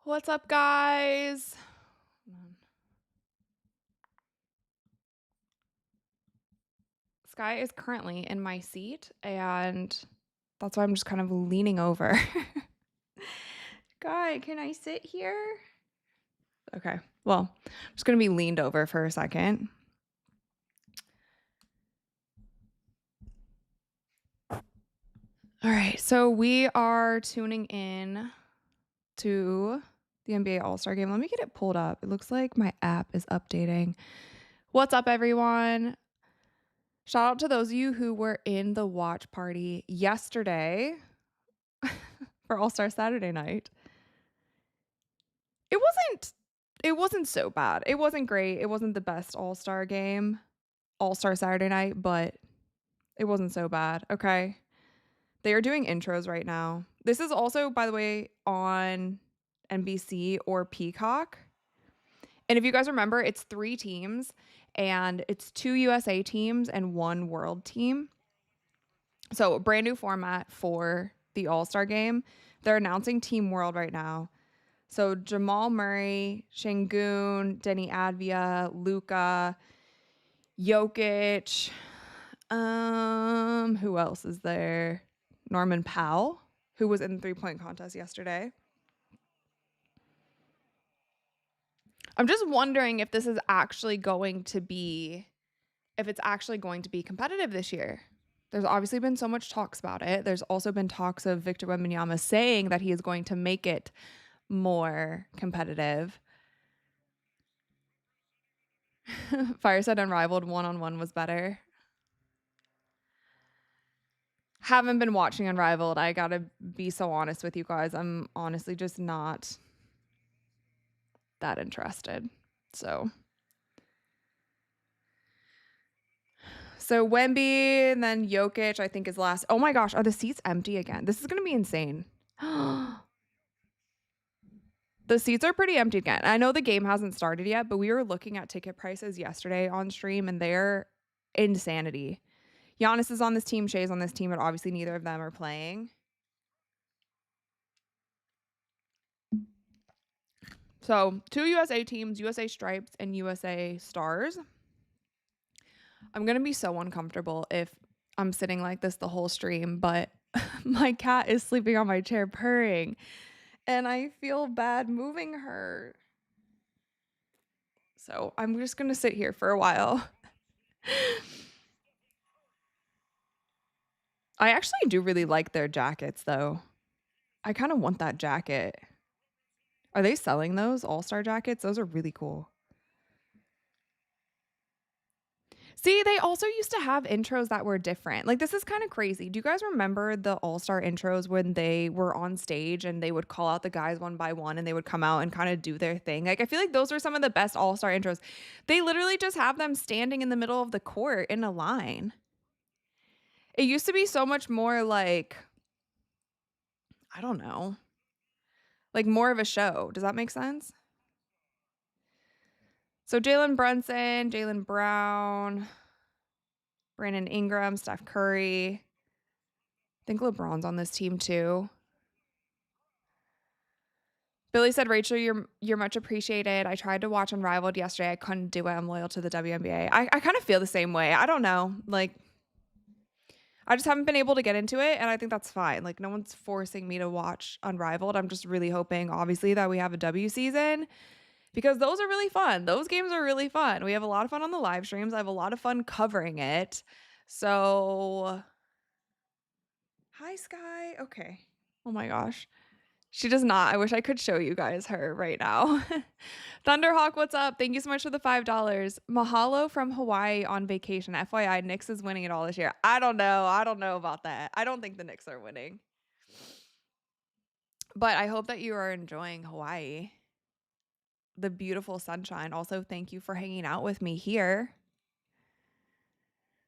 What's up, guys? Sky is currently in my seat, and that's why I'm just kind of leaning over. Guy, can I sit here? Okay, well, I'm just going to be leaned over for a second. All right, so we are tuning in to the NBA All-Star Game. Let me get it pulled up. It looks like my app is updating. What's up, everyone? Shout out to those of you who were in the watch party yesterday for All-Star Saturday night. It wasn't so bad. It wasn't great. It wasn't the best All-Star game, All-Star Saturday night, but it wasn't so bad. Okay. They are doing intros right now. This is also, by the way, on NBC or Peacock. And if you guys remember, it's 3 teams and it's 2 USA teams and 1 world team. So a brand new format for the All-Star game. They're announcing Team World right now. So Jamal Murray, Şengün, Denny Advia, Luka, Jokic. Who else is there? Norman Powell, who was in the 3-point contest yesterday. I'm just wondering if this is actually going to be, if it's actually going to be competitive this year. There's obviously been so much talks about it. There's also been talks of VIctor Wembanyama saying that he is going to make it more competitive. Fire said Unrivaled one-on-one was better. Haven't been watching Unrivaled. I gotta be so honest with you guys. I'm honestly just not that interested. So Wemby and then Jokic, I think, is last. Oh my gosh, are the seats empty again? This is gonna be insane. The seats are pretty empty again. I know the game hasn't started yet, but we were looking at ticket prices yesterday on stream, and they're insanity. Giannis is on this team, Shea's on this team, but obviously neither of them are playing. So 2 USA teams, USA Stripes and USA Stars. I'm going to be so uncomfortable if I'm sitting like this the whole stream, but my cat is sleeping on my chair purring, and I feel bad moving her. So I'm just going to sit here for a while. I actually do really like their jackets, though. I kind of want that jacket. Are they selling those All-Star jackets? Those are really cool. See, they also used to have intros that were different. Like, this is kind of crazy. Do you guys remember the All-Star intros when they were on stage and they would call out the guys one by one and they would come out and kind of do their thing? Like, I feel like those are some of the best All-Star intros. They literally just have them standing in the middle of the court in a line. It used to be so much more like, I don't know, like more of a show. Does that make sense? So Jalen Brunson, Jaylen Brown, Brandon Ingram, Steph Curry. I think LeBron's on this team too. Billy said, Rachel, you're much appreciated. I tried to watch Unrivaled yesterday. I couldn't do it. I'm loyal to the WNBA. I kind of feel the same way. I don't know. Like, I just haven't been able to get into it, and I think that's fine. Like, no one's forcing me to watch Unrivaled. I'm just really hoping, obviously, that we have a W season, because those are really fun. Those games are really fun. We have a lot of fun on the live streams. I have a lot of fun covering it. So, hi, Sky. Okay. Oh my gosh. She does not. I wish I could show you guys her right now. Thunderhawk, what's up? Thank you so much for the $5. Mahalo from Hawaii on vacation. FYI, Knicks is winning it all this year. I don't know. I don't know about that. I don't think the Knicks are winning. But I hope that you are enjoying Hawaii. The beautiful sunshine. Also, thank you for hanging out with me here.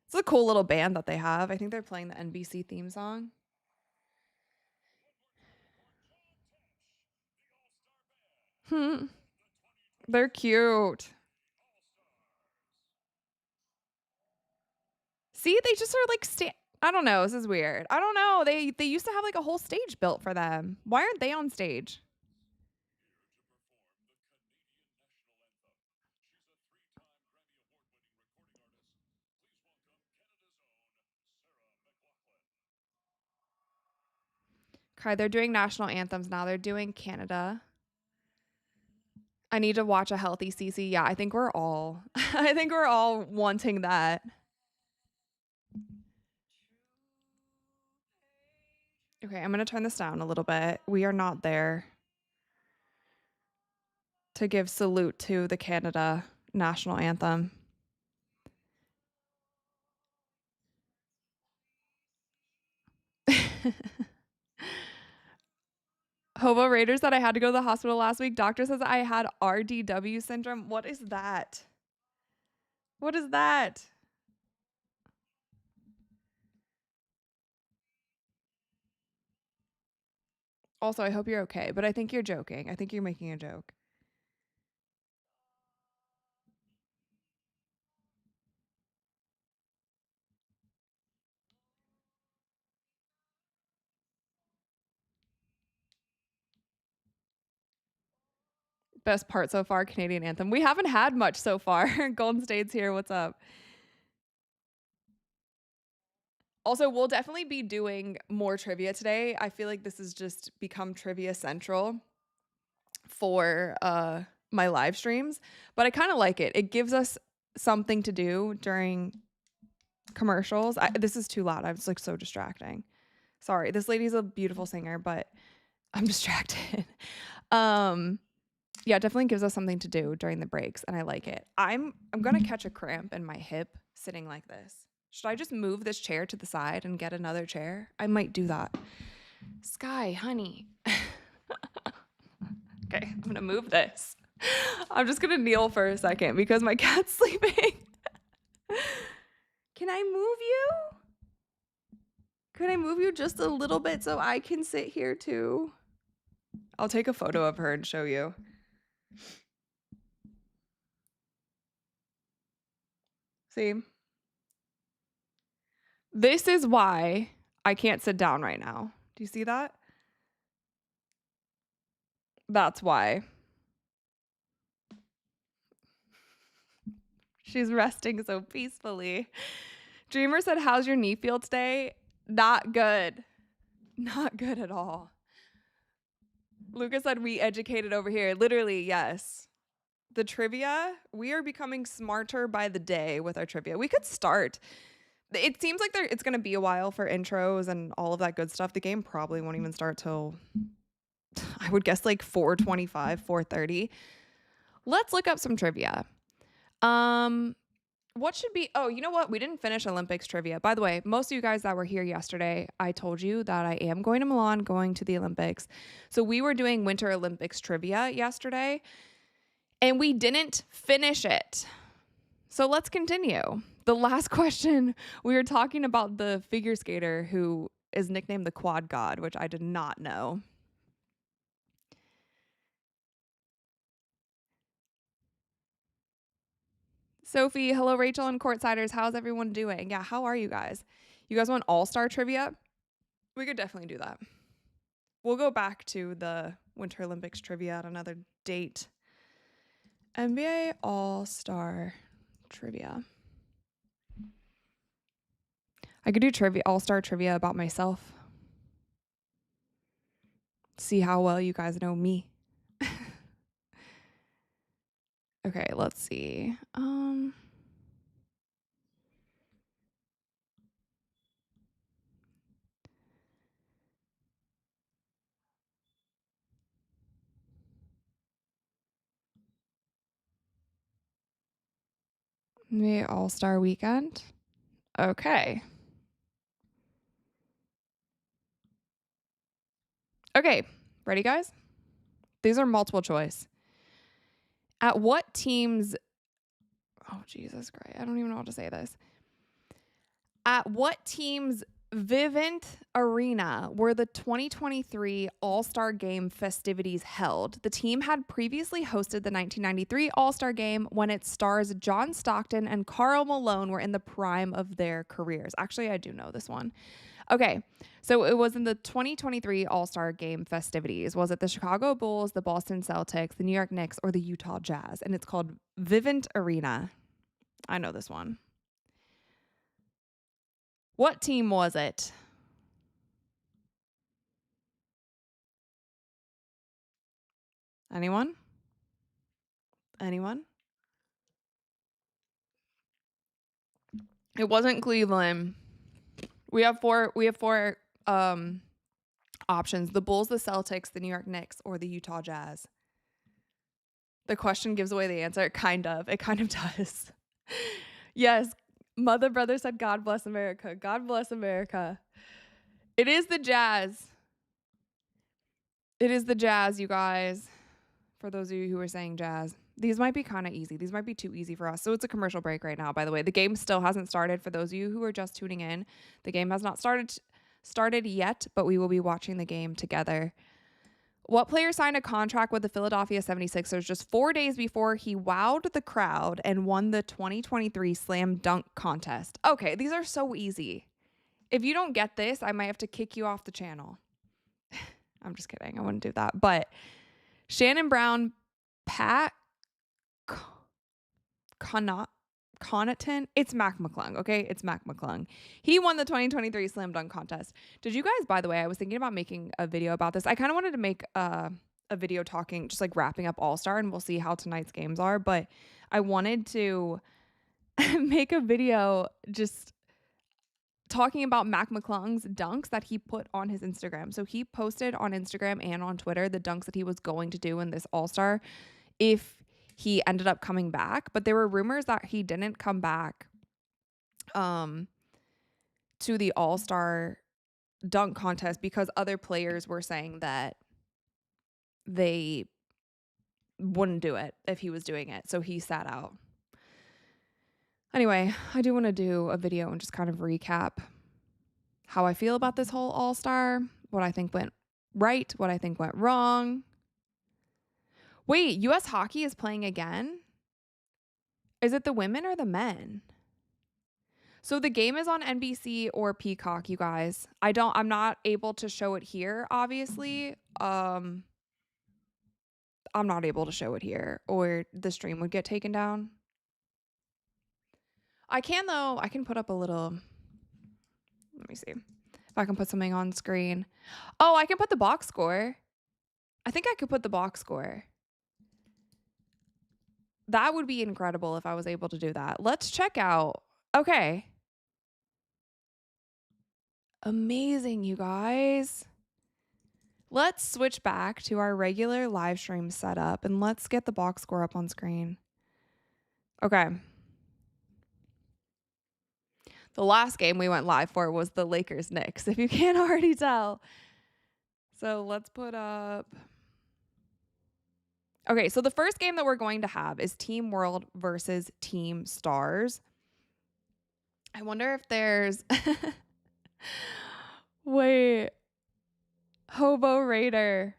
It's a cool little band that they have. I think they're playing the NBC theme song. They're cute. See, they just are like I don't know. This is weird. I don't know. They used to have like a whole stage built for them. Why aren't they on stage? Okay, they're doing national anthems now. They're doing Canada. I need to watch a healthy CC. Yeah, I think we're all I think we're all wanting that. Okay, I'm going to turn this down a little bit. We are not there to give salute to the Canada national anthem. Hobo Raiders said I had to go to the hospital last week. Doctor says I had RDW syndrome. What is that? What is that? Also, I hope you're okay, but I think you're joking. I think you're making a joke. Best part so far, Canadian anthem. We haven't had much so far. Golden State's here. What's up? Also, we'll definitely be doing more trivia today. I feel like this has just become trivia central for my live streams, but I kind of like it. It gives us something to do during commercials. This is too loud. I'm just like so distracting. Sorry. This lady's a beautiful singer, but I'm distracted. Yeah, it definitely gives us something to do during the breaks, and I like it. I'm gonna catch a cramp in my hip sitting like this. Should I just move this chair to the side and get another chair? I might do that. Sky, honey. Okay, I'm gonna move this. I'm just gonna kneel for a second because my cat's sleeping. Can I move you? Can I move you just a little bit so I can sit here too? I'll take a photo of her and show you. See? This is why I can't sit down right now. Do you see that? That's why. She's resting so peacefully. Dreamer said, how's your knee feel today? Not good. Not good at all. Luca said, we educated over here. Literally, yes. The trivia, we are becoming smarter by the day with our trivia. We could start. It seems like it's going to be a while for intros and all of that good stuff. The game probably won't even start till, I would guess, like 4:25, 4:30. Let's look up some trivia. What should be, oh, you know what? We didn't finish Olympics trivia. By the way, most of you guys that were here yesterday, I told you that I am going to Milan, going to the Olympics. So we were doing Winter Olympics trivia yesterday, and we didn't finish it. So let's continue. The last question, we were talking about the figure skater who is nicknamed the Quad God, which I did not know. Sophie, hello, Rachel and Courtsiders. How's everyone doing? Yeah, how are you guys? You guys want all-star trivia? We could definitely do that. We'll go back to the Winter Olympics trivia at another date. NBA All-Star trivia. I could do trivia, all-star trivia about myself. See how well you guys know me. Okay, let's see. The All-Star Weekend. Okay. Okay, ready, guys? These are multiple choice. At what team's... Oh, Jesus Christ. I don't even know how to say this. At what team's Vivint Arena were the 2023 All-Star Game festivities held? The team had previously hosted the 1993 All-Star Game when its stars John Stockton and Karl Malone were in the prime of their careers. Actually, I do know this one. Okay, so it was in the 2023 All-Star Game festivities. Was it the Chicago Bulls, the Boston Celtics, the New York Knicks, or the Utah Jazz? And it's called Vivint Arena. I know this one. What team was it? Anyone? Anyone? It wasn't Cleveland. We have four options: the Bulls, the Celtics, the New York Knicks, or the Utah Jazz. The question gives away the answer. It kind of does. Yes. Mother Brother said, God bless America. God bless America. It is the Jazz. It is the Jazz, you guys. For those of you who are saying Jazz. These might be kind of easy. These might be too easy for us. So it's a commercial break right now, by the way. The game still hasn't started. For those of you who are just tuning in, the game has not started yet, but we will be watching the game together. What player signed a contract with the Philadelphia 76ers just 4 days before he wowed the crowd and won the 2023 Slam Dunk Contest? Okay, these are so easy. If you don't get this, I might have to kick you off the channel. I'm just kidding. I wouldn't do that. But Shannon Brown, Pat Connaughton. It's Mac McClung, okay? It's Mac McClung. He won the 2023 Slam Dunk Contest. Did you guys, by the way, I was thinking about making a video about this. I kind of wanted to make a video talking, just like wrapping up All-Star, and we'll see how tonight's games are. But I wanted to make a video just talking about Mac McClung's dunks that he put on his Instagram. So he posted on Instagram and on Twitter the dunks that he was going to do in this All-Star if he ended up coming back. But there were rumors that he didn't come back to the All-Star dunk contest because other players were saying that they wouldn't do it if he was doing it. So he sat out. Anyway, I do want to do a video and just kind of recap how I feel about this whole All-Star, what I think went right, what I think went wrong. Wait, U.S. hockey is playing again? Is it the women or the men? So the game is on NBC or Peacock, you guys. I'm not able to show it here, obviously. I'm not able to show it here or the stream would get taken down. I can though. I can put up a little, let me see if I can put something on screen. Oh, I can put the box score. I think I could put the box score. That would be incredible if I was able to do that. Let's check out. Okay. Amazing, you guys. Let's switch back to our regular live stream setup and let's get the box score up on screen. Okay. The last game we went live for was the Lakers Knicks, if you can't already tell. So let's put up. Okay, so the first game that we're going to have is Team World versus Team Stars. I wonder if there's... Wait. Hobo Raider.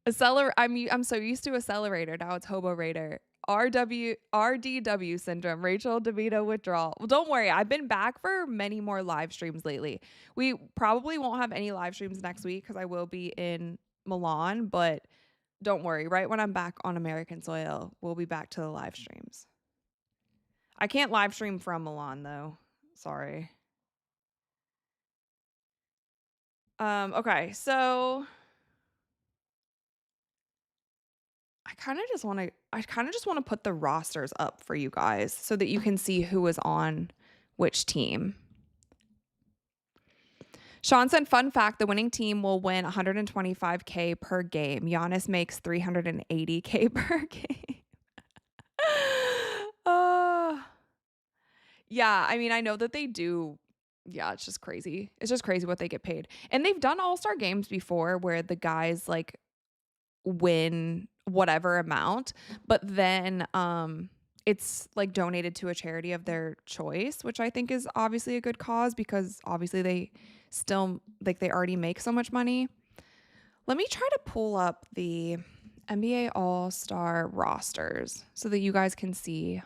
I'm so used to Accelerator. Now it's Hobo Raider. RDW syndrome. Rachel DeVito withdrawal. Well, don't worry. I've been back for many more live streams lately. We probably won't have any live streams next week because I will be in Milan, but don't worry. Right when I'm back on American soil, we'll be back to the live streams. I can't live stream from Milan though. Sorry. Okay, so I kind of just want to put the rosters up for you guys so that you can see who is on which team. Sean said, fun fact, the winning team will win $125K per game. Giannis makes $380K per game. Yeah, I mean, I know that they do. Yeah, it's just crazy. It's just crazy what they get paid. And they've done all-star games before where the guys like win whatever amount, but then it's like donated to a charity of their choice, which I think is obviously a good cause because obviously they still like they already make so much money. Let me try to pull up the NBA All-Star rosters so that you guys can see.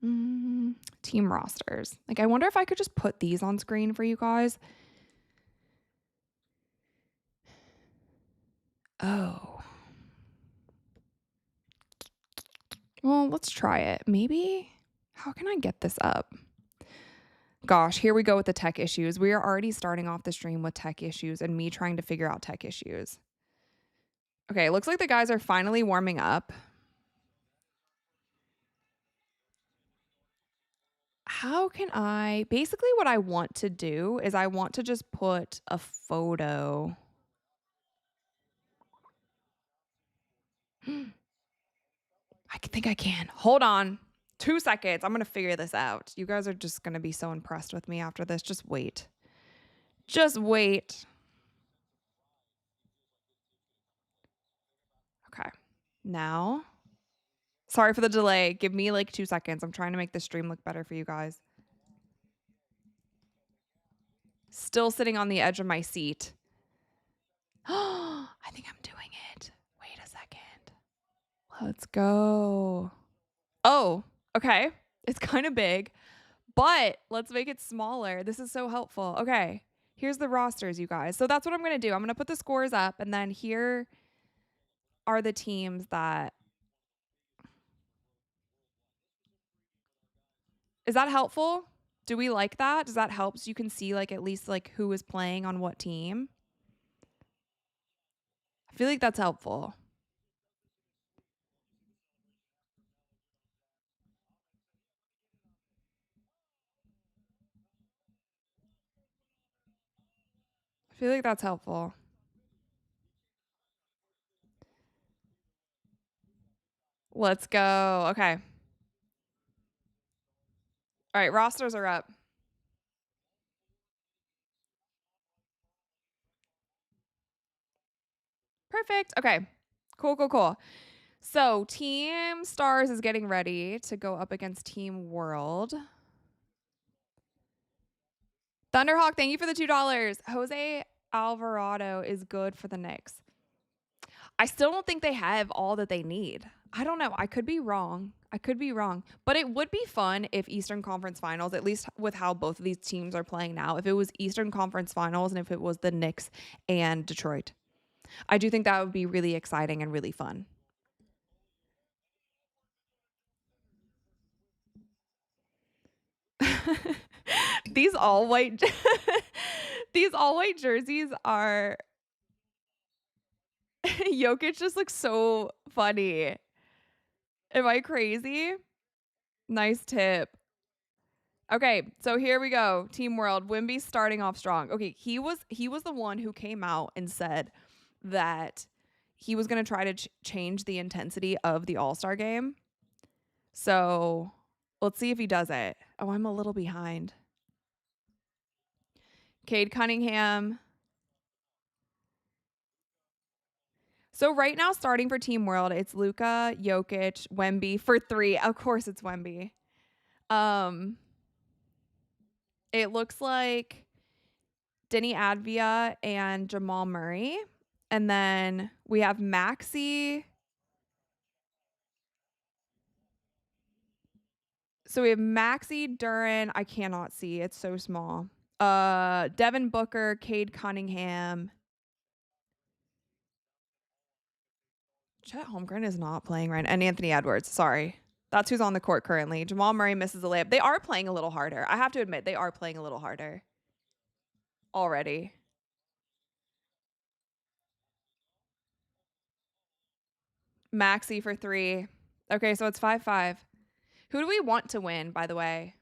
Team rosters. Like, I wonder if I could just put these on screen for you guys. Oh. Well, let's try it. Maybe. How can I get this up? Gosh, here we go with the tech issues. We are already starting off the stream with tech issues and me trying to figure out tech issues. Okay, looks like the guys are finally warming up. How can I... Basically what I want to do is I want to just put a photo. I think I can. Hold on. 2 seconds. I'm going to figure this out. You guys are just going to be so impressed with me after this. Just wait. Just wait. Okay. Now, sorry for the delay. Give me like 2 seconds. I'm trying to make the stream look better for you guys. Still sitting on the edge of my seat. I think I'm doing it. Wait a second. Let's go. Oh, okay. It's kind of big, but let's make it smaller. This is so helpful. Okay. Here's the rosters, you guys. So that's what I'm going to do. I'm going to put the scores up, and then here are the teams that... Is that helpful? Do we like that? Does that help so you can see like at least like who is playing on what team? I feel like that's helpful. I feel like that's helpful. Let's go. Okay. All right, rosters are up. Perfect. Okay. Cool. So Team Stars is getting ready to go up against Team World. Thunderhawk, thank you for the $2. Jose Alvarado is good for the Knicks. I still don't think they have all that they need. I don't know. I could be wrong. But it would be fun if Eastern Conference Finals, at least with how both of these teams are playing now, if it was Eastern Conference Finals and if it was the Knicks and Detroit. I do think that would be really exciting and really fun. These all white jerseys are... Jokic just looks so funny. Am I crazy? Nice tip. Okay, so here we go. Team World. Wemby's starting off strong. Okay, he was the one who came out and said that he was going to try to change the intensity of the All-Star game. So, let's see if he does it. Oh, I'm a little behind. Cade Cunningham. So right now, starting for Team World, it's Luka, Jokic, Wemby for 3. Of course, it's Wemby. It looks like Denny Advia and Jamal Murray. And then we have Maxey. So we have Maxey, Duran. I cannot see. It's so small. Devin Booker, Cade Cunningham. Chet Holmgren is not playing right now. And Anthony Edwards. Sorry. That's who's on the court currently. Jamal Murray misses a layup. They are playing a little harder. I have to admit, they are playing a little harder already. Maxey for 3. Okay, so it's 5-5. Who do we want to win, by the way?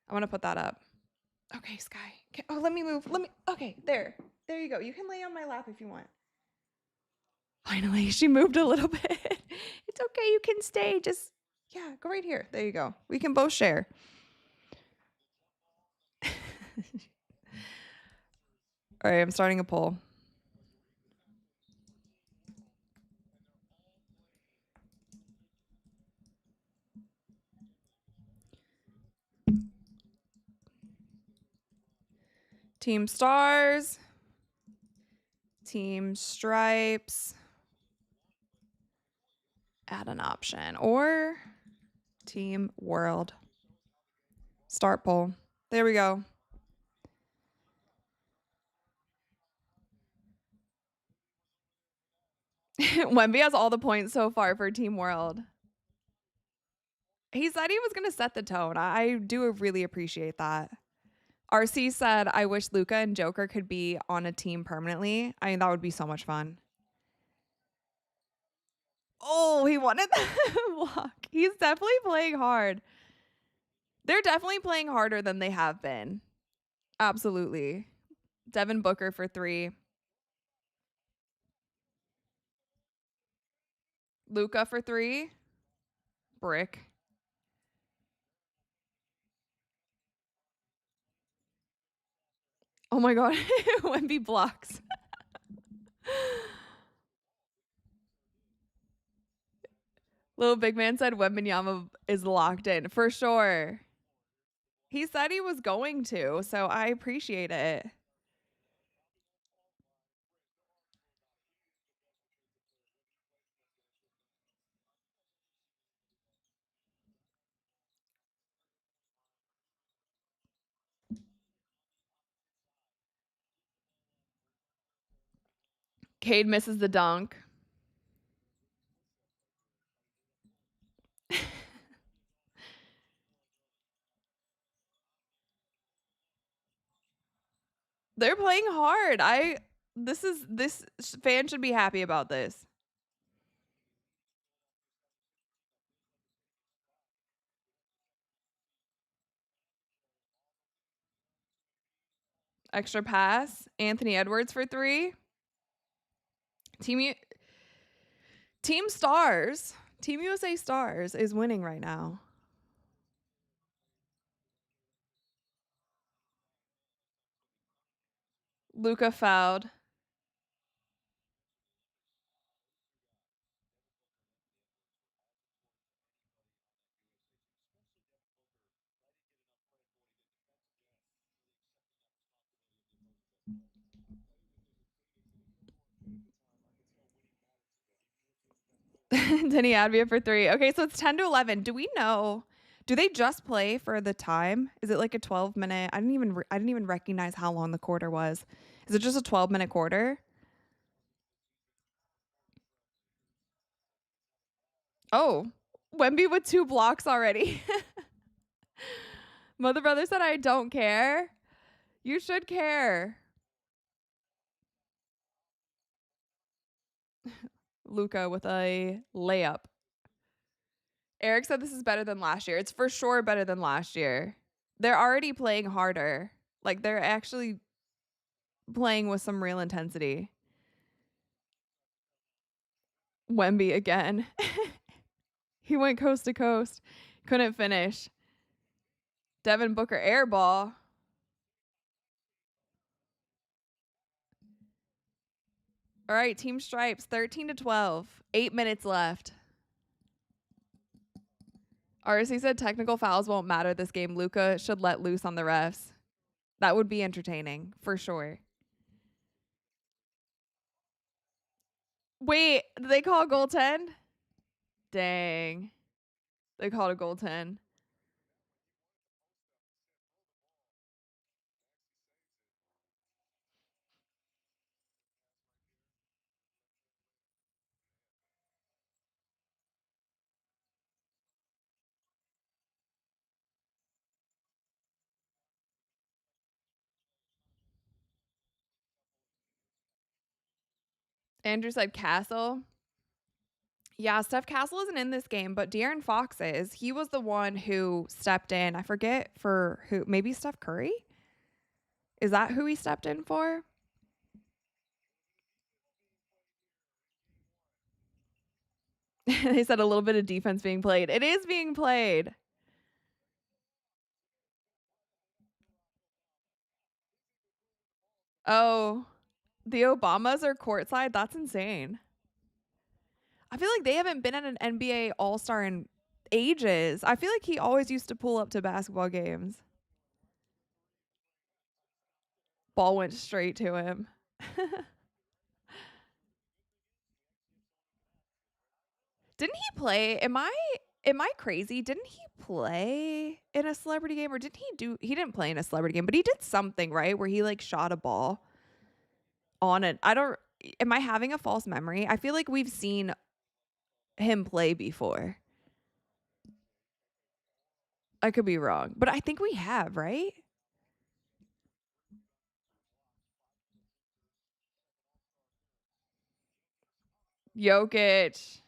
I want to put that up. Okay, Sky. Okay. Oh, let me move. Okay, there. There you go. You can lay on my lap if you want. Finally, she moved a little bit. It's okay. You can stay. Just, yeah, go right here. There you go. We can both share. All right, I'm starting a poll. Team Stars. Team Stripes. Add an option. Or Team World. Start poll. There we go. Wemby has all the points so far for Team World. He said he was going to set the tone. I do really appreciate that. RC said, I wish Luka and Joker could be on a team permanently. I mean, that would be so much fun. Oh, he wanted the block. He's definitely playing hard. They're definitely playing harder than they have been. Absolutely. Devin Booker for 3. Luka for 3. Brick. Oh my God. Wemby blocks. Little Big Man said Wembanyama is locked in. For sure. He said he was going to, so I appreciate it. Cade misses the dunk. They're playing hard. This fan should be happy about this. Extra pass. Anthony Edwards for 3. Team Stars. Team USA Stars is winning right now. Luka fouled. Denny Advia for 3. Okay, so it's 10 to 11. Do we know? Do they just play for the time? Is it like a 12-minute? I didn't even recognize how long the quarter was. Is it just a 12-minute quarter? Oh, Wemby with 2 blocks already. Mother Brother said, I don't care. You should care. Luka with a layup. Eric said this is better than last year. It's for sure better than last year. They're already playing harder. Like, they're actually playing with some real intensity. Wemby again. He went coast to coast. Couldn't finish. Devin Booker air ball. All right, Team Stripes, 13 to 12. 8 minutes left. RC said technical fouls won't matter this game. Luka should let loose on the refs. That would be entertaining, for sure. Wait, did they call a goaltend? Dang. They called a goaltend. Andrew said Castle. Yeah, Steph Castle isn't in this game, but De'Aaron Fox is. He was the one who stepped in. I forget for who. Maybe Steph Curry? Is that who he stepped in for? They said a little bit of defense being played. It is being played. Oh, the Obamas are courtside? That's insane. I feel like they haven't been at an NBA All-Star in ages. I feel like he always used to pull up to basketball games. Ball went straight to him. Didn't he play? Am I crazy? Didn't he play in a celebrity game, or didn't he didn't play in a celebrity game, but he did something, right? Where he like shot a ball on it. Am I having a false memory? I feel like we've seen him play before. I could be wrong, but I think we have, right? Jokic.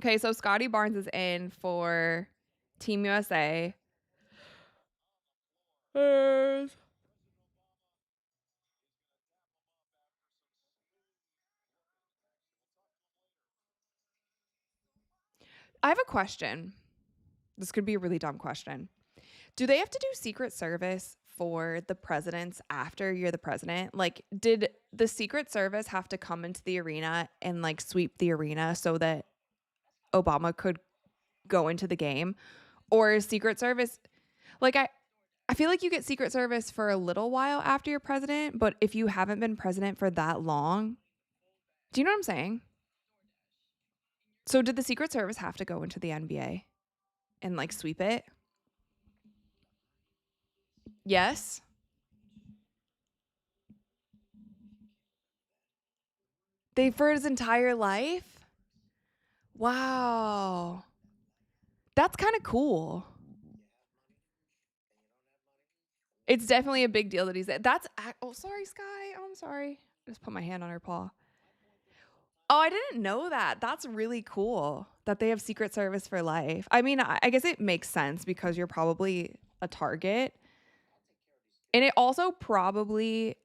Okay, so Scotty Barnes is in for Team USA. I have a question. This could be a really dumb question. Do they have to do Secret Service for the presidents after you're the president? Like, did the Secret Service have to come into the arena and like sweep the arena so that Obama could go into the game? Or is Secret Service like I feel like you get Secret Service for a little while after you're president, but if you haven't been president for that long, do you know what I'm saying? So did the Secret Service have to go into the NBA and like sweep it? Yes. They for his entire life? Wow. That's kind of cool. It's definitely a big deal that he's that's oh sorry Sky. Oh, I'm sorry. I just put my hand on her paw. Oh, I didn't know that. That's really cool that they have Secret Service for life. I mean, I guess it makes sense because you're probably a target. And it also probably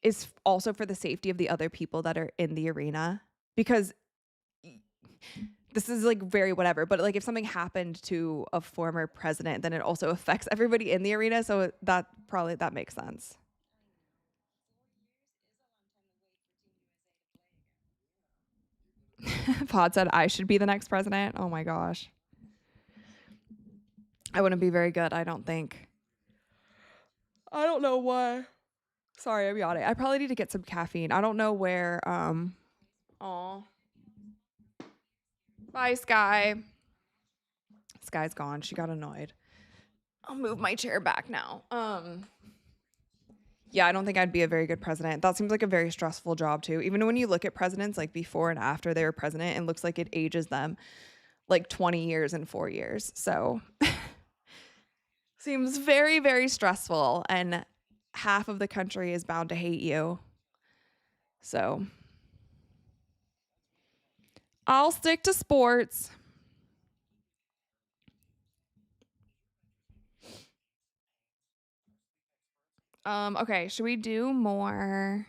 is also for the safety of the other people that are in the arena because this is like very whatever, but like if something happened to a former president, then it also affects everybody in the arena. So that makes sense. Pod said I should be the next president. Oh my gosh. I wouldn't be very good, I don't think. I don't know why. Sorry, I'm yawning. I probably need to get some caffeine. I don't know where oh. Bye, Sky. Sky's gone. She got annoyed. I'll move my chair back now. Yeah, I don't think I'd be a very good president. That seems like a very stressful job too. Even when you look at presidents like before and after they were president, it looks like it ages them like 20 years and 4 years. So seems very, very stressful. And half of the country is bound to hate you. So I'll stick to sports. Okay, should we do more?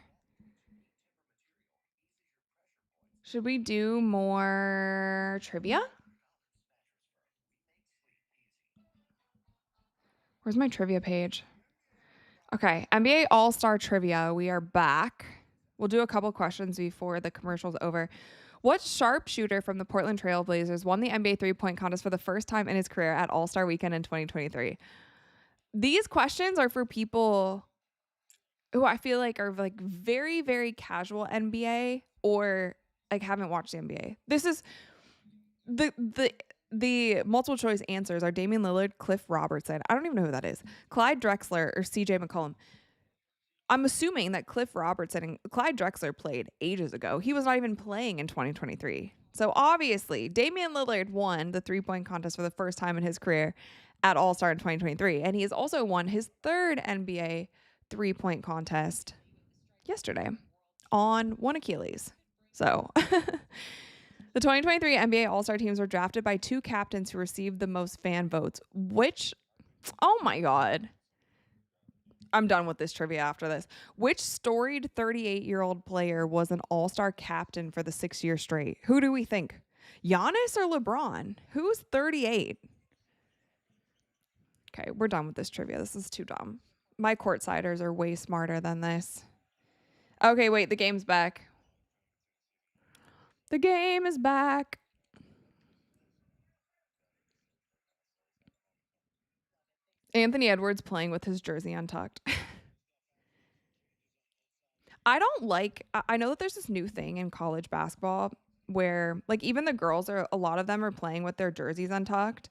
Should we do more trivia? Where's my trivia page? Okay, NBA All-Star Trivia. We are back. We'll do a couple questions before the commercial's over. What sharpshooter from the Portland Trail Blazers won the NBA three-point contest for the first time in his career at All-Star Weekend in 2023? These questions are for people who I feel like are like very, very casual NBA or like haven't watched the NBA. This is the multiple choice answers are Damian Lillard, Cliff Robertson. I don't even know who that is. Clyde Drexler or CJ McCollum. I'm assuming that Cliff Robertson and Clyde Drexler played ages ago. He was not even playing in 2023. So obviously, Damian Lillard won the three-point contest for the first time in his career at All-Star in 2023. And he has also won his third NBA three-point contest yesterday on one Achilles. So the 2023 NBA All-Star teams were drafted by two captains who received the most fan votes, which, oh my God. I'm done with this trivia after this. Which storied 38-year-old player was an all-star captain for the 6 years straight? Who do we think? Giannis or LeBron? Who's 38? Okay, we're done with this trivia. This is too dumb. My courtsiders are way smarter than this. Okay, wait, the game's back. The game is back. Anthony Edwards playing with his jersey untucked. I know that there's this new thing in college basketball where like even the girls a lot of them are playing with their jerseys untucked.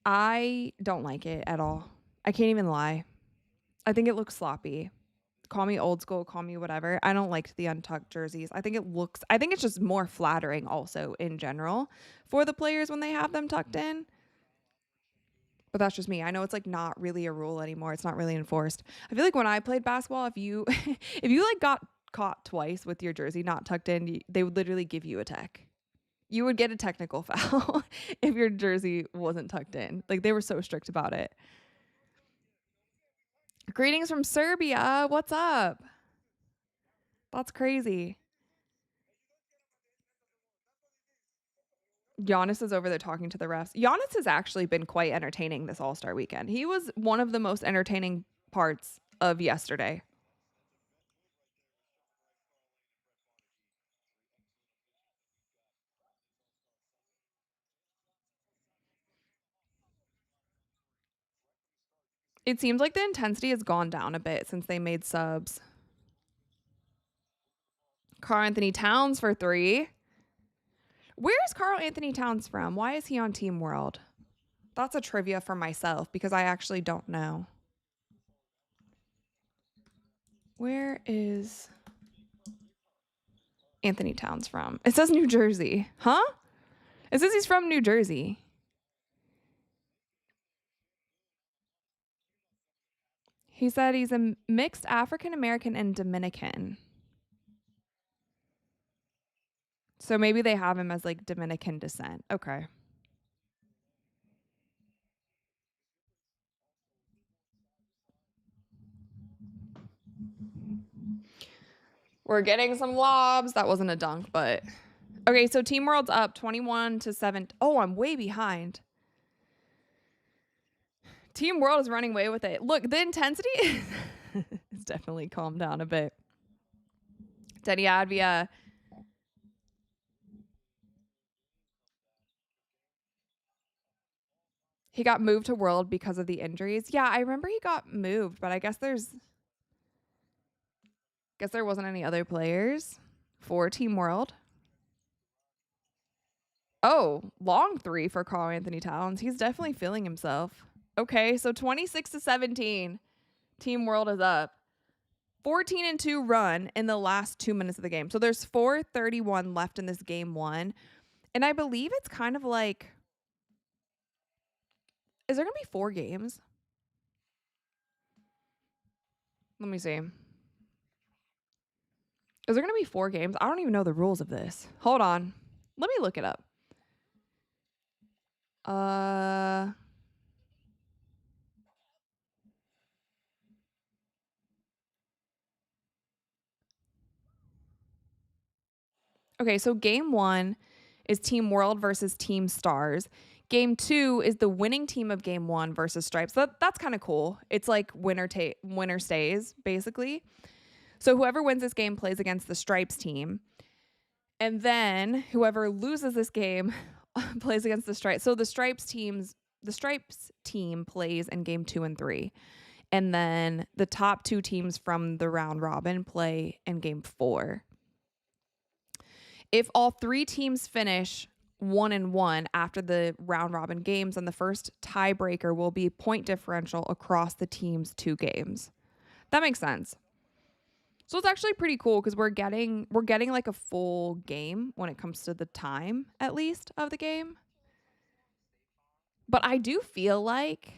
I don't like it at all. I can't even lie. I think it looks sloppy. Call me old school, call me whatever. I don't like the untucked jerseys. I think it's just more flattering also in general for the players when they have them tucked in. But that's just me. I know it's like not really a rule anymore. It's not really enforced. I feel like when I played basketball, if you if you like got caught twice with your jersey not tucked in, they would literally give you a tech. You would get a technical foul if your jersey wasn't tucked in. Like they were so strict about it. Greetings from Serbia. What's up? That's crazy. Giannis is over there talking to the refs. Giannis has actually been quite entertaining this All-Star weekend. He was one of the most entertaining parts of yesterday. It seems like the intensity has gone down a bit since they made subs. Karl Anthony Towns for 3. Where is Karl Anthony Towns from? Why is he on Team World? That's a trivia for myself because I actually don't know. Where is Anthony Towns from? It says New Jersey. Huh? It says he's from New Jersey. He said he's a mixed African American and Dominican. So maybe they have him as like Dominican descent. Okay. We're getting some lobs. That wasn't a dunk, but okay. So Team World's up 21-7. Oh, I'm way behind. Team World is running away with it. Look, the intensity is definitely calmed down a bit. Denny Advia. He got moved to World because of the injuries. Yeah, I remember he got moved, but I guess there wasn't any other players for Team World. Oh, long 3 for Karl Anthony Towns. He's definitely feeling himself. Okay, so 26-17. Team World is up. 14-2 run in the last 2 minutes of the game. So there's 4:31 left in this game 1. And I believe it's kind of like, is there going to be 4 games? Let me see. Is there going to be 4 games? I don't even know the rules of this. Hold on. Let me look it up. Okay, so game 1 is Team World versus Team Stars. Game 2 is the winning team of game 1 versus Stripes. That's kind of cool. It's like winner stays, basically. So whoever wins this game plays against the Stripes team. And then whoever loses this game plays against the Stripes. So the Stripes team plays in game 2 and 3. And then the top 2 teams from the round robin play in game 4. If all 3 teams finish 1-1 after the round robin games, then the first tiebreaker will be point differential across the team's 2 games. That makes sense. So it's actually pretty cool because we're getting like a full game when it comes to the time, at least, of the game. But I do feel like,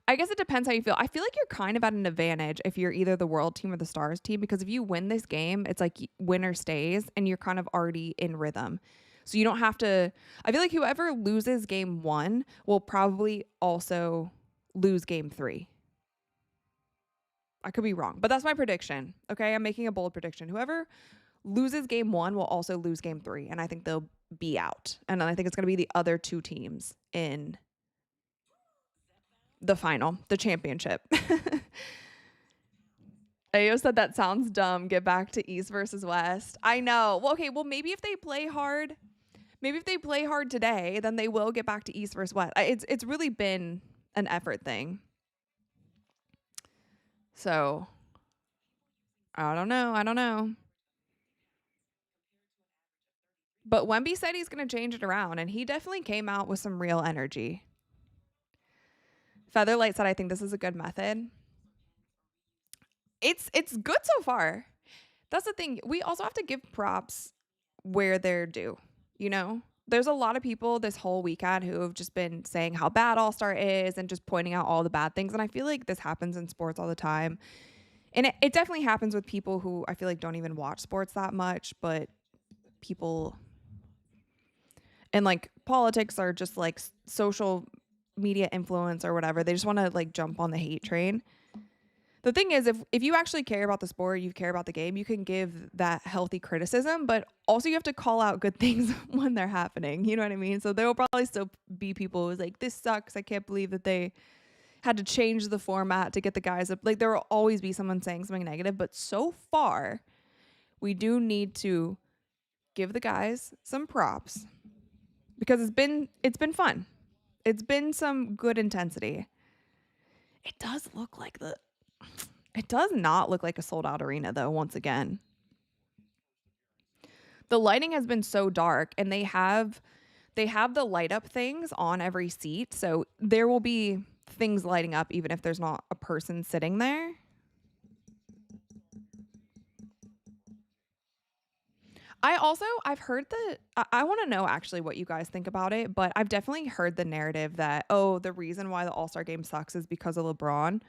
I guess it depends how you feel. I feel like you're kind of at an advantage if you're either the World team or the Stars team, because if you win this game, it's like winner stays and you're kind of already in rhythm. So you don't have to, I feel like whoever loses game 1 will probably also lose game 3. I could be wrong, but that's my prediction. Okay, I'm making a bold prediction. Whoever loses game 1 will also lose game 3, and I think they'll be out. And then I think it's going to be the other 2 teams in the final, the championship. Ayo said that sounds dumb. Get back to East versus West. I know. Well, okay, well, maybe if they play hard today, then they will get back to East versus West. It's really been an effort thing. So, I don't know. But Wemby said he's going to change it around, and he definitely came out with some real energy. Featherlight said, I think this is a good method. it's good so far. That's the thing. We also have to give props where they're due, you know? There's a lot of people this whole weekend who have just been saying how bad All-Star is and just pointing out all the bad things. And I feel like this happens in sports all the time. And it definitely happens with people who I feel like don't even watch sports that much, but people and like politics are just like social media influence or whatever. They just want to like jump on the hate train. The thing is, if you actually care about the sport, you care about the game, you can give that healthy criticism, but also you have to call out good things when they're happening. You know what I mean? So there will probably still be people who's like, this sucks. I can't believe that they had to change the format to get the guys up. Like there will always be someone saying something negative, but so far we do need to give the guys some props because it's been fun. It's been some good intensity. It does look like it does not look like a sold out arena though, once again. The lighting has been so dark and they have the light up things on every seat. So there will be things lighting up even if there's not a person sitting there. I've heard I want to know actually what you guys think about it, but I've definitely heard the narrative that, oh, the reason why the All-Star game sucks is because of LeBron.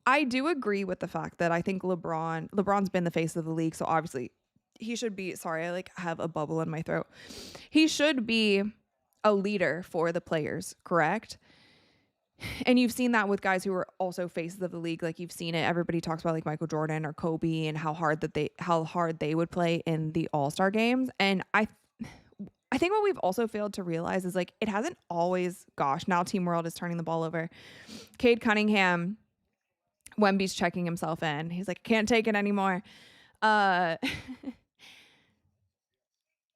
I do agree with the fact that I think LeBron's been the face of the league, so obviously he should be, sorry, I like have a bubble in my throat. He should be a leader for the players, correct? And you've seen that with guys who are also faces of the league. Like you've seen it. Everybody talks about like Michael Jordan or Kobe and how hard they would play in the All-Star games. And I think what we've also failed to realize is like it hasn't always, gosh, now Team World is turning the ball over. Cade Cunningham, Wemby's checking himself in. He's like, can't take it anymore. Uh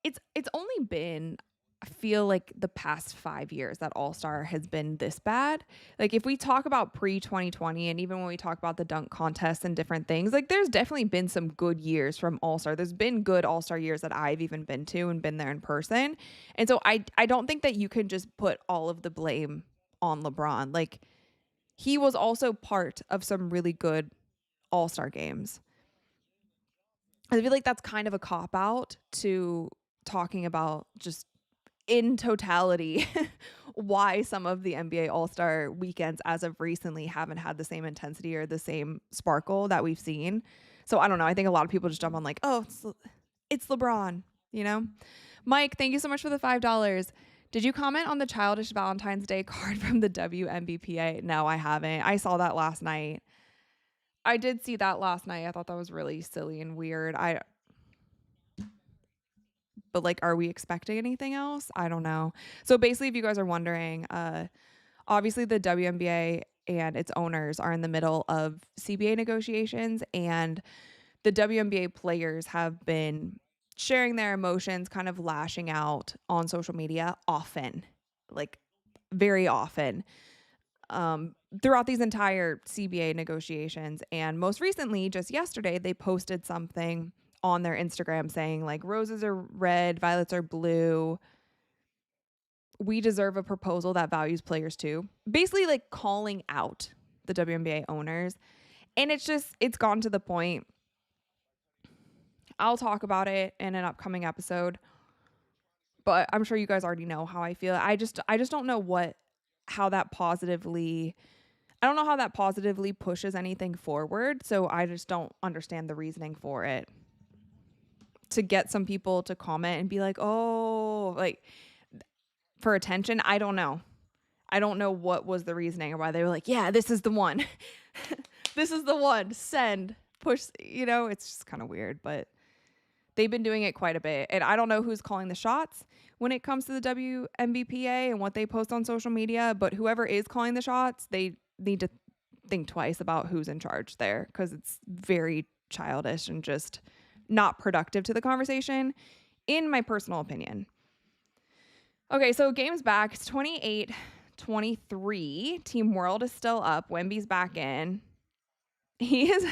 it's only been, I feel like the past 5 years that All-Star has been this bad. Like if we talk about pre-2020 and even when we talk about the dunk contest and different things, like there's definitely been some good years from All-Star. There's been good All-Star years that I've even been to and been there in person. And so I don't think that you can just put all of the blame on LeBron. Like he was also part of some really good All-Star games. I feel like that's kind of a cop out to talking about just in totality why some of the NBA All-Star weekends as of recently haven't had the same intensity or the same sparkle that we've seen. So I don't know. I think a lot of people just jump on like, oh, it's LeBron, you know? Mike, thank you so much for the $5. Did you comment on the childish Valentine's Day card from the WNBPA? No, I haven't. I saw that last night. I did see that last night. I thought that was really silly and weird. But like, are we expecting anything else? I don't know. So basically, if you guys are wondering, obviously the WNBA and its owners are in the middle of CBA negotiations, and the WNBA players have been sharing their emotions, kind of lashing out on social media often, like very often, throughout these entire CBA negotiations. And most recently, just yesterday, they posted something on their Instagram saying like roses are red, violets are blue. We deserve a proposal that values players too. Basically like calling out the WNBA owners. And it's gone to the point. I'll talk about it in an upcoming episode. But I'm sure you guys already know how I feel. I just don't know how that positively I don't know how that positively pushes anything forward. So I just don't understand the reasoning for it. To get some people to comment and be like, oh, like for attention. I don't know. I don't know what was the reasoning or why they were like, yeah, this is the one. This is the one. Send, push, it's just kind of weird, but they've been doing it quite a bit. And I don't know who's calling the shots when it comes to the WNBPA and what they post on social media, but whoever is calling the shots, they need to think twice about who's in charge there because it's very childish and just not productive to the conversation, in my personal opinion. Okay, so game's back. It's 28-23. Team World is still up. Wemby's back in. He is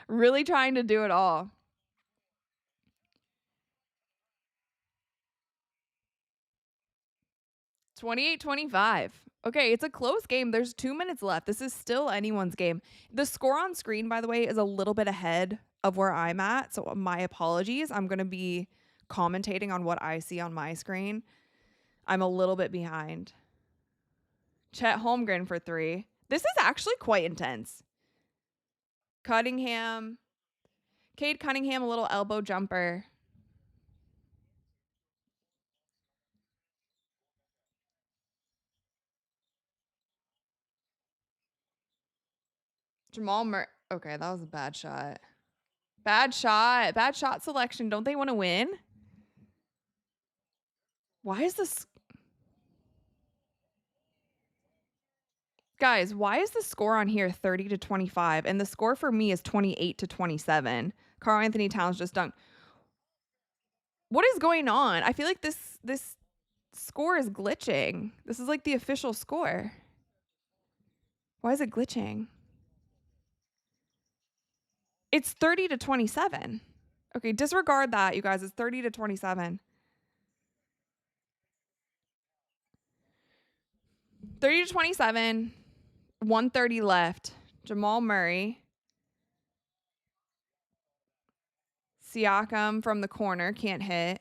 really trying to do it all. 28-25. Okay, it's a close game. There's 2 minutes left. This is still anyone's game. The score on screen, by the way, is a little bit ahead of where I'm at. So my apologies. I'm going to be commentating on what I see on my screen. I'm a little bit behind. Chet Holmgren for 3. This is actually quite intense. Cunningham. Cade Cunningham, a little elbow jumper. Jamal Murray. Okay, that was a bad shot. Bad shot. Bad shot selection. Don't they want to win? Why is this... Guys, why is the score on here 30-25 and the score for me is 28-27? Karl Anthony Towns just dunked. What is going on? I feel like this score is glitching. This is like the official score. Why is it glitching? It's 30-27. Okay, disregard that, you guys. It's 30-27. 30-27. 1:30 left. Jamal Murray. Siakam from the corner. Can't hit.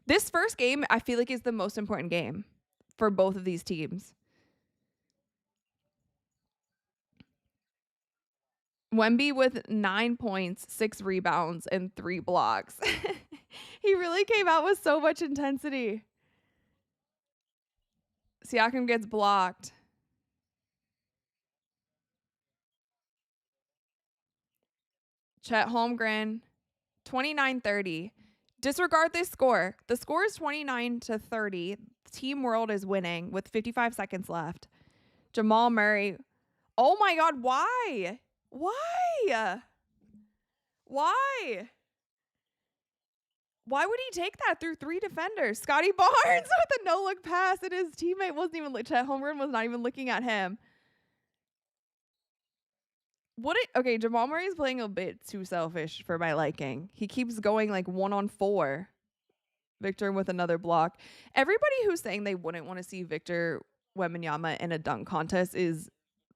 This first game, I feel like, is the most important game for both of these teams. Wemby with 9 points, 6 rebounds, and 3 blocks. He really came out with so much intensity. Siakam gets blocked. Chet Holmgren, 29-30. Disregard this score. The score is 29-30. Team World is winning with 55 seconds left. Jamal Murray. Oh my God, why? Why? Why? Why would he take that through 3 defenders? Scotty Barnes with a no-look pass, and his teammate wasn't even... Chet Holmgren was not even looking at him. Okay, Jamal Murray's playing a bit too selfish for my liking. He keeps going like 1-on-4. VIctor with another block. Everybody who's saying they wouldn't want to see VIctor Wembanyama in a dunk contest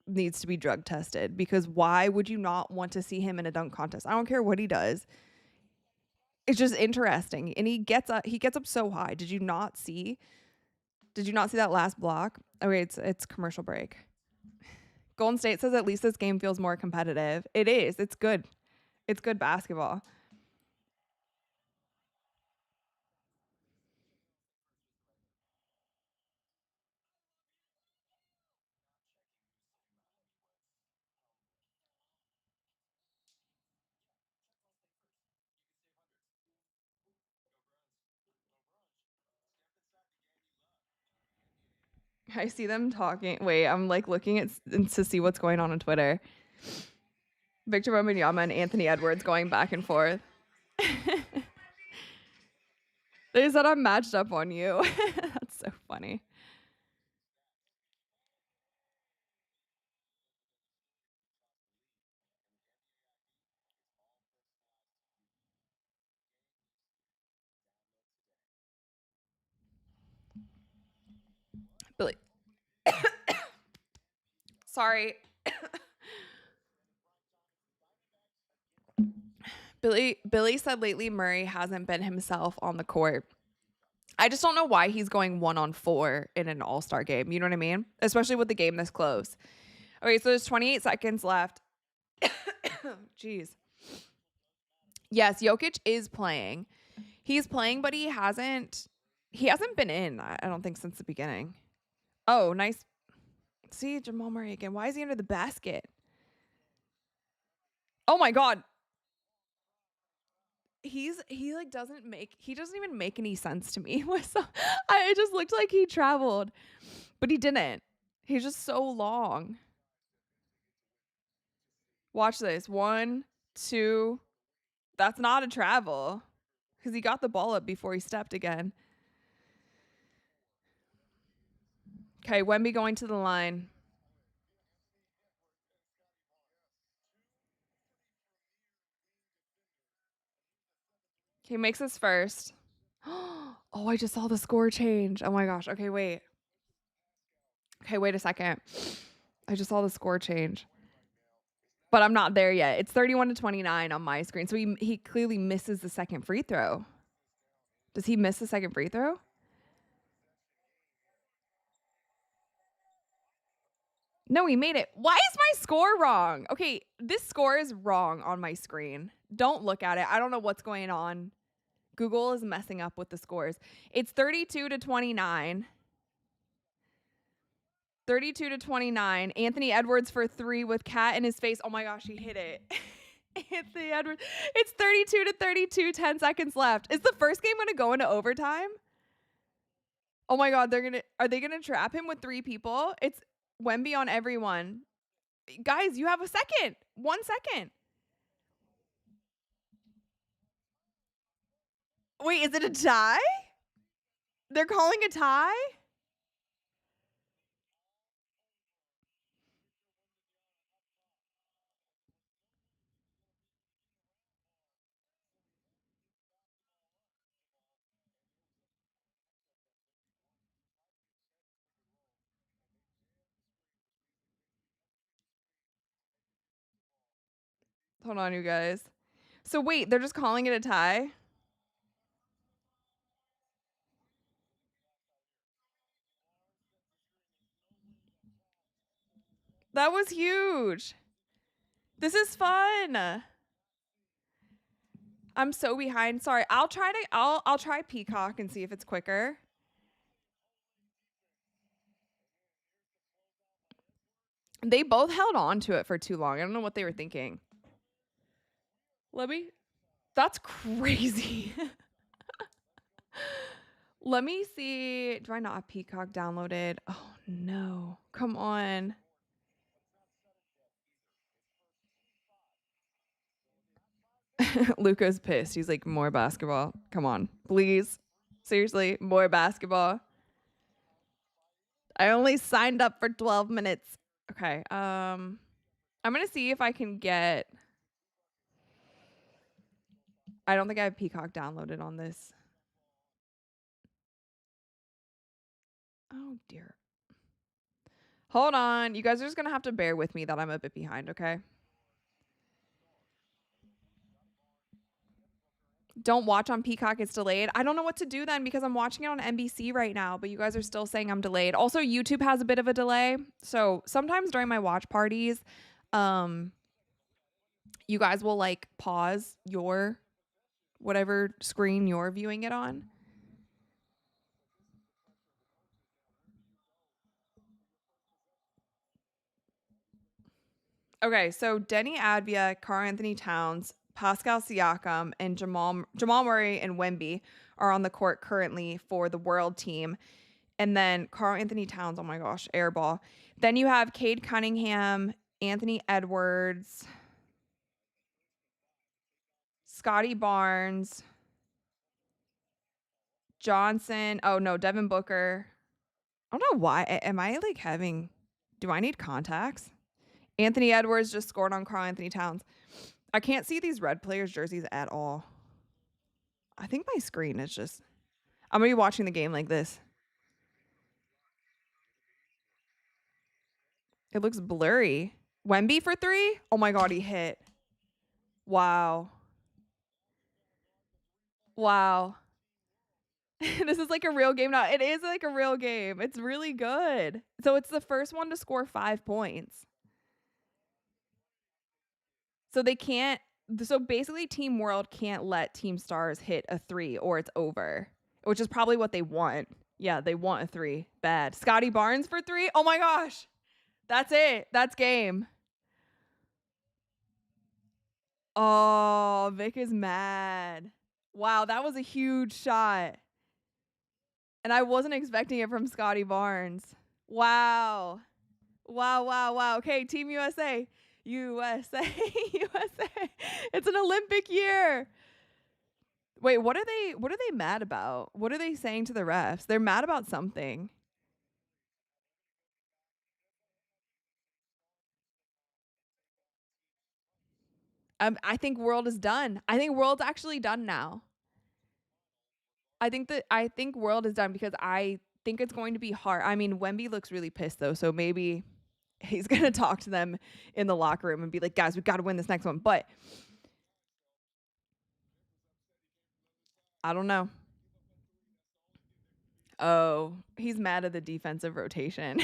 needs to be drug tested, because why would you not want to see him in a dunk contest? I don't care what he does. It's just interesting. And he gets up so high. Did you not see that last block? Okay, it's commercial break. Golden State says at least this game feels more competitive. It is. It's good. It's good basketball. I see them talking. Wait, I'm like looking to see what's going on Twitter. VIctor Wembanyama and Anthony Edwards going back and forth. They said I'm matched up on you. That's so funny. Billy. Sorry. Billy said lately Murray hasn't been himself on the court. I just don't know why he's going 1-on-4 in an all-star game. You know what I mean? Especially with the game this close. Okay, so there's 28 seconds left. Jeez. Yes, Jokic is playing. He's playing, but he hasn't been in, I don't think, since the beginning. Oh, nice. See, Jamal Murray again. Why is he under the basket? Oh my God. He doesn't even make any sense to me. It just looked like he traveled, but he didn't. He's just so long. Watch this. 1, 2. That's not a travel, because he got the ball up before he stepped again. Okay, Wemby going to the line. He makes his first. Oh, I just saw the score change. Oh my gosh. Okay, wait. Okay, wait a second. I just saw the score change. But I'm not there yet. It's 31-29 on my screen. So he clearly misses the second free throw. Does he miss the second free throw? No, he made it. Why is my score wrong? Okay, this score is wrong on my screen. Don't look at it. I don't know what's going on. Google is messing up with the scores. It's 32-29. 32-29. Anthony Edwards for 3 with Cat in his face. Oh my gosh, he hit it. Anthony Edwards. It's 32-32, 10 seconds left. Is the first game going to go into overtime? Oh my God, are they going to trap him with 3 people? It's Wemby on everyone. Guys, you have a second. 1 second. Wait, is it a tie? They're calling a tie? Hold on, you guys. So wait, they're just calling it a tie? That was huge. This is fun. I'm so behind. Sorry. I'll try Peacock and see if it's quicker. They both held on to it for too long. I don't know what they were thinking. That's crazy. Let me see. Do I not have Peacock downloaded? Oh no. Come on. Luka's pissed. He's like, more basketball. Come on. Please. Seriously, more basketball. I only signed up for 12 minutes. Okay. I'm gonna see if I can get. I don't think I have Peacock downloaded on this. Oh dear. Hold on. You guys are just gonna have to bear with me that I'm a bit behind, okay? Don't watch on Peacock, it's delayed. I don't know what to do then because I'm watching it on NBC right now, but you guys are still saying I'm delayed. Also, YouTube has a bit of a delay. So sometimes during my watch parties, you guys will like pause your whatever screen you're viewing it on. Okay, so Denny Advia, Karl Anthony Towns, Pascal Siakam, and Jamal Murray and Wemby are on the court currently for the world team. And then Karl Anthony Towns, oh my gosh, airball. Then you have Cade Cunningham, Anthony Edwards, Scotty Barnes, Johnson. Oh no, Devin Booker. I don't know why. Am I like do I need contacts? Anthony Edwards just scored on Karl Anthony Towns. I can't see these red players' jerseys at all. I think my screen is just. I'm going to be watching the game like this. It looks blurry. Wemby for 3? Oh my God, he hit. Wow. Wow. This is like a real game now. It is like a real game. It's really good. So it's the first one to score 5 points. So they can't. So basically, Team World can't let Team Stars hit a 3 or it's over, which is probably what they want. Yeah, they want a 3. Bad. Scotty Barnes for 3? Oh my gosh. That's it. That's game. Oh, Vic is mad. Wow, that was a huge shot. And I wasn't expecting it from Scotty Barnes. Wow. Wow, wow, wow. Okay, Team USA. USA. USA. It's an Olympic year. Wait, what are they mad about? What are they saying to the refs? They're mad about something. I think World is done. I think World's actually done now. I think World is done because I think it's going to be hard. I mean, Wemby looks really pissed though, so maybe he's going to talk to them in the locker room and be like, guys, we got to win this next one. But I don't know. Oh, he's mad at the defensive rotation.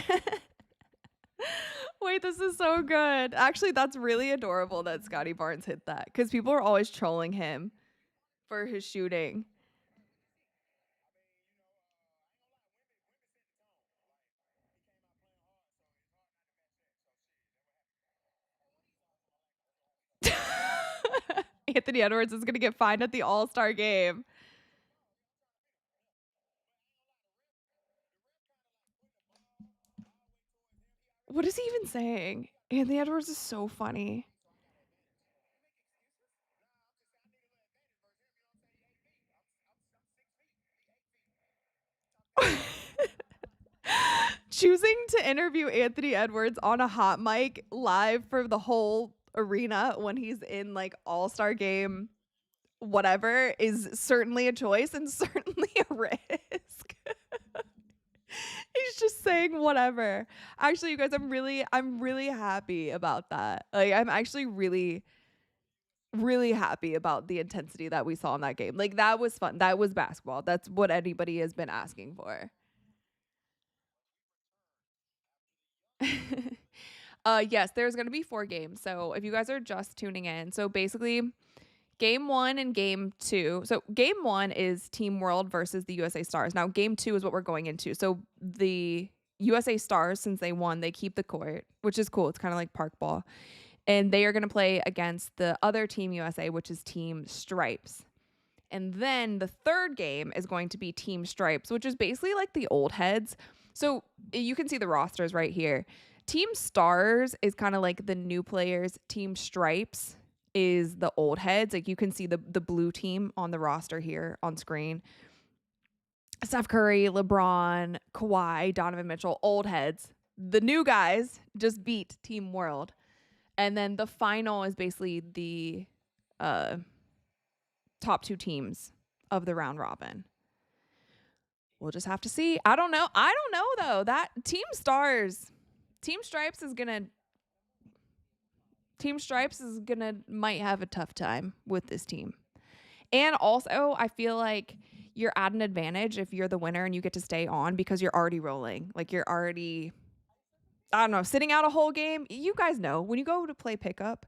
Wait, this is so good. Actually, that's really adorable that Scotty Barnes hit that because people are always trolling him for his shooting. Anthony Edwards is going to get fined at the All-Star game. What is he even saying? Anthony Edwards is so funny. Choosing to interview Anthony Edwards on a hot mic live for the whole arena when he's in like All-Star game whatever is certainly a choice and certainly a risk. He's just saying whatever. Actually, you guys, I'm really happy about that. Like I'm actually really happy about the intensity that we saw in that game. Like that was fun. That was basketball. That's what anybody has been asking for. Yes, there's going to be 4 games. So if you guys are just tuning in, so basically game 1 and game 2. So game 1 is Team World versus the USA Stars. Now game 2 is what we're going into. So the USA Stars, since they won, they keep the court, which is cool. It's kind of like park ball. And they are going to play against the other Team USA, which is Team Stripes. And then the third game is going to be Team Stripes, which is basically like the old heads. So you can see the rosters right here. Team Stars is kind of like the new players. Team Stripes is the old heads. Like you can see the blue team on the roster here on screen. Steph Curry, LeBron, Kawhi, Donovan Mitchell, old heads. The new guys just beat Team World. And then the final is basically the top 2 teams of the round robin. We'll just have to see. I don't know though. That Team Stripes is gonna might have a tough time with this team. And also, I feel like you're at an advantage if you're the winner and you get to stay on because you're already rolling. Like you're already, I don't know, sitting out a whole game. You guys know when you go to play pickup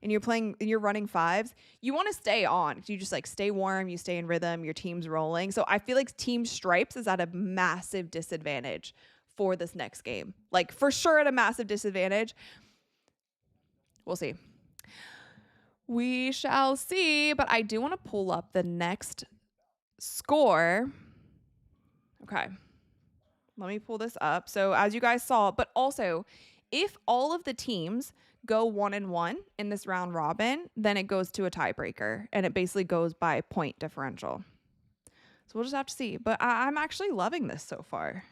and you're running 5s, you want to stay on. You just like stay warm, you stay in rhythm, your team's rolling. So I feel like Team Stripes is at a massive disadvantage for this next game. Like for sure at a massive disadvantage. We'll see. We shall see, but I do want to pull up the next score. Okay. Let me pull this up. So as you guys saw, but also if all of the teams go 1-1 in this round robin, then it goes to a tiebreaker and it basically goes by point differential. So we'll just have to see. But I'm actually loving this so far.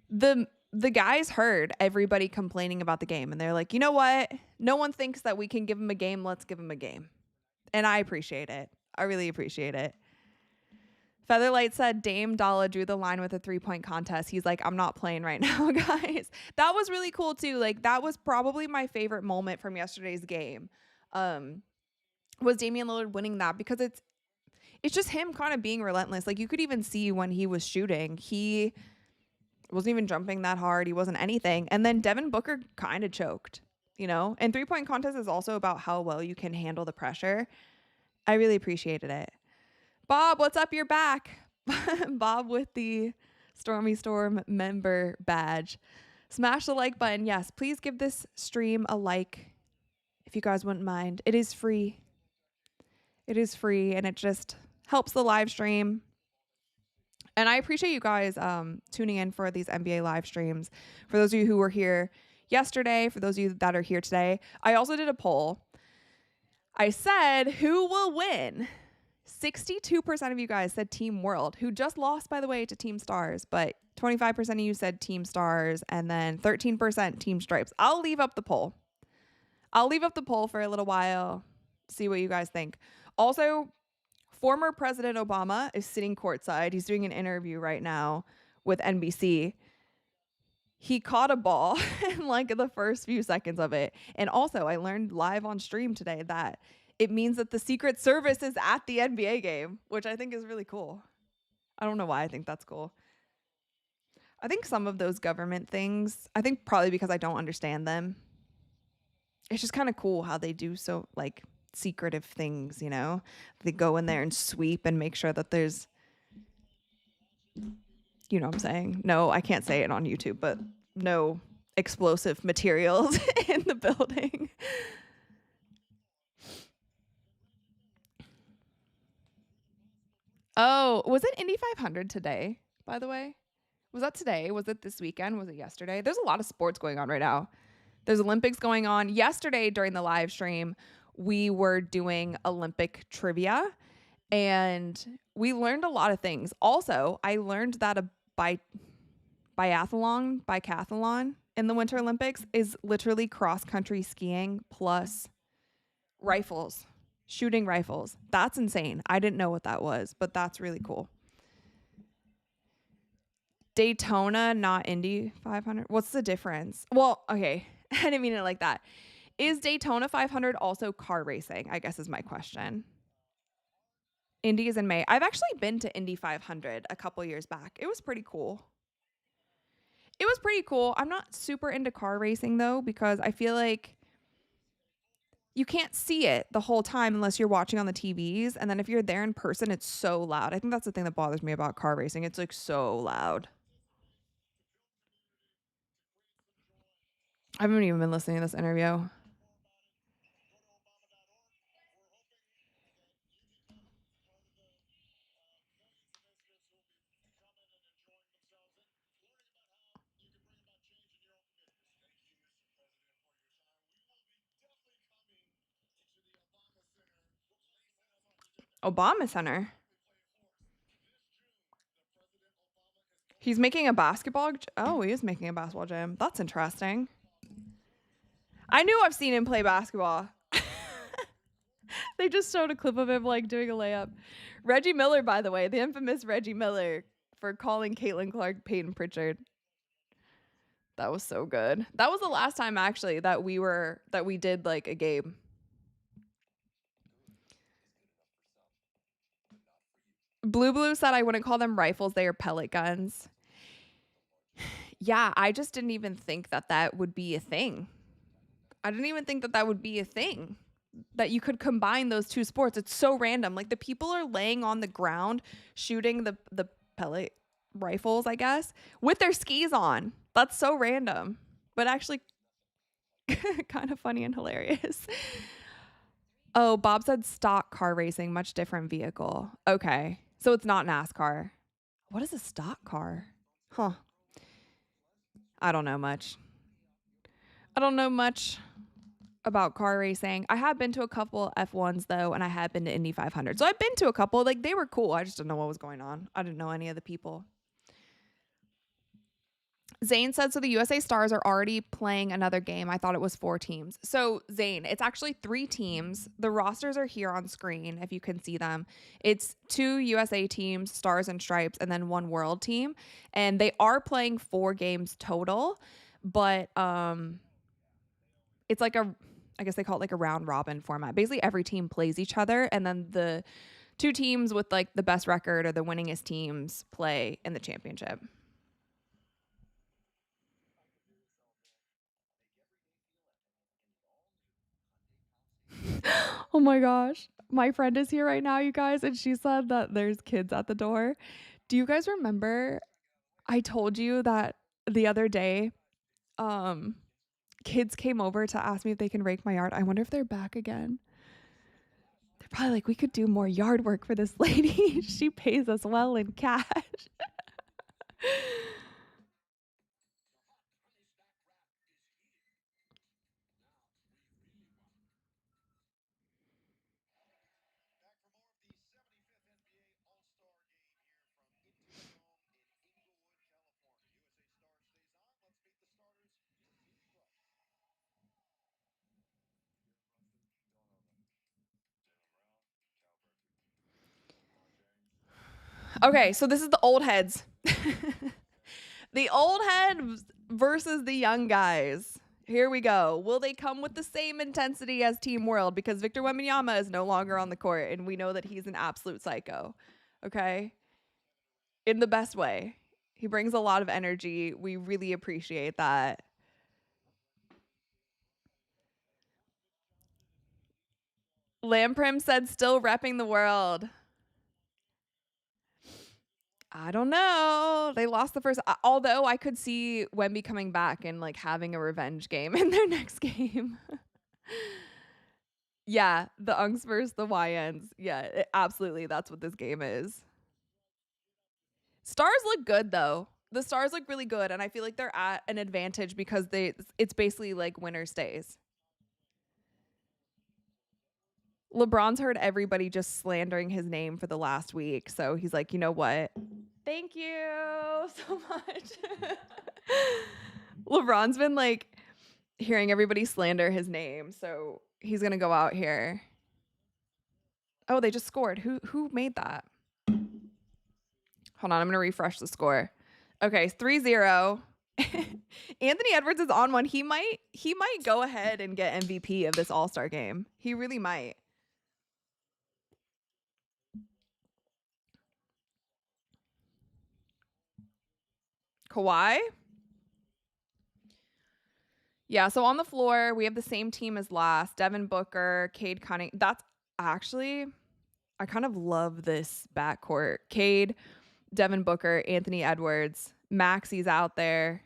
The guys heard everybody complaining about the game and they're like, you know what? No one thinks that we can give them a game. Let's give them a game. And I appreciate it. I really appreciate it. Featherlight said Dame Dalla drew the line with a 3-point contest. He's like, I'm not playing right now, guys. That was really cool too. Like that was probably my favorite moment from yesterday's game. Was Damian Lillard winning that because it's just him kind of being relentless. Like you could even see when he was shooting, he wasn't even jumping that hard. He wasn't anything. And then Devin Booker kind of choked, you know? And 3-point contest is also about how well you can handle the pressure. I really appreciated it. Bob, what's up? You're back. Bob with the Stormy Storm member badge. Smash the like button. Yes, please give this stream a like if you guys wouldn't mind. It is free. It is free and it just helps the live stream. And I appreciate you guys tuning in for these NBA live streams. For those of you who were here yesterday, for those of you that are here today, I also did a poll. I said, who will win? 62% of you guys said Team World, who just lost, by the way, to Team Stars. But 25% of you said Team Stars, and then 13% Team Stripes. I'll leave up the poll. I'll leave up the poll for a little while, see what you guys think. Also, former President Obama is sitting courtside. He's doing an interview right now with NBC. He caught a ball in like the first few seconds of it. And also, I learned live on stream today that it means that the Secret Service is at the NBA game, which I think is really cool. I don't know why I think that's cool. I think some of those government things, I think probably because I don't understand them. It's just kind of cool how they do so like secretive things, you know? They go in there and sweep and make sure that there's, you know what I'm saying? No, I can't say it on YouTube, but no explosive materials in the building. Oh, was it Indy 500 today, by the way? Was that today? Was it this weekend? Was it yesterday? There's a lot of sports going on right now. There's Olympics going on. Yesterday during the live stream, we were doing Olympic trivia and we learned a lot of things. Also, I learned that a biathlon in the Winter Olympics is literally cross-country skiing plus rifles, shooting rifles. That's insane. I didn't know what that was, but that's really cool. Daytona, not Indy 500. What's the difference? Well, okay. I didn't mean it like that. Is Daytona 500 also car racing? I guess is my question. Indy is in May. I've actually been to Indy 500 a couple years back. It was pretty cool. I'm not super into car racing though, because I feel like you can't see it the whole time unless you're watching on the TVs. And then if you're there in person, it's so loud. I think that's the thing that bothers me about car racing. It's like so loud. I haven't even been listening to this interview. Obama Center. He's making a basketball. Oh, he is making a basketball gym. That's interesting. I knew I've seen him play basketball. They just showed a clip of him like doing a layup. Reggie Miller, by the way, the infamous Reggie Miller for calling Caitlin Clark Peyton Pritchard. That was so good. That was the last time actually that we did like a game. Blue said I wouldn't call them rifles, they are pellet guns. Yeah, I just didn't even think that would be a thing. I didn't even think that would be a thing. That you could combine those two sports. It's so random. Like the people are laying on the ground shooting the pellet rifles, I guess, with their skis on. That's so random, but actually kind of funny and hilarious. Oh, Bob said stock car racing, much different vehicle. Okay. So it's not NASCAR. What is a stock car? Huh. I don't know much about car racing. I have been to a couple F1s though, and I have been to Indy 500. So I've been to a couple. Like they were cool. I just didn't know what was going on. I didn't know any of the people. Zane said, so the USA Stars are already playing another game. I thought it was 4 teams. So Zane, it's actually 3 teams. The rosters are here on screen if you can see them. It's 2 USA teams, Stars and Stripes, and then 1 World team. And they are playing 4 games total, but it's like I guess they call it like a round robin format. Basically every team plays each other, and then the 2 teams with like the best record or the winningest teams play in the championship. Oh my gosh. My friend is here right now, you guys, and she said that there's kids at the door. Do you guys remember I told you that the other day kids came over to ask me if they can rake my yard? I wonder if they're back again. They're probably like, we could do more yard work for this lady. She pays us well in cash. Okay, so this is the old heads. The old heads versus the young guys. Here we go. Will they come with the same intensity as Team World? Because Victor Wembanyama is no longer on the court, and we know that he's an absolute psycho. Okay? In the best way. He brings a lot of energy. We really appreciate that. Lamprim said still repping the world. I don't know. They lost the first. Although I could see Wemby coming back and like having a revenge game in their next game. Yeah, the Unks versus the YNs. Yeah, absolutely. That's what this game is. Stars look good though. The Stars look really good, and I feel like they're at an advantage because it's basically like winner stays. LeBron's heard everybody just slandering his name for the last week, so he's like, you know what? Thank you so much. LeBron's been like hearing everybody slander his name, so he's gonna go out here. Oh, they just scored. Who made that? Hold on, I'm gonna refresh the score. Okay, 3-0. Anthony Edwards is on one. He might go ahead and get MVP of this All-Star game. He really might. Kawhi? Yeah, so on the floor, we have the same team as last. Devin Booker, Cade Cunningham. That's actually, I kind of love this backcourt. Cade, Devin Booker, Anthony Edwards. Maxi's out there.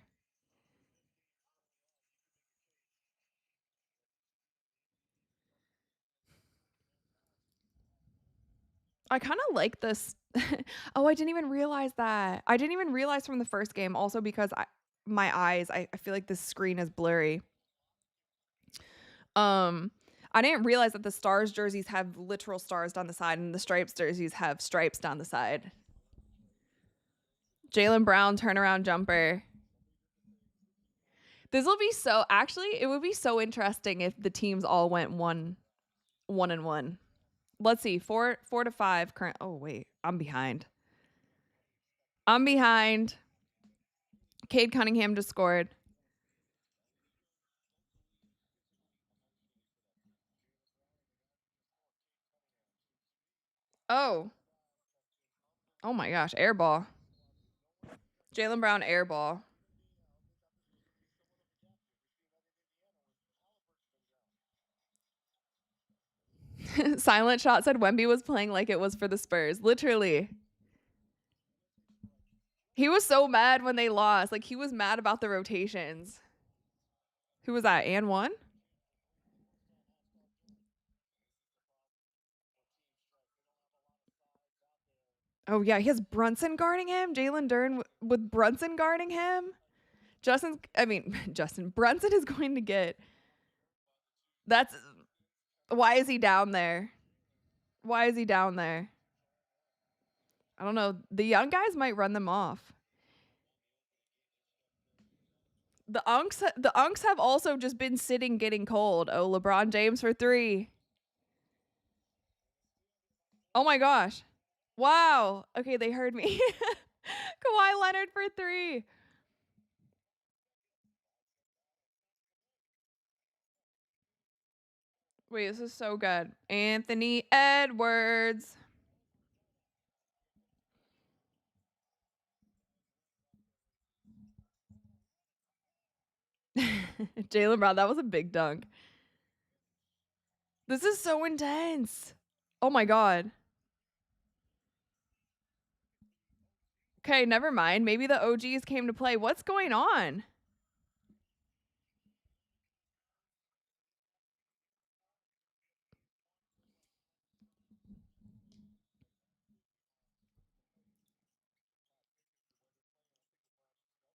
I kind of like this. Oh, I didn't even realize that. I didn't even realize from the first game. Also because my eyes, I feel like this screen is blurry. I didn't realize that the Stars jerseys have literal stars down the side and the Stripes jerseys have stripes down the side. Jaylen Brown turnaround jumper. This will be so, actually, it would be so interesting if the teams all went 1-1. Let's see, 4-5 current. Oh, wait, I'm behind. Cade Cunningham just scored. Oh. Oh my gosh, air ball. Jaylen Brown air ball. Silent Shot said Wemby was playing like it was for the Spurs. Literally. He was so mad when they lost. Like, he was mad about the rotations. Who was that? And one? Oh, yeah. He has Brunson guarding him. Jalen Duren with Brunson guarding him. Brunson is going to get. That's. Why is he down there? Why is he down there? I don't know. The young guys might run them off. The Unks have also just been sitting getting cold. Oh, LeBron James for 3. Oh my gosh. Wow. Okay, they heard me. Kawhi Leonard for 3. Wait, this is so good. Anthony Edwards. Jaylen Brown, that was a big dunk. This is so intense. Oh my God. Okay, never mind. Maybe the OGs came to play. What's going on?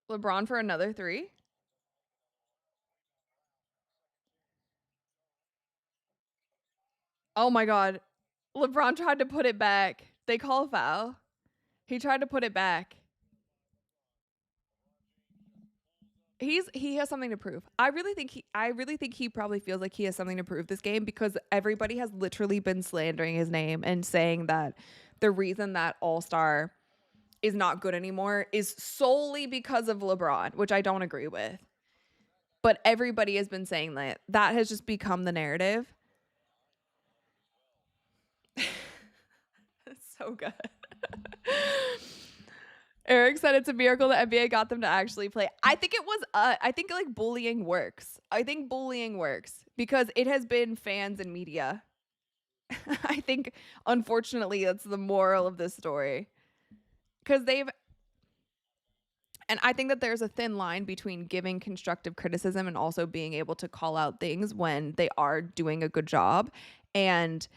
LeBron for another 3? Oh my God. LeBron tried to put it back. They call a foul. He tried to put it back. He has something to prove. I really think he probably feels like he has something to prove this game because everybody has literally been slandering his name and saying that the reason that All-Star is not good anymore is solely because of LeBron, which I don't agree with. But everybody has been saying that. That has just become the narrative. It's so good. Eric said it's a miracle the NBA got them to actually play. I think it was, I think like bullying works. I think bullying works because it has been fans and media. I think, unfortunately, that's the moral of this story. Because and I think that there's a thin line between giving constructive criticism and also being able to call out things when they are doing a good job. And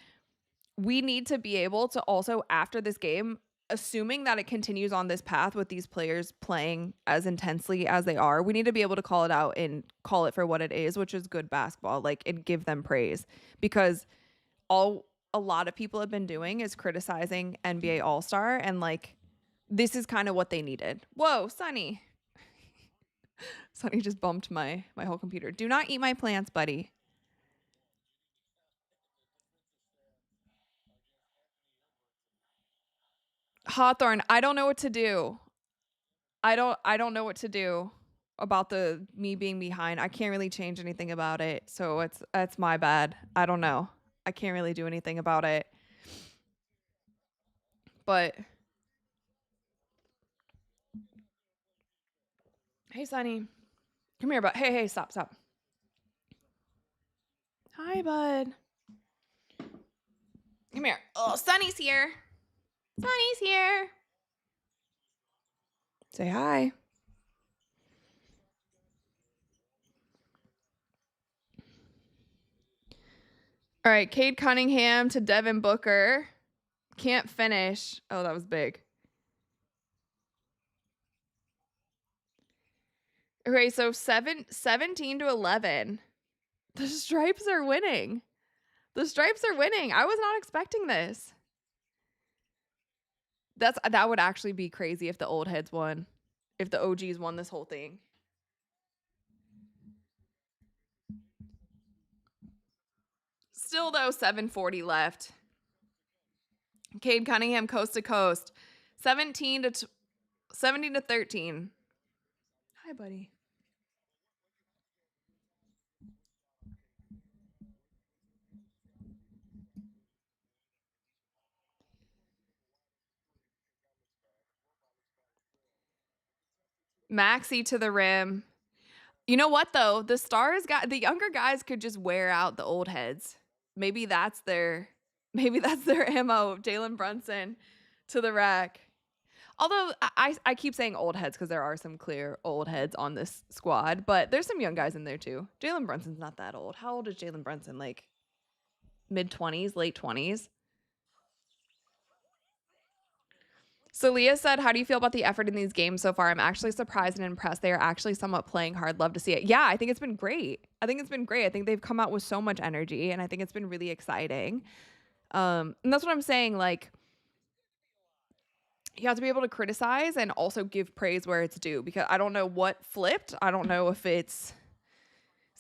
we need to be able to also, after this game, assuming that it continues on this path with these players playing as intensely as they are, we need to be able to call it out and call it for what it is, which is good basketball, like, and give them praise. Because a lot of people have been doing is criticizing NBA All-Star, and like, this is kind of what they needed. Whoa, Sonny. Sonny just bumped my whole computer. Do not eat my plants, buddy. Hawthorne, I don't know what to do. I don't know what to do about me being behind. I can't really change anything about it. So it's my bad. I don't know. I can't really do anything about it. But hey, Sonny. Come here, bud. Hey, stop. Hi, bud. Come here. Oh, Sonny's here. Sonny's here. Say hi. All right, Cade Cunningham to Devin Booker. Can't finish. Oh, that was big. Okay, so 17 to 11. The Stripes are winning. The Stripes are winning. I was not expecting this. That would actually be crazy if the old heads won. If the OGs won this whole thing. Still though, 7:40 left. Cade Cunningham coast to coast. 17 to 13. Hi, buddy. Maxey to the rim. You know what though? The younger guys could just wear out the old heads. Maybe that's their MO. Jalen Brunson to the rack. Although I keep saying old heads because there are some clear old heads on this squad, but there's some young guys in there too. Jalen Brunson's not that old. How old is Jalen Brunson? Like mid-20s, late 20s? So Leah said, how do you feel about the effort in these games so far? I'm actually surprised and impressed. They are actually somewhat playing hard. Love to see it. Yeah, I think it's been great. I think they've come out with so much energy, and I think it's been really exciting. And that's what I'm saying. Like, you have to be able to criticize and also give praise where it's due, because I don't know what flipped. I don't know if it's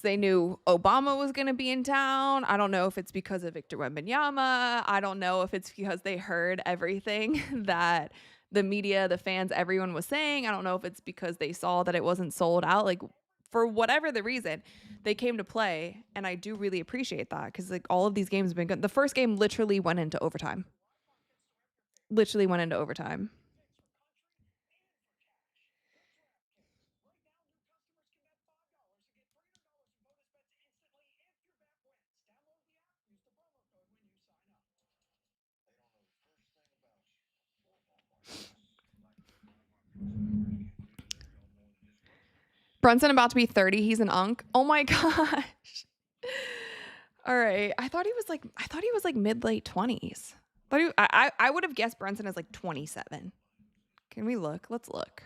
they knew Obama was going to be in town. I don't know if it's because of VIctor Wembanyama. I don't know if it's because they heard everything that the media, the fans, everyone was saying. I don't know if it's because they saw that it wasn't sold out. Like, for whatever the reason, they came to play, and I do really appreciate that, because like all of these games have been good. The first game literally went into overtime. Brunson about to be 30. He's an unk. Oh my gosh. All right. I thought he was like mid late 20s. I would have guessed Brunson as like 27. Can we look? Let's look.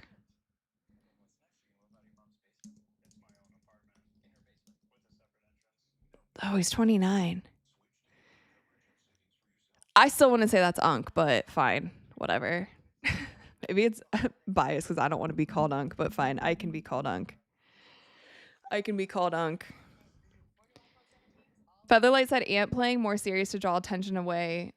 Oh, he's 29. I still want to say that's unk, but fine. Whatever. Maybe it's biased because I don't want to be called unk, but fine. I can be called unk. Featherlight said Ant playing more serious to draw attention away.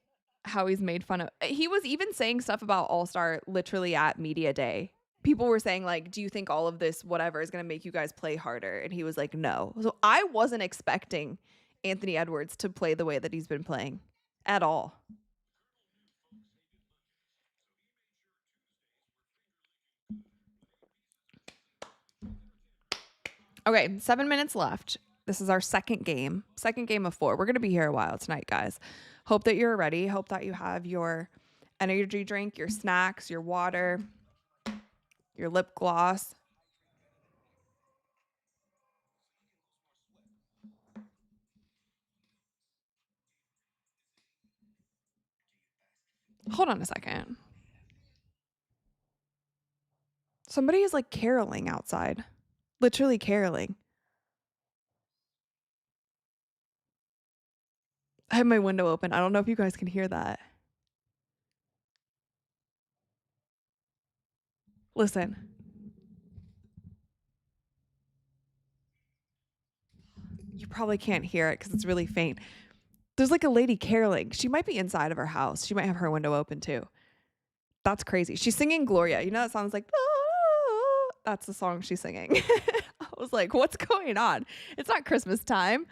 how he's made fun of. He was even saying stuff about All-Star literally at media day. People were saying like, do you think all of this whatever is going to make you guys play harder? And he was like, no. So I wasn't expecting Anthony Edwards to play the way that he's been playing at all. Okay, 7 minutes left. This is our second game of 4. We're going to be here a while tonight, guys. Hope that you're ready. Hope that you have your energy drink, your snacks, your water, your lip gloss. Hold on a second. Somebody is like caroling outside. Literally caroling. I have my window open. I don't know if you guys can hear that. Listen. You probably can't hear it because it's really faint. There's like a lady caroling. She might be inside of her house. She might have her window open too. That's crazy. She's singing Gloria. You know that song's like, ah, that's the song she's singing. I was like, what's going on? It's not Christmas time.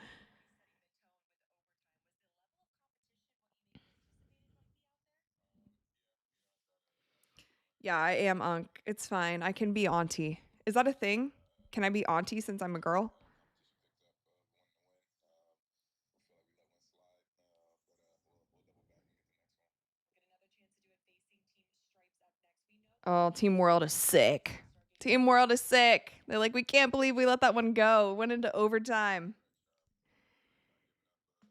Yeah, I am Unc. It's fine. I can be auntie. Is that a thing? Can I be auntie since I'm a girl? Oh, Team World is sick. Team World is sick. They're like, we can't believe we let that one go. It went into overtime.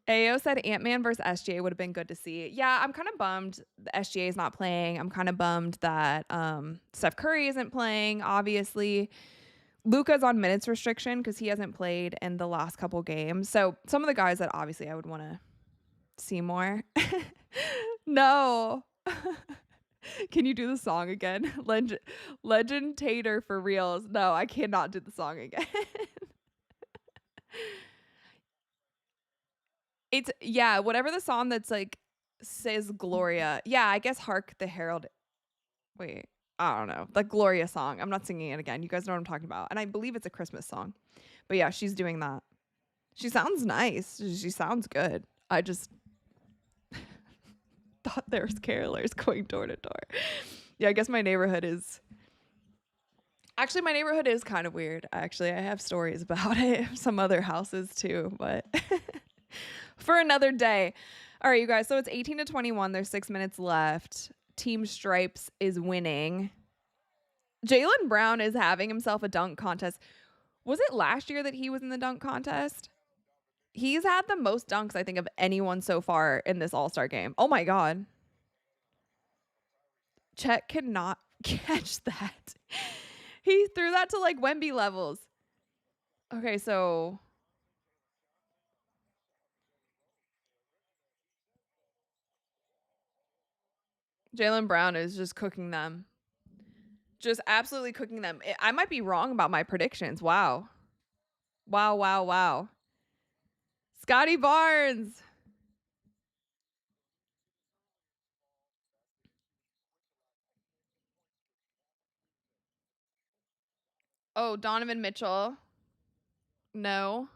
AO said Ant-Man versus SGA would have been good to see. Yeah, I'm kind of bummed the SGA is not playing. I'm kind of bummed that Steph Curry isn't playing, obviously. Luka's on minutes restriction because he hasn't played in the last couple games. So some of the guys that obviously I would want to see more. No. Can you do the song again? Legend Tater for reals. No, I cannot do the song again. It's yeah, whatever the song that's like says Gloria. Yeah, I guess Hark the Herald. Wait, I don't know. The Gloria song. I'm not singing it again. You guys know what I'm talking about. And I believe it's a Christmas song. But yeah, she's doing that. She sounds nice. She sounds good. I just thought there was carolers going door to door. Yeah, I guess my neighborhood is actually my neighborhood is kind of weird. Actually, I have stories about it. Some other houses too, but for another day. All right, you guys. So it's 18-21. There's 6 minutes left. Team Stripes is winning. Jaylen Brown is having himself a dunk contest. Was it last year that he was in the dunk contest? He's had the most dunks, I think, of anyone so far in this All-Star game. Oh my God. Chet cannot catch that. He threw that to like Wemby levels. Okay, so Jaylen Brown is just cooking them. Just absolutely cooking them. I might be wrong about my predictions. Wow. Wow, wow, wow. Scotty Barnes. Oh, Donovan Mitchell. No.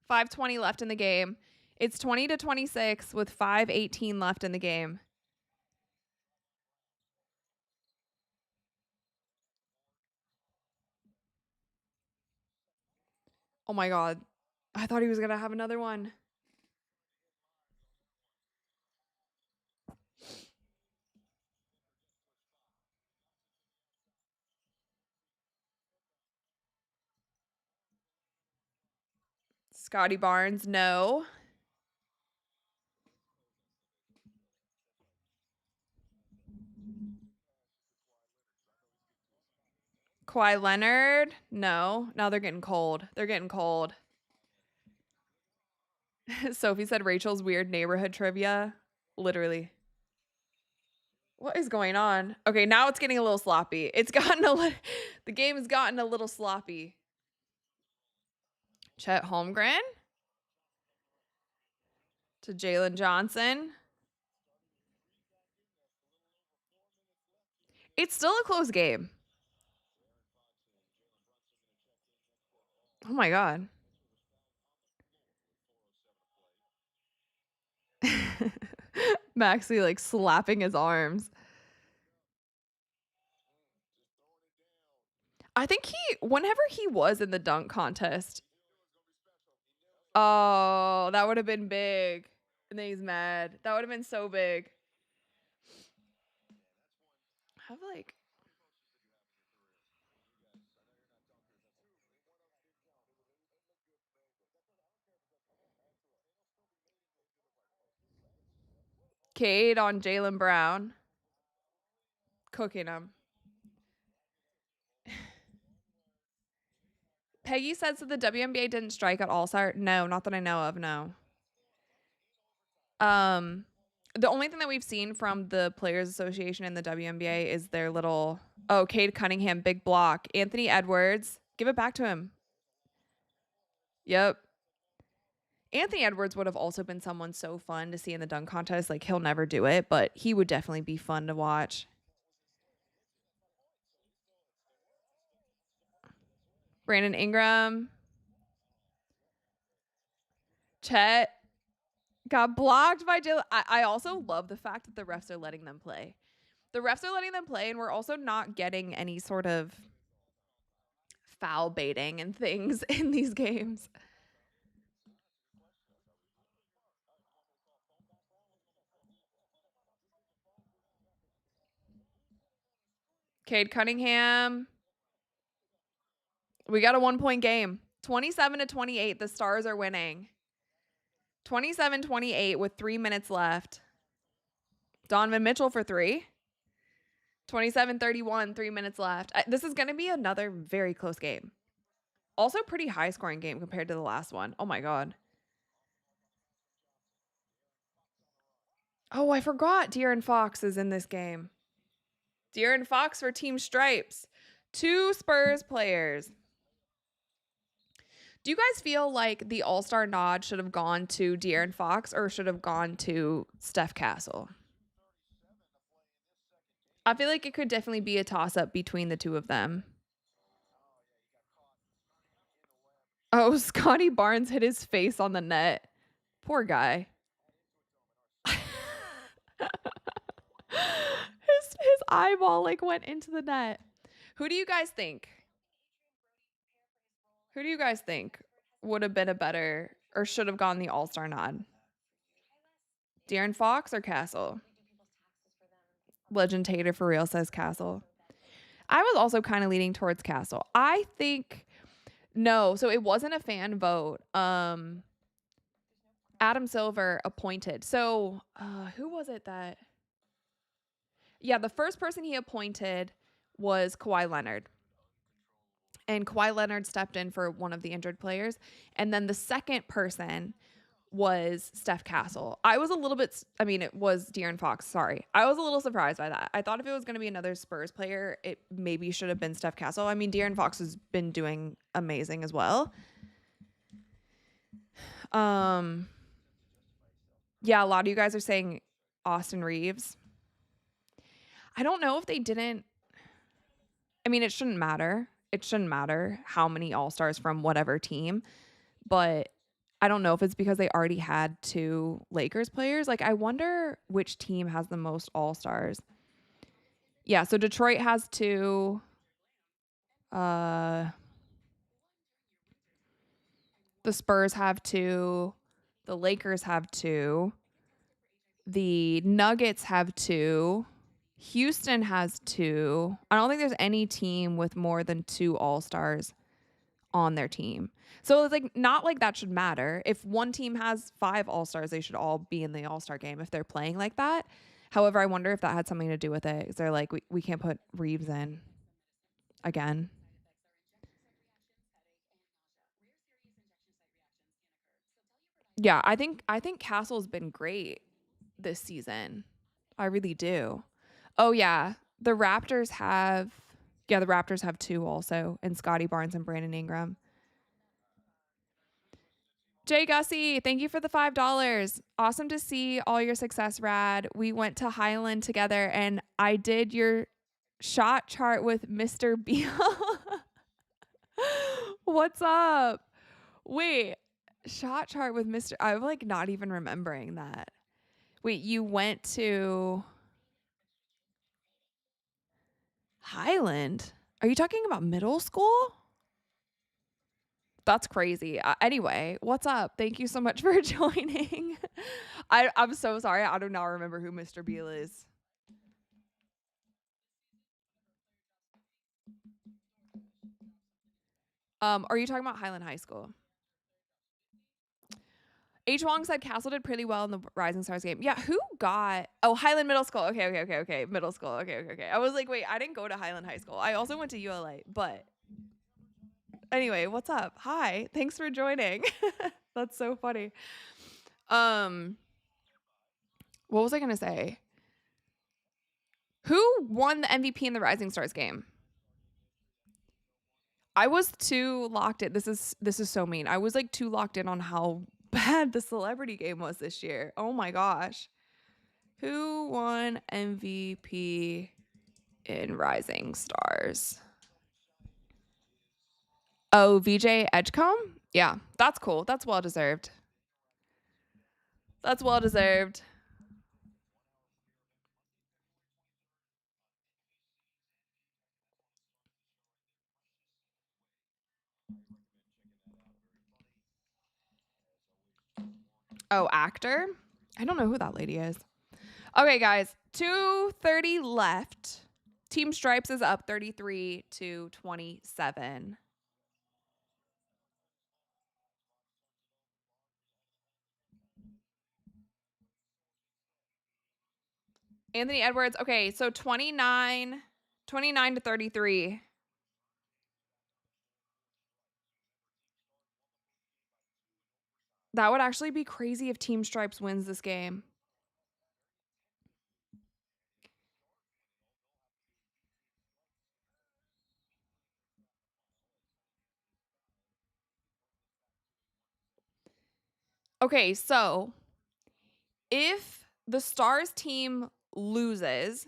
5:20 left in the game. It's 20-26 with 5:18 left in the game. Oh my God. I thought he was going to have another one. Scotty Barnes, no. Kawhi Leonard, no. Now they're getting cold. They're getting cold. Sophie said Rachel's weird neighborhood trivia. Literally. What is going on? Okay, now it's getting a little sloppy. It's gotten the game has gotten a little sloppy. Chet Holmgren to Jalen Johnson. It's still a close game. Oh my God. Maxie like slapping his arms. I think whenever he was in the dunk contest. Oh, that would have been big. And then he's mad. That would have been so big. Have like Cade on Jaylen Brown. Cooking him. Peggy says that the WNBA didn't strike at All-Star. No, not that I know of, no. The only thing that we've seen from the Players Association in the WNBA is their little Cade Cunningham, big block. Anthony Edwards, give it back to him. Yep. Anthony Edwards would have also been someone so fun to see in the dunk contest. Like, he'll never do it, but he would definitely be fun to watch. Brandon Ingram. Chet got blocked by Jaylen. I also love the fact that the refs are letting them play. The refs are letting them play, and we're also not getting any sort of foul baiting and things in these games. Cade Cunningham. We got a 1-point game. 27-28. The Stars are winning. 27-28 with 3 minutes left. Donovan Mitchell for 3. 27-31, 3 minutes left. This is going to be another very close game. Also pretty high scoring game compared to the last one. Oh my God. Oh, I forgot De'Aaron Fox is in this game. De'Aaron Fox for Team Stripes. 2 Spurs players. Do you guys feel like the All-Star nod should have gone to De'Aaron Fox or should have gone to Steph Castle? I feel like it could definitely be a toss-up between the two of them. Oh, Scotty Barnes hit his face on the net. Poor guy. his eyeball like went into the net. Who do you guys think? Who do you guys think would have been a better or should have gone the All-Star nod? De'Aaron Fox or Castle? Legend Tater for real says Castle. I was also kind of leaning towards Castle. I think no, so it wasn't a fan vote. Adam Silver appointed. So who was it that? Yeah, the first person he appointed was Kawhi Leonard. And Kawhi Leonard stepped in for one of the injured players. And then the second person was Steph Castle. I was a little bit, it was De'Aaron Fox, sorry. I was a little surprised by that. I thought if it was going to be another Spurs player, it maybe should have been Steph Castle. De'Aaron Fox has been doing amazing as well. Yeah, a lot of you guys are saying Austin Reeves. I don't know if they didn't. It shouldn't matter. It shouldn't matter how many All-Stars from whatever team, but I don't know if it's because they already had 2 Lakers players. Like, I wonder which team has the most All-Stars. Yeah, so Detroit has 2. The Spurs have 2. The Lakers have 2. The Nuggets have 2. Houston has 2. I don't think there's any team with more than 2 All-Stars on their team. So it's like not like that should matter. If one team has 5 All-Stars, they should all be in the All-Star game if they're playing like that. However, I wonder if that had something to do with it. Because they're like, we can't put Reeves in again. Yeah, I think Castle's been great this season. I really do. Oh yeah, the Raptors have 2 also, and Scotty Barnes and Brandon Ingram. Jay Gussie, thank you for the $5. Awesome to see all your success, Rad. We went to Highland together, and I did your Shot chart with Mr. Beal. What's up? Wait, shot chart with Mr. I'm like not even remembering that. Wait, you went to Highland? Are you talking about middle school? That's crazy. Anyway, what's up? Thank you so much for joining. I'm so sorry. I do not remember who Mr. Beal is. Are you talking about Highland High School? H. Wong said Castle did pretty well in the Rising Stars game. Yeah, who got... Oh, Highland Middle School. Okay. Middle school. Okay. I was like, wait, I didn't go to Highland High School. I also went to ULA, but... Anyway, what's up? Hi. Thanks for joining. That's so funny. What was I going to say? Who won the MVP in the Rising Stars game? I was too locked in. This is so mean. I was like too locked in on how bad the celebrity game was this year. Oh my gosh. Who won MVP in Rising Stars? Oh, VJ Edgecombe? Yeah, that's cool. That's well deserved. That's well deserved. Oh, actor? I don't know who that lady is. Okay, guys, 2:30 left. Team Stripes is up 33-27. Anthony Edwards. Okay, so 29 to 33. That would actually be crazy if Team Stripes wins this game. Okay, so if the Stars team loses,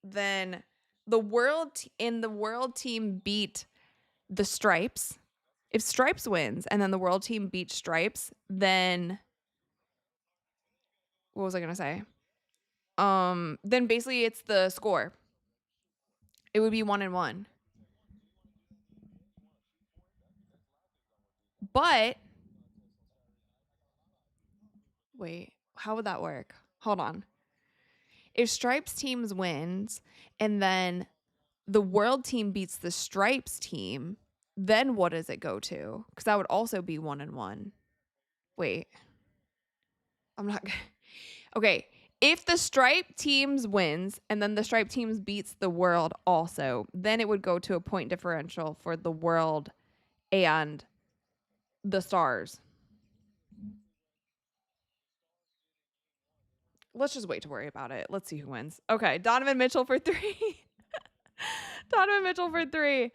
then the world team beat the Stripes. If Stripes wins and then the world team beats Stripes, then what was I going to say? Then basically it's the score. It would be 1-1. But wait, how would that work? Hold on. If Stripes teams wins and then the world team beats the Stripes team, then what does it go to? Because that would also be 1-1. Wait. I'm not... Okay. If the Stripe teams wins and then the Stripe teams beats the world also, then it would go to a point differential for the world and the Stars. Let's just wait to worry about it. Let's see who wins. Okay, Donovan Mitchell for 3. Donovan Mitchell for 3.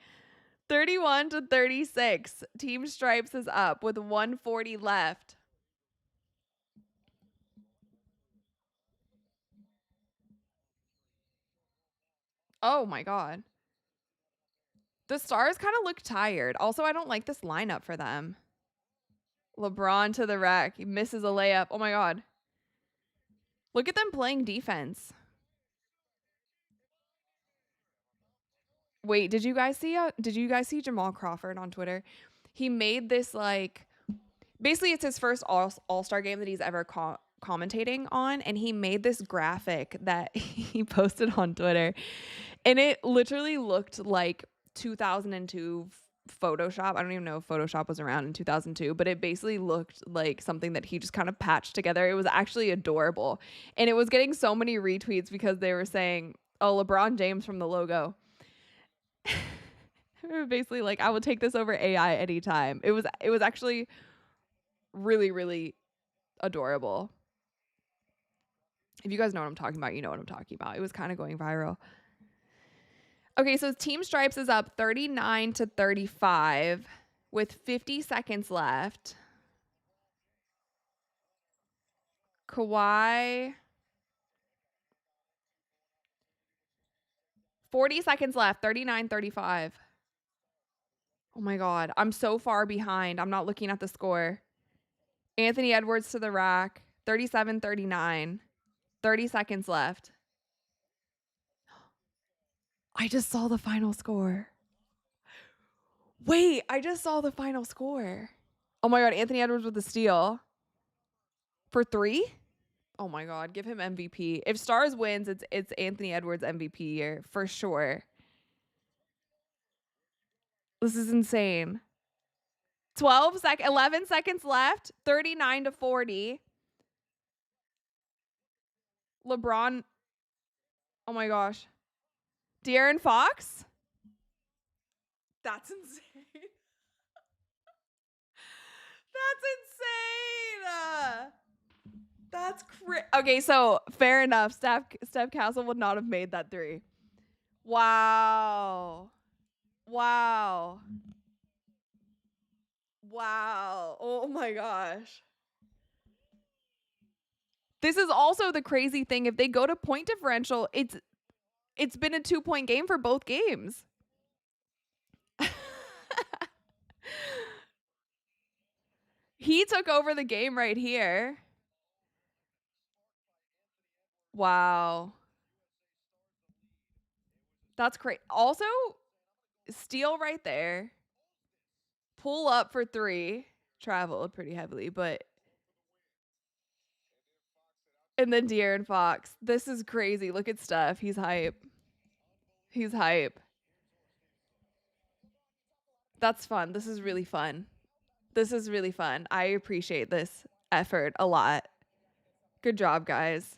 31-36. Team Stripes is up with 1:40 left. Oh my God. The Stars kind of look tired. Also, I don't like this lineup for them. LeBron to the rack. He misses a layup. Oh my God. Look at them playing defense. Wait, did you guys see Jamal Crawford on Twitter? He made this like basically it's his first all-star game that he's ever commentating on, and he made this graphic that he posted on Twitter, and it literally looked like 2002 Photoshop. I don't even know if Photoshop was around in 2002, but it basically looked like something that he just kind of patched together. It was actually adorable, and it was getting so many retweets because they were saying, "Oh, LeBron James from the logo." Basically like, I would take this over AI anytime. It was actually really, really adorable. If you guys know what I'm talking about, you know what I'm talking about. It was kind of going viral. Okay, so Team Stripes is up 39-35 with 50 seconds left. Kawhi 40 seconds left. 39-35. Oh my God. I'm so far behind. I'm not looking at the score. Anthony Edwards to the rack. 37-39. 30 seconds left. I just saw the final score. Wait, I just saw the final score. Oh my God. Anthony Edwards with the steal. For 3? Oh my God. Give him MVP. If Stars wins, it's Anthony Edwards MVP year for sure. This is insane. 11 seconds left. 39-40. LeBron. Oh my gosh. De'Aaron Fox? That's insane. That's insane. That's crazy. Okay, so fair enough. Steph Castle would not have made that 3. Wow. Wow. Wow. Oh my gosh. This is also the crazy thing. If they go to point differential, it's been a 2-point game for both games. He took over the game right here. Wow. That's crazy. Also, steal right there. Pull up for 3. Traveled pretty heavily, but. And then De'Aaron Fox. This is crazy. Look at Steph. He's hype. He's hype. That's fun. This is really fun. This is really fun. I appreciate this effort a lot. Good job, guys.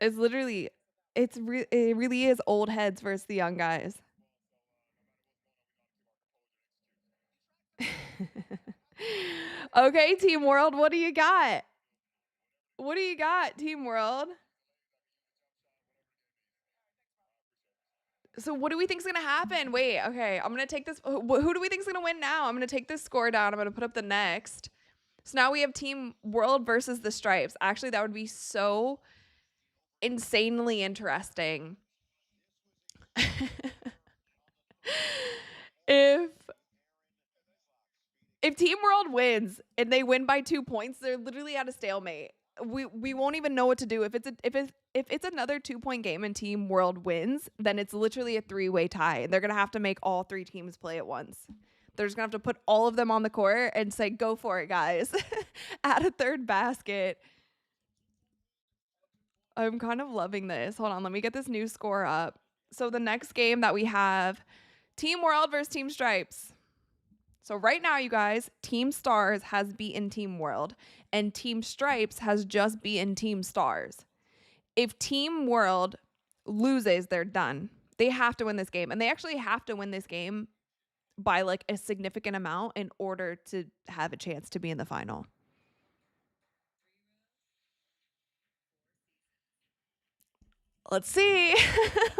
It's literally, it really is old heads versus the young guys. Okay, Team World, what do you got? What do you got, Team World? So what do we think is going to happen? Wait, okay, I'm going to take this. Who do we think is going to win now? I'm going to take this score down. I'm going to put up the next. So now we have Team World versus the Stripes. Actually, that would be so insanely interesting. If Team World wins and they win by 2 points, they're literally at a stalemate. We won't even know what to do. If it's another 2-point game and Team World wins, then it's literally a 3-way tie. And they're gonna have to make all 3 teams play at once. They're just gonna have to put all of them on the court and say, "Go for it, guys!" Add a third basket. I'm kind of loving this. Hold on, let me get this new score up. So the next game that we have, Team World versus Team Stripes. So right now, you guys, Team Stars has beaten Team World, and Team Stripes has just beaten Team Stars. If Team World loses, they're done. They have to win this game, and they actually have to win this game by like a significant amount in order to have a chance to be in the final. Let's see.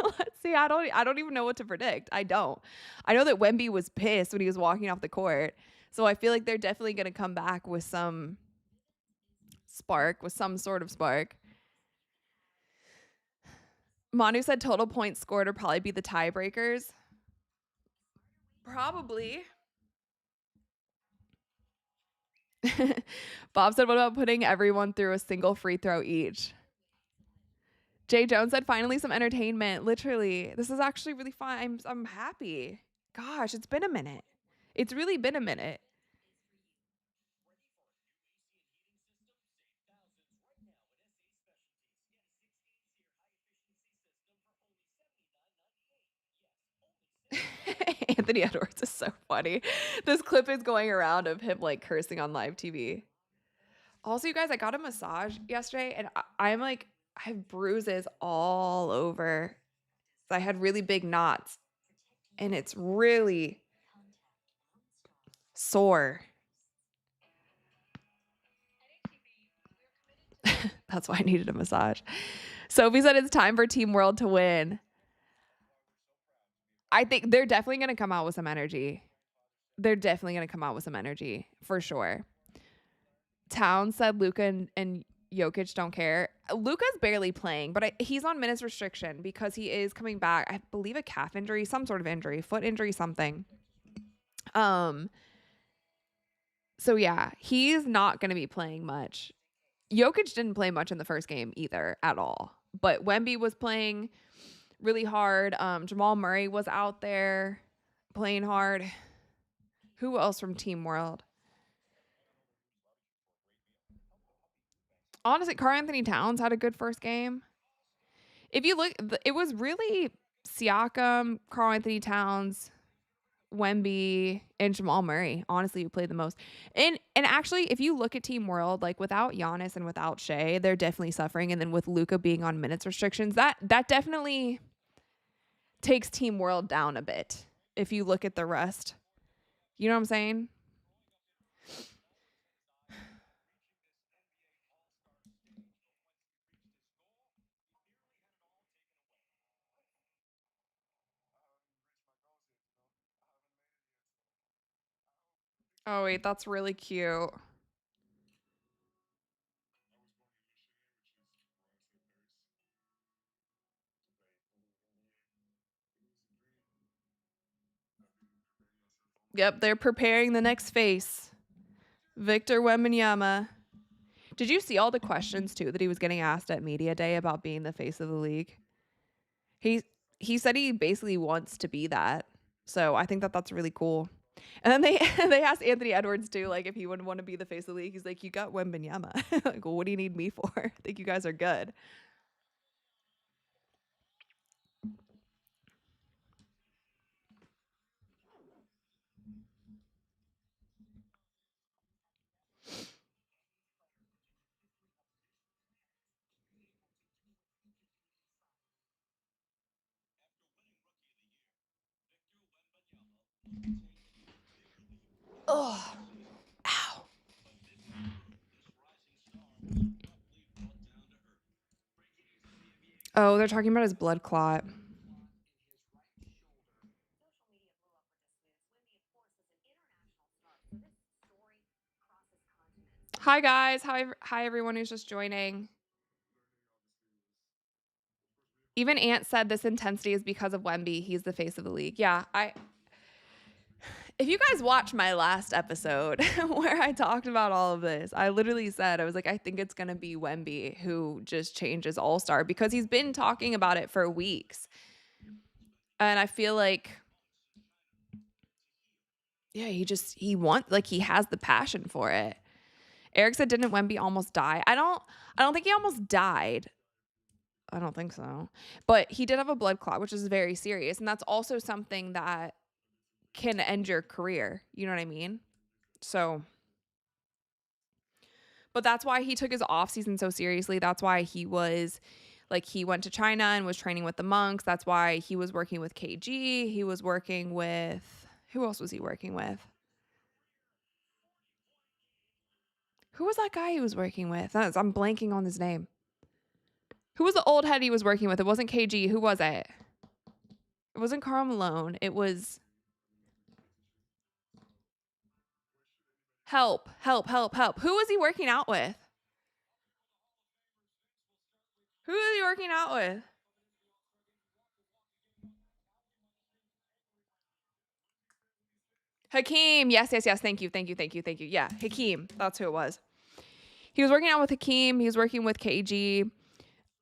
Let's see. I don't even know what to predict. I don't. I know that Wemby was pissed when he was walking off the court. So I feel like they're definitely going to come back with some spark, with some sort of spark. Manu said total points scored would probably be the tiebreakers. Probably. Bob said, what about putting everyone through a single free throw each? Jay Jones said, finally some entertainment. Literally, this is actually really fun. I'm happy. Gosh, it's been a minute. It's really been a minute. Anthony Edwards is so funny. This clip is going around of him like cursing on live TV. Also, you guys, I got a massage yesterday and I'm like, I have bruises all over. So I had really big knots and it's really sore. That's why I needed a massage. Sophie said it's time for Team World to win. I think they're definitely going to come out with some energy. They're definitely going to come out with some energy for sure. Towns said Luka and Jokic don't care. Luka's barely playing, but he's on minutes restriction because he is coming back. I believe a calf injury, some sort of injury, foot injury, something. So yeah, he's not going to be playing much. Jokic didn't play much in the first game either at all, but Wemby was playing really hard. Jamal Murray was out there playing hard. Who else from Team World? Honestly, Karl Anthony Towns had a good first game. If you look, it was really Siakam, Karl Anthony Towns, Wemby, and Jamal Murray, honestly, who played the most. And actually, if you look at Team World, like without Giannis and without Shea, they're definitely suffering. And then with Luka being on minutes restrictions, that definitely takes Team World down a bit. If you look at the rest, you know what I'm saying? Oh wait, that's really cute. Yep, they're preparing the next face. VIctor Wembanyama. Did you see all the questions too that he was getting asked at media day about being the face of the league? He said he basically wants to be that. So I think that's really cool. And then they asked Anthony Edwards too, like if he would want to be the face of the league. He's like, you got Wembanyama. Like, well, what do you need me for? I think you guys are good. Oh, ow. Oh, they're talking about his blood clot. Hi guys. Hi everyone who's just joining. Even Ant said this intensity is because of Wemby. He's the face of the league. Yeah, if you guys watch my last episode where I talked about all of this, I literally said, I was like, I think it's going to be Wemby who just changes All-Star because he's been talking about it for weeks. And I feel like, yeah, he wants, like, he has the passion for it. Eric said, didn't Wemby almost die? I don't think he almost died. I don't think so. But he did have a blood clot, which is very serious. And that's also something that can end your career. You know what I mean? So, but that's why he took his off season so seriously. That's why he was like, he went to China and was training with the monks. That's why he was working with KG. He was working with, who else was he working with? Who was that guy he was working with? I'm blanking on his name. Who was the old head he was working with? It wasn't KG. Who was it? It wasn't Karl Malone. It was help. Who was he working out with? Who was he working out with? Hakeem. Yes. Thank you. Yeah, Hakeem. That's who it was. He was working out with Hakeem. He was working with KG.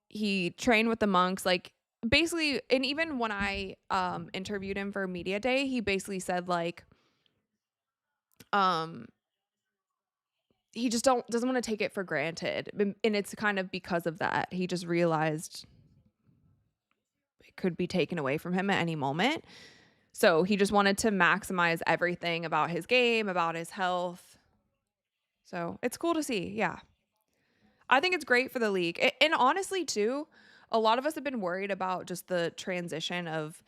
He trained with the monks. Like, basically, and even when I interviewed him for media day, he basically said, like, he just doesn't want to take it for granted. And it's kind of because of that. He just realized it could be taken away from him at any moment. So he just wanted to maximize everything about his game, about his health. So it's cool to see. Yeah. I think it's great for the league. And honestly, too, a lot of us have been worried about just the transition of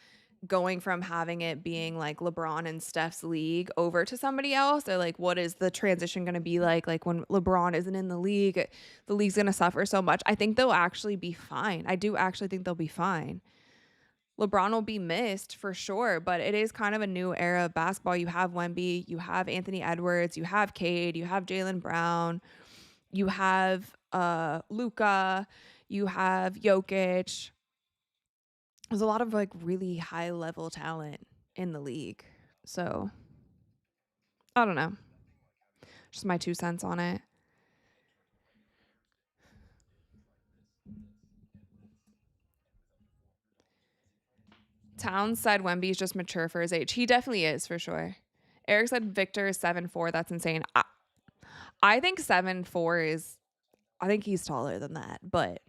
going from having it being like LeBron and Steph's league over to somebody else. They're like, what is the transition going to be like? Like when LeBron isn't in the league's going to suffer so much. I think they'll actually be fine. I do actually think they'll be fine. LeBron will be missed for sure, but it is kind of a new era of basketball. You have Wemby, you have Anthony Edwards, you have Cade, you have Jaylen Brown, you have Luka, you have Jokic. There's a lot of like really high level talent in the league. So I don't know. Just my 2 cents on it. Towns said Wemby's just mature for his age. He definitely is for sure. Eric said Victor is 7'4". That's insane. I think 7'4" is, I think he's taller than that, but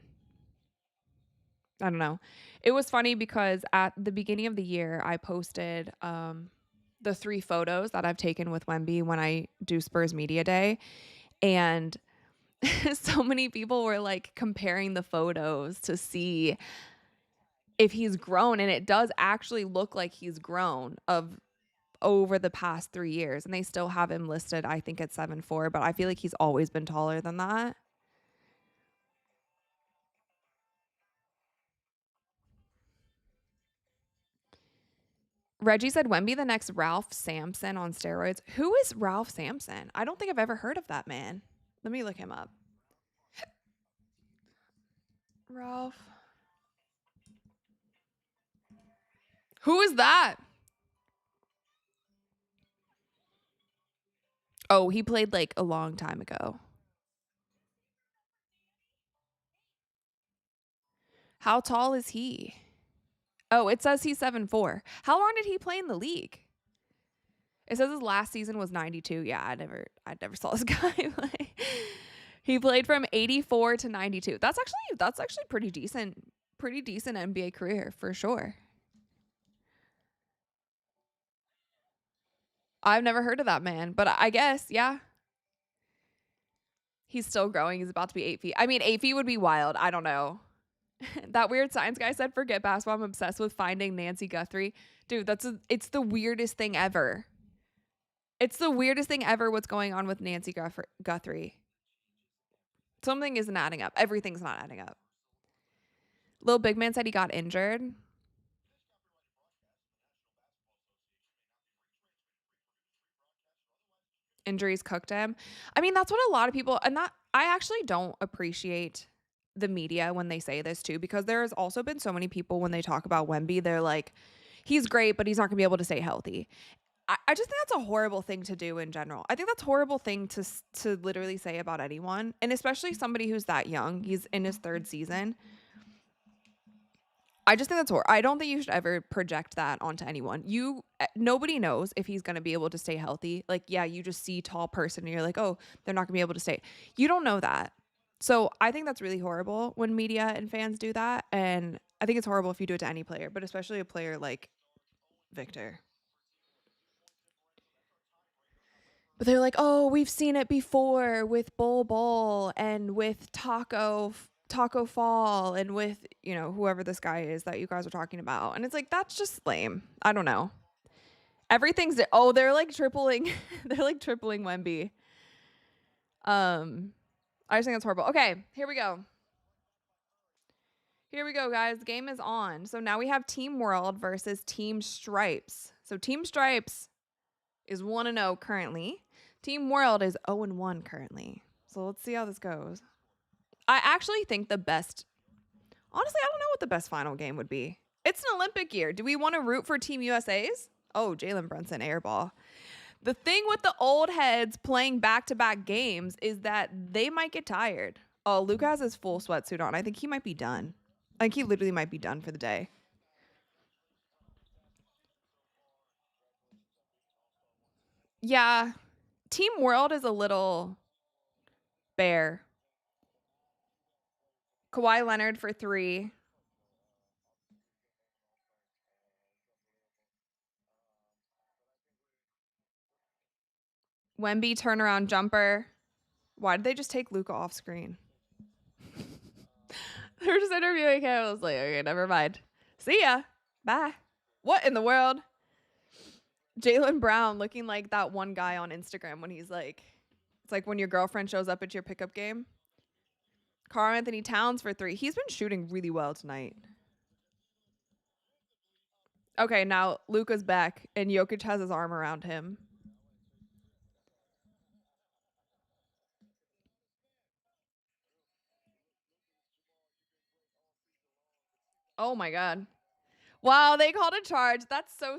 I don't know. It was funny because at the beginning of the year, I posted the 3 photos that I've taken with Wemby when I do Spurs Media Day. And so many people were like comparing the photos to see if he's grown. And it does actually look like he's grown over the past 3 years. And they still have him listed, I think, at 7'4", but I feel like he's always been taller than that. Reggie said Wemby the next Ralph Sampson on steroids. Who is Ralph Sampson? I don't think I've ever heard of that man. Let me look him up. Ralph. Who is that? Oh, he played like a long time ago. How tall is he? Oh, it says he's 7'4". How long did he play in the league? It says his last season was 92. Yeah, I never saw this guy play. He played from 84 to 92. That's actually pretty decent NBA career for sure. I've never heard of that man, but I guess, yeah. He's still growing. He's about to be 8 feet. I mean, 8 feet would be wild. I don't know. That weird science guy said, forget basketball. I'm obsessed with finding Nancy Guthrie. Dude, it's the weirdest thing ever. It's the weirdest thing ever what's going on with Nancy Guthrie. Something isn't adding up. Everything's not adding up. Lil Big Man said he got injured. Injuries cooked him. I mean, that's what a lot of people, and that I actually don't appreciate the media when they say this too, because there has also been so many people when they talk about Wemby, they're like, he's great, but he's not gonna be able to stay healthy. I just think that's a horrible thing to do in general. I think that's a horrible thing to literally say about anyone, and especially somebody who's that young. He's in his 3rd season. I just think that's horrible. I don't think you should ever project that onto anyone. Nobody knows if he's going to be able to stay healthy. Like, yeah, you just see tall person and you're like, oh, they're not going to be able to stay. You don't know that. So I think that's really horrible when media and fans do that. And I think it's horrible if you do it to any player, but especially a player like Victor. But they're like, oh, we've seen it before with Bol and with Taco Fall and with, whoever this guy is that you guys are talking about. And it's like, that's just lame. I don't know. They're like tripling. They're like tripling Wemby. I just think that's horrible. Okay, here we go. Here we go, guys. The game is on. So now we have Team World versus Team Stripes. So Team Stripes is 1-0 currently. Team World is 0-1 currently. So let's see how this goes. I actually think honestly, I don't know what the best final game would be. It's an Olympic year. Do we want to root for Team USA's? Oh, Jalen Brunson airball. The thing with the old heads playing back-to-back games is that they might get tired. Oh, Luka has his full sweatsuit on. I think he might be done. I think he literally might be done for the day. Yeah. Team World is a little bare. Kawhi Leonard for 3. Wemby turnaround jumper. Why did they just take Luka off screen? They were just interviewing him. I was like, okay, never mind. See ya. Bye. What in the world? Jaylen Brown looking like that one guy on Instagram when he's like, it's like when your girlfriend shows up at your pickup game. Karl Anthony Towns for 3. He's been shooting really well tonight. Okay, now Luka's back and Jokic has his arm around him. Oh my God. Wow, they called a charge. That's so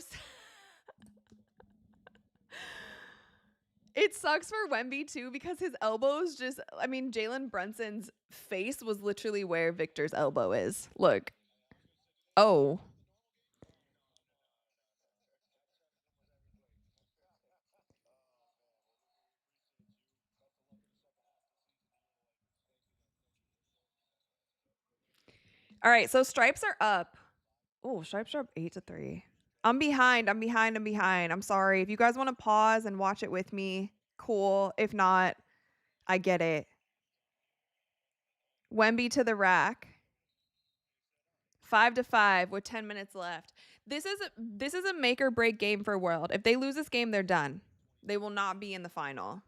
It sucks for Wemby too because his elbows just, I mean, Jalen Brunson's face was literally where Victor's elbow is. Look. Oh. All right, so stripes are up. Oh, stripes are up 8-3. I'm behind. I'm sorry. If you guys want to pause and watch it with me, cool. If not, I get it. Wemby to the rack. 5-5 with 10 minutes left. This is a make or break game for World. If they lose this game, they're done. They will not be in the final.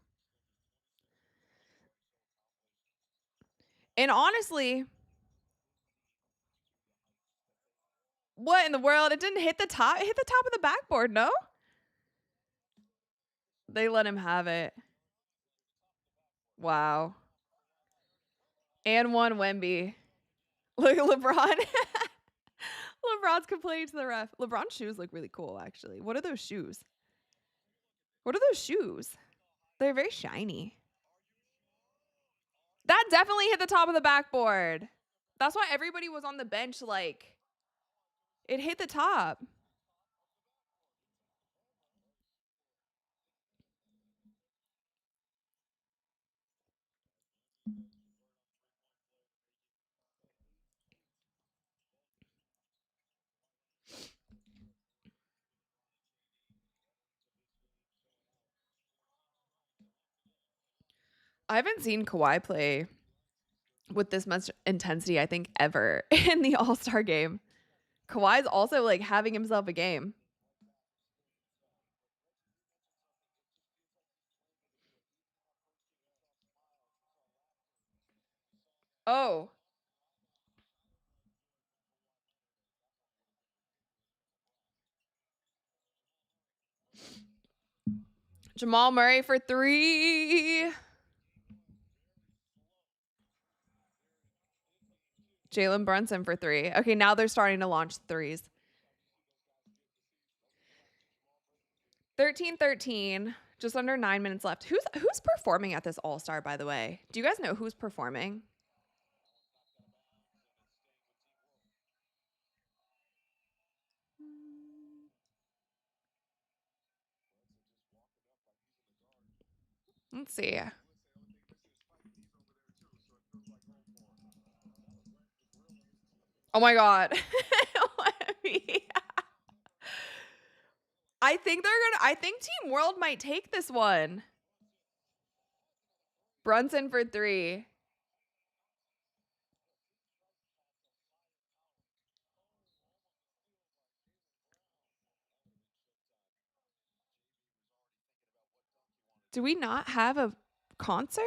And honestly, what in the world? It didn't hit the top. It hit the top of the backboard, no? They let him have it. Wow. And one Wemby. Look at LeBron. LeBron's complaining to the ref. LeBron's shoes look really cool, actually. What are those shoes? What are those shoes? They're very shiny. That definitely hit the top of the backboard. That's why everybody was on the bench like, it hit the top. I haven't seen Kawhi play with this much intensity, I think, ever in the All-Star game. Kawhi's also like having himself a game. Oh. Jamal Murray for 3. Jalen Brunson for 3. Okay, now they're starting to launch threes. 13-13. Just under 9 minutes left. Who's performing at this All-Star, by the way? Do you guys know who's performing? Let's see. Oh my God. I think Team World might take this one. Brunson for 3. Do we not have a concert?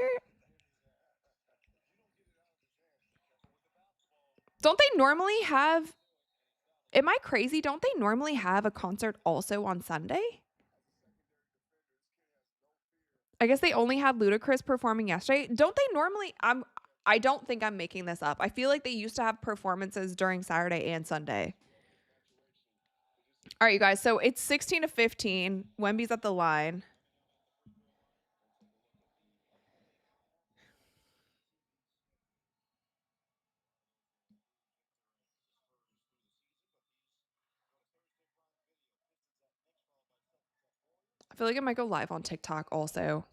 Don't they normally have, am I crazy? Don't they normally have a concert also on Sunday? I guess they only had Ludacris performing yesterday. Don't they normally, I don't think I'm making this up. I feel like they used to have performances during Saturday and Sunday. All right, you guys. So it's 16-15. Wemby's at the line. I feel like it might go live on TikTok also.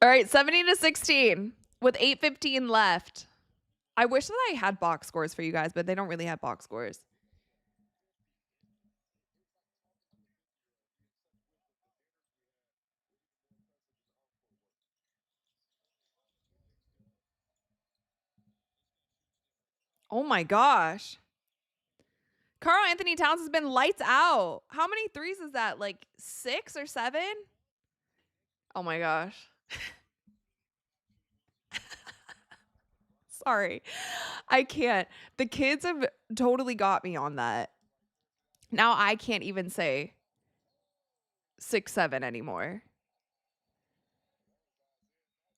All right, 17-16 with 8:15 left. I wish that I had box scores for you guys, but they don't really have box scores. Oh my gosh. Karl Anthony Towns has been lights out. How many threes is that? Like 6 or 7? Oh my gosh. Sorry. I can't. The kids have totally got me on that. Now I can't even say 6, 7 anymore.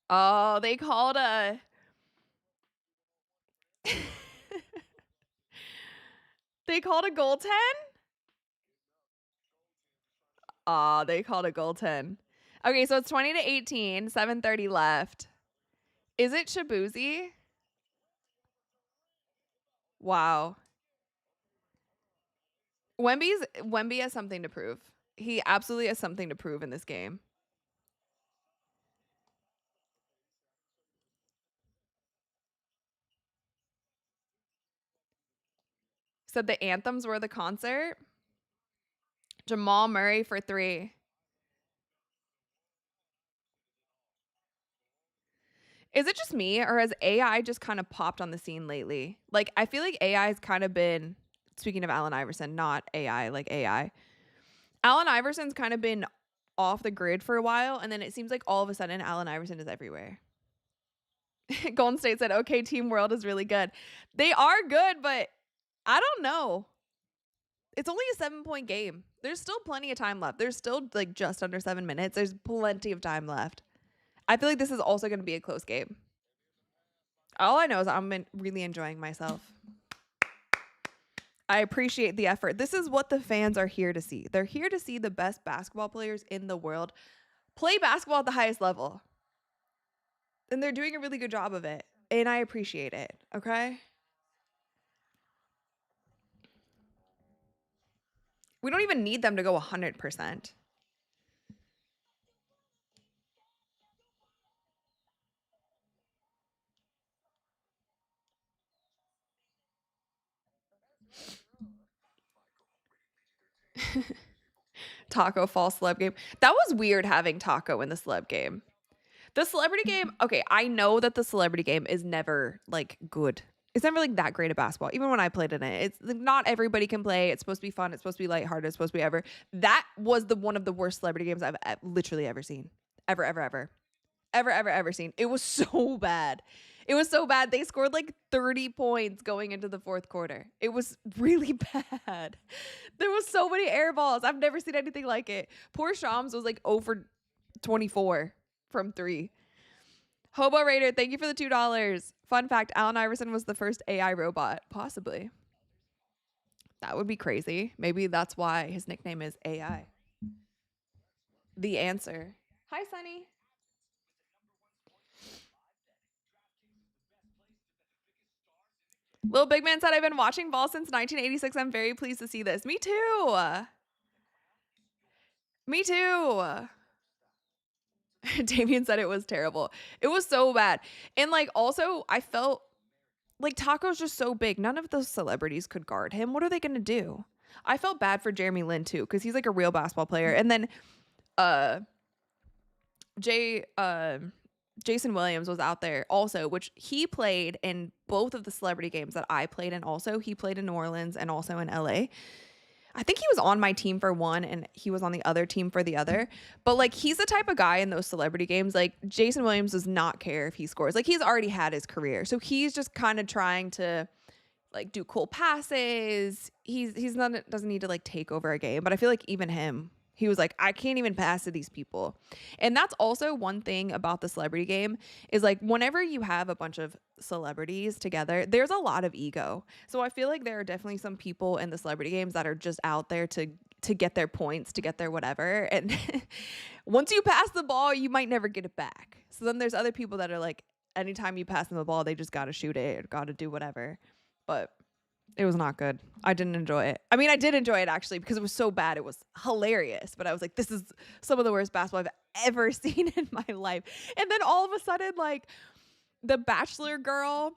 Oh, they called a they called a goal 10? Aw, they called a goal 10. Okay, so it's 20-18, 7:30 left. Is it Shabuzi? Wow. Wemby has something to prove. He absolutely has something to prove in this game. Said the anthems were the concert. Jamal Murray for 3. Is it just me, or has AI just kind of popped on the scene lately? Like, I feel like AI has kind of been, speaking of Allen Iverson, not AI, like AI. Allen Iverson's kind of been off the grid for a while, and then it seems like all of a sudden Allen Iverson is everywhere. Golden State said, okay, Team World is really good. They are good, but I don't know. It's only a 7-point game. There's still plenty of time left. There's still like just under 7 minutes. There's plenty of time left. I feel like this is also going to be a close game. All I know is I'm really enjoying myself. I appreciate the effort. This is what the fans are here to see. They're here to see the best basketball players in the world play basketball at the highest level. And they're doing a really good job of it. And I appreciate it. Okay? We don't even need them to go 100%. Taco fall celeb game. That was weird having Taco in the celeb game. The celebrity game, okay, I know that the celebrity game is never like good. It's never like that great at basketball. Even when I played in it, it's like, not everybody can play. It's supposed to be fun. It's supposed to be lighthearted. It's supposed to be ever. That was the one of the worst celebrity games I've literally ever seen. Ever seen. It was so bad. It was so bad. They scored like 30 points going into the fourth quarter. It was really bad. There was so many air balls. I've never seen anything like it. Poor Shams was like over 24 from 3. Hobo Raider, thank you for the $2. Fun fact, Allen Iverson was the first AI robot. Possibly. That would be crazy. Maybe that's why his nickname is AI. The answer. Hi, Sunny. Little Big Man said, I've been watching ball since 1986. I'm very pleased to see this. Me too. Me too. Damien said it was terrible. It was so bad. And like also I felt like Taco's just so big. None of those celebrities could guard him. What are they going to do? I felt bad for Jeremy Lin too, because he's like a real basketball player. And then Jason Williams was out there also, which he played in both of the celebrity games that I played in also. He played in New Orleans and also in LA. I think he was on my team for one and he was on the other team for the other. But like he's the type of guy in those celebrity games, like Jason Williams does not care if he scores. Like he's already had his career. So he's just kind of trying to like do cool passes. He's not doesn't need to like take over a game. But I feel like even him, he was like, I can't even pass to these people. And that's also one thing about the celebrity game is like whenever you have a bunch of celebrities together, there's a lot of ego. So I feel like there are definitely some people in the celebrity games that are just out there to get their points, to get their whatever. And once you pass the ball, you might never get it back. So then there's other people that are like, anytime you pass them the ball, they just got to shoot it or got to do whatever. But it was not good. I didn't enjoy it. I mean, I did enjoy it actually because it was so bad. It was hilarious. But I was like, this is some of the worst basketball I've ever seen in my life. And then all of a sudden, like, the Bachelor girl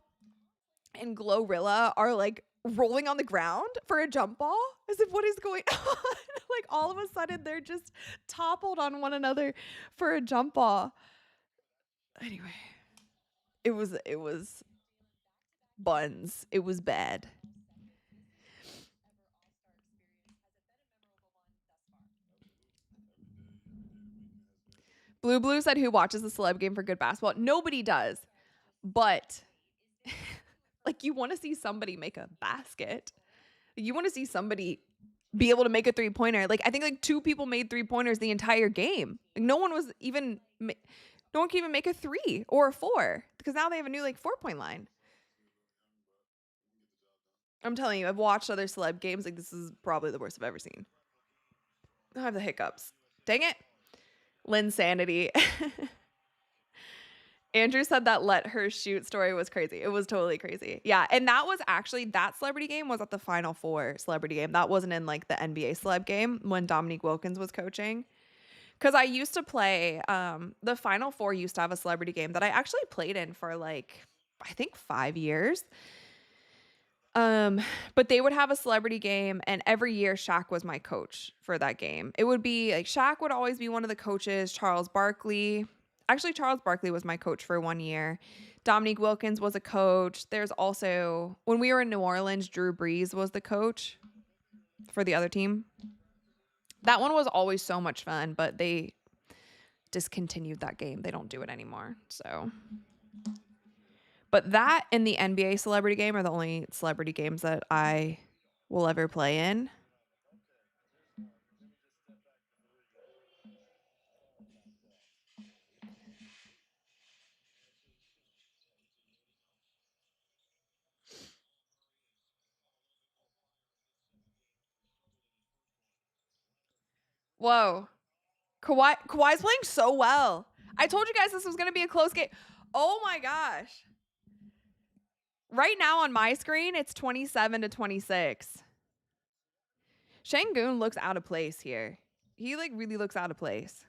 and Glorilla are like rolling on the ground for a jump ball. As if what is going on? Like all of a sudden they're just toppled on one another for a jump ball. Anyway, it was buns. It was bad. Blue said, who watches the celeb game for good basketball? Nobody does. But like, you want to see somebody make a basket. You want to see somebody be able to make a 3-pointer. Like, I think like 2 people made 3-pointers the entire game. Like, no one can even make a 3 or a 4 because now they have a new like 4-point line. I'm telling you, I've watched other celeb games. Like, this is probably the worst I've ever seen. I have the hiccups. Dang it. Linsanity. Andrew said that let her shoot story was crazy. It was totally crazy. Yeah. And that was actually, that celebrity game was at the Final Four celebrity game. That wasn't in like the NBA celeb game when Dominique Wilkins was coaching. Because I used to play, the Final Four used to have a celebrity game that I actually played in for like, I think 5 years. But they would have a celebrity game, and every year Shaq was my coach for that game. It would be like Shaq would always be one of the coaches. Charles Barkley was my coach for 1 year. Dominique Wilkins was a coach. There's also, when we were in New Orleans, Drew Brees was the coach for the other team. That one was always so much fun, but they discontinued that game. They don't do it anymore. So, but that and the NBA celebrity game are the only celebrity games that I will ever play in. Whoa. Kawhi's playing so well. I told you guys this was going to be a close game. Oh my gosh. Right now on my screen, it's 27-26. Şengün looks out of place here. He like really looks out of place.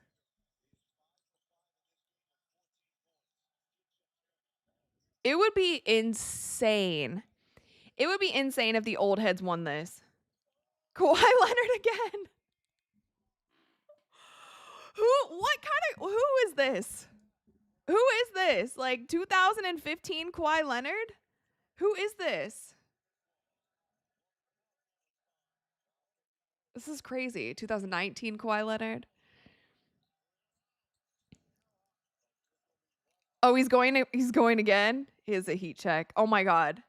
It would be insane. It would be insane if the old heads won this. Kawhi Leonard again. Who is this? Who is this? Like 2015 Kawhi Leonard? Who is this? This is crazy. 2019 Kawhi Leonard. Oh, he's going again. Is a heat check. Oh my god.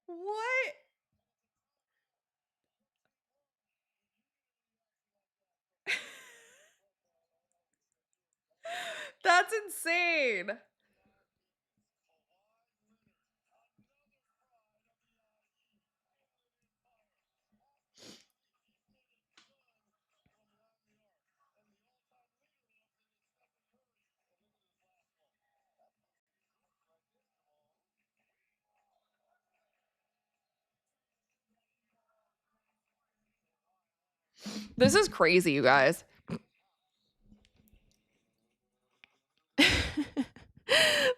What? That's insane. This is crazy, you guys.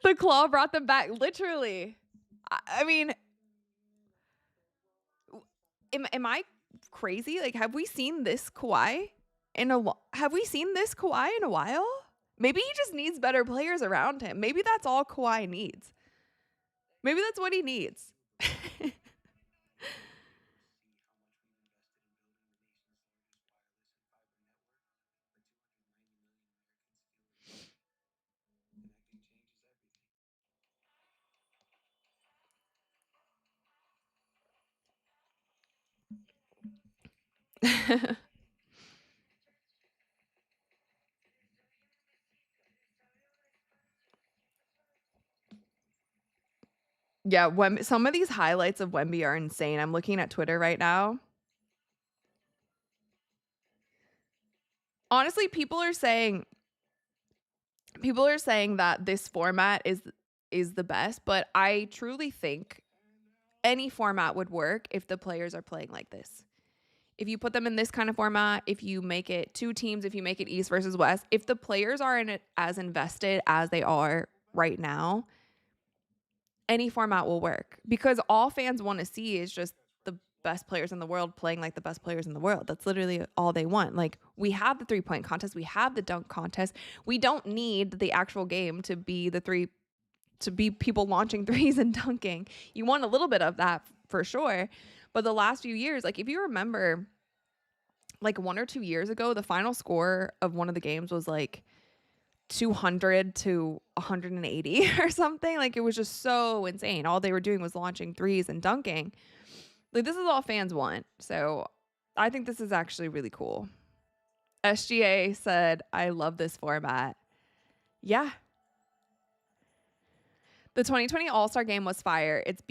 The claw brought them back, literally. I mean, am I crazy? Like, have we seen this Kawhi in a while? Maybe he just needs better players around him. Maybe that's all Kawhi needs. Maybe that's what he needs. Yeah, some of these highlights of Wemby are insane. I'm looking at Twitter right now. Honestly, people are saying that this format is the best, but I truly think any format would work if the players are playing like this. If you put them in this kind of format, if you make it 2 teams, if you make it East versus West, if the players are in it as invested as they are right now, any format will work because all fans want to see is just the best players in the world playing like the best players in the world. That's literally all they want. Like, We have the 3-point contest. We have the dunk contest. We don't need the actual game to be people launching threes and dunking. You want a little bit of that for sure. But the last few years, like if you remember, like 1 or 2 years ago, the final score of one of the games was like 200 to 180 or something. Like it was just so insane. All they were doing was launching threes and dunking. Like this is all fans want. So I think this is actually really cool. SGA said, I love this format. Yeah. The 2020 All-Star game was fire. It's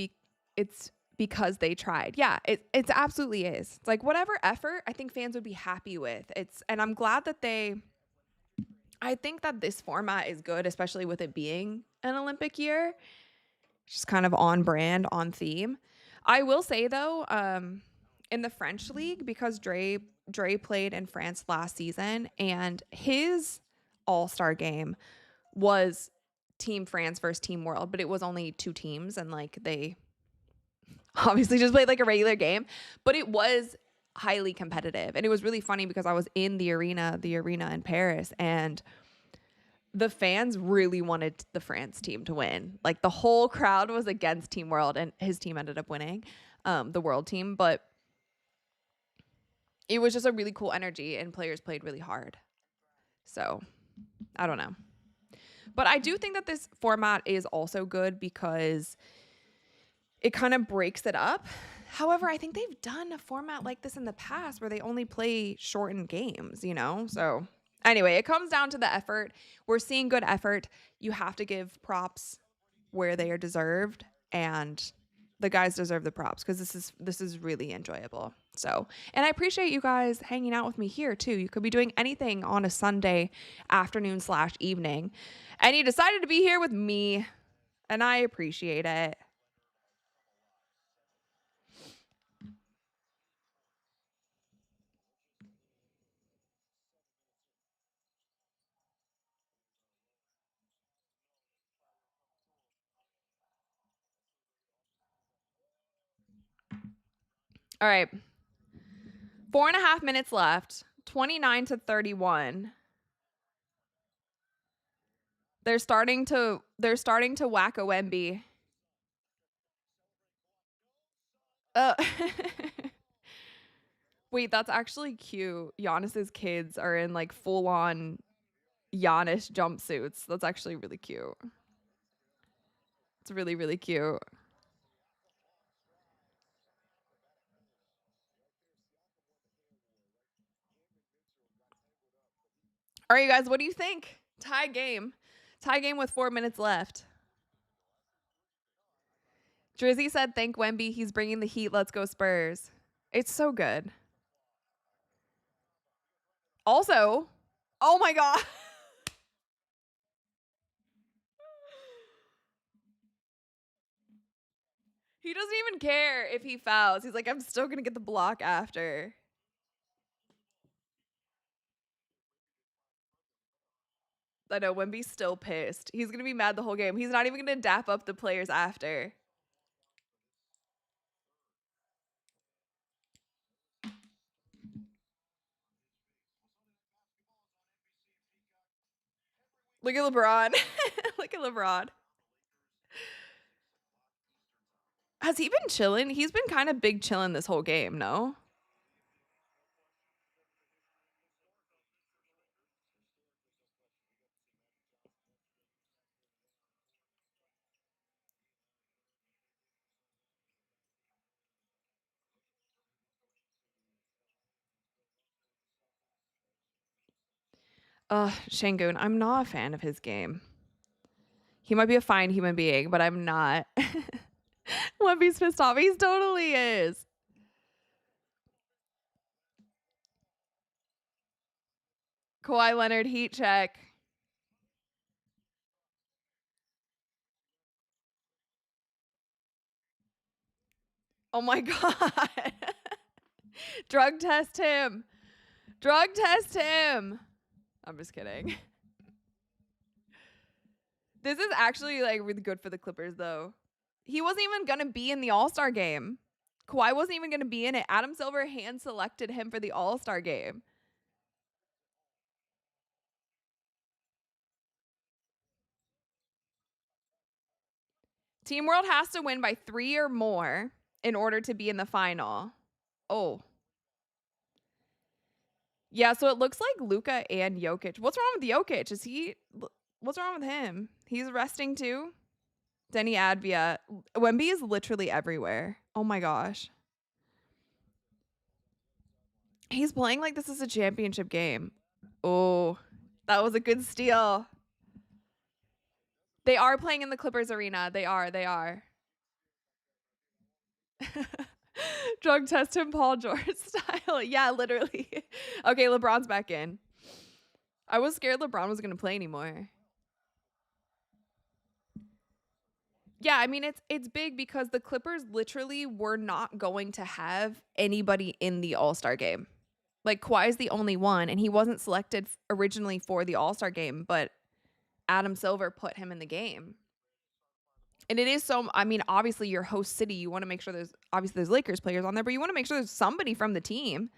because they tried. Yeah, it absolutely is. It's like whatever effort I think fans would be happy with. And I'm glad that I think that this format is good, especially with it being an Olympic year. Just kind of on brand, on theme. I will say though, in the French league, because Dre played in France last season, and his All-Star game was Team France versus Team World, but it was only 2 teams, and like they obviously just played like a regular game, but it was highly competitive. And it was really funny because I was in the arena in Paris, and the fans really wanted the France team to win. Like the whole crowd was against Team World, and his team ended up winning, the World team, but it was just a really cool energy and players played really hard. So I don't know. But I do think that this format is also good because it kind of breaks it up. However, I think they've done a format like this in the past where they only play shortened games, you know? So anyway, it comes down to the effort. We're seeing good effort. You have to give props where they are deserved, and the guys deserve the props because this is really enjoyable. So, and I appreciate you guys hanging out with me here too. You could be doing anything on a Sunday afternoon / evening, and you decided to be here with me, and I appreciate it. All right. 4.5 minutes left. 29-31. They're starting to whack a Wemby. Wait, that's actually cute. Giannis's kids are in like full on Giannis jumpsuits. That's actually really cute. It's really, really cute. All right, you guys, what do you think? Tie game. Tie game with 4 minutes left. Drizzy said, thank Wemby. He's bringing the heat. Let's go Spurs. It's so good. Also, oh my God. He doesn't even care if he fouls. He's like, I'm still going to get the block after. I know, Wemby's still pissed. He's going to be mad the whole game. He's not even going to dap up the players after. Look at LeBron. Look at LeBron. Has he been chilling? He's been kind of big chilling this whole game, no? Shangoon, I'm not a fan of his game. He might be a fine human being, but I'm not. Wemby's pissed off. He totally is. Kawhi Leonard heat check. Oh my God. Drug test him. Drug test him. I'm just kidding. This is actually like really good for the Clippers though. He wasn't even going to be in the All-Star game. Kawhi wasn't even going to be in it. Adam Silver hand selected him for the All-Star game. Team World has to win by 3 or more in order to be in the final. Oh. Yeah, so it looks like Luka and Jokic. What's wrong with Jokic? What's wrong with him? He's resting too? Denny Advia. Wemby is literally everywhere. Oh my gosh. He's playing like this is a championship game. Oh, that was a good steal. They are playing in the Clippers arena. They are. Drug test him Paul George style. Yeah, literally. Okay, LeBron's back in. I was scared LeBron was going to play anymore. Yeah, I mean it's big because the Clippers literally were not going to have anybody in the All-Star game. Like Kawhi's the only one, and he wasn't selected originally for the All-Star game, but Adam Silver put him in the game. And it is so, I mean, obviously your host city, you want to make sure there's Lakers players on there, but you want to make sure there's somebody from the team.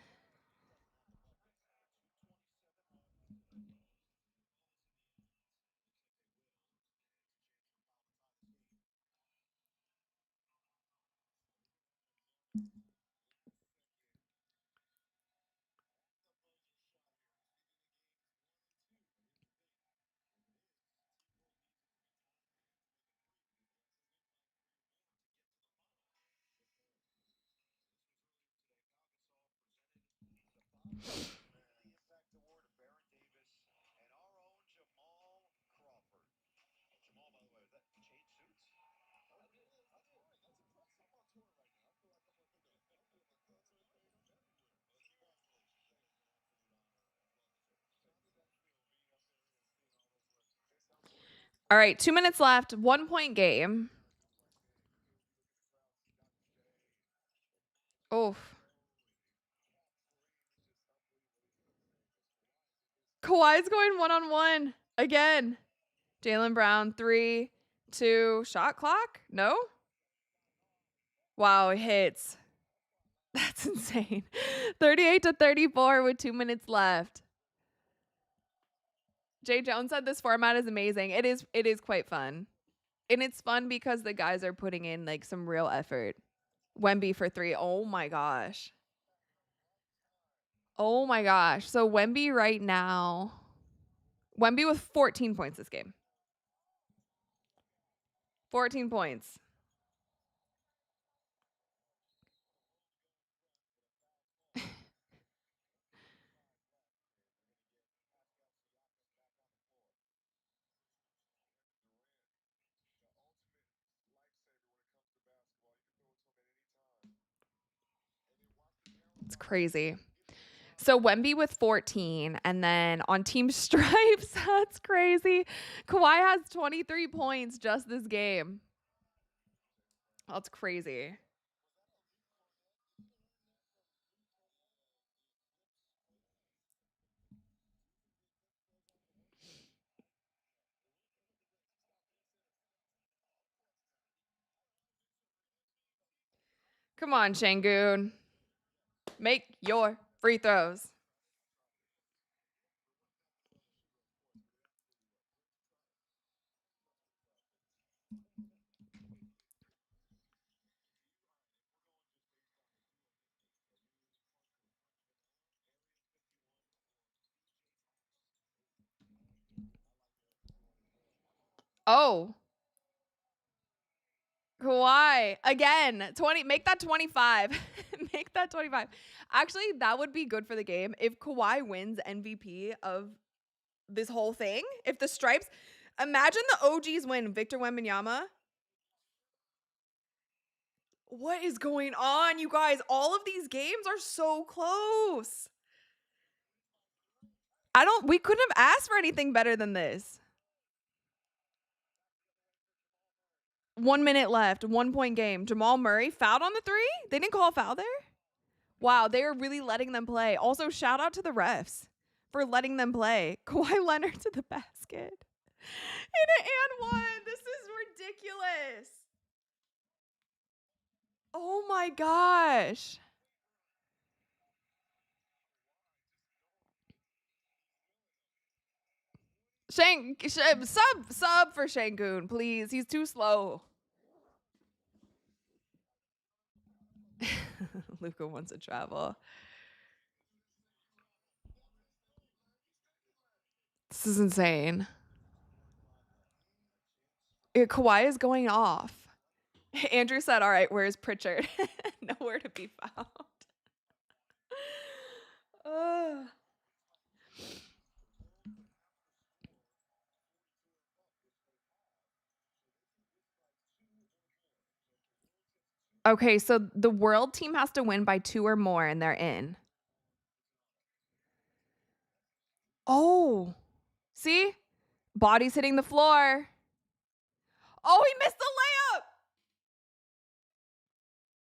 All right, 2 minutes left, 1 point game. Oof. Kawhi's going one-on-one again. Jaylen Brown, 3, 2, shot clock? No? Wow, it hits. That's insane. 38-34 with 2 minutes left. Jay Jones said this format is amazing. It is quite fun. And it's fun because the guys are putting in like some real effort. Wemby for 3. Oh my gosh. Oh my gosh. So Wemby right now. Wemby with 14 points this game. 14 points. It's crazy. So Wemby with 14, and then on Team Stripes, that's crazy. Kawhi has 23 points just this game. That's crazy. Come on, Şengün. Make your free throws. Oh. Kawhi again, 20. Make that 25. Make that 25. Actually, that would be good for the game if Kawhi wins MVP of this whole thing. If the Stripes, imagine the OGs win. VIctor Wembanyama. What is going on, you guys? All of these games are so close. We couldn't have asked for anything better than this. 1 minute left, 1 point game. Jamal Murray fouled on the 3? They didn't call a foul there? Wow, they are really letting them play. Also, shout out to the refs for letting them play. Kawhi Leonard to the basket. Hit it and one. This is ridiculous. Oh my gosh. Sub for Şengün, please. He's too slow. Luka wants to travel. This is insane. Kawhi is going off. Andrew said, all right, where's Pritchard? Nowhere to be found. Okay, so the world team has to win by 2 or more and they're in. Oh, see? Body's hitting the floor. Oh, he missed the layup.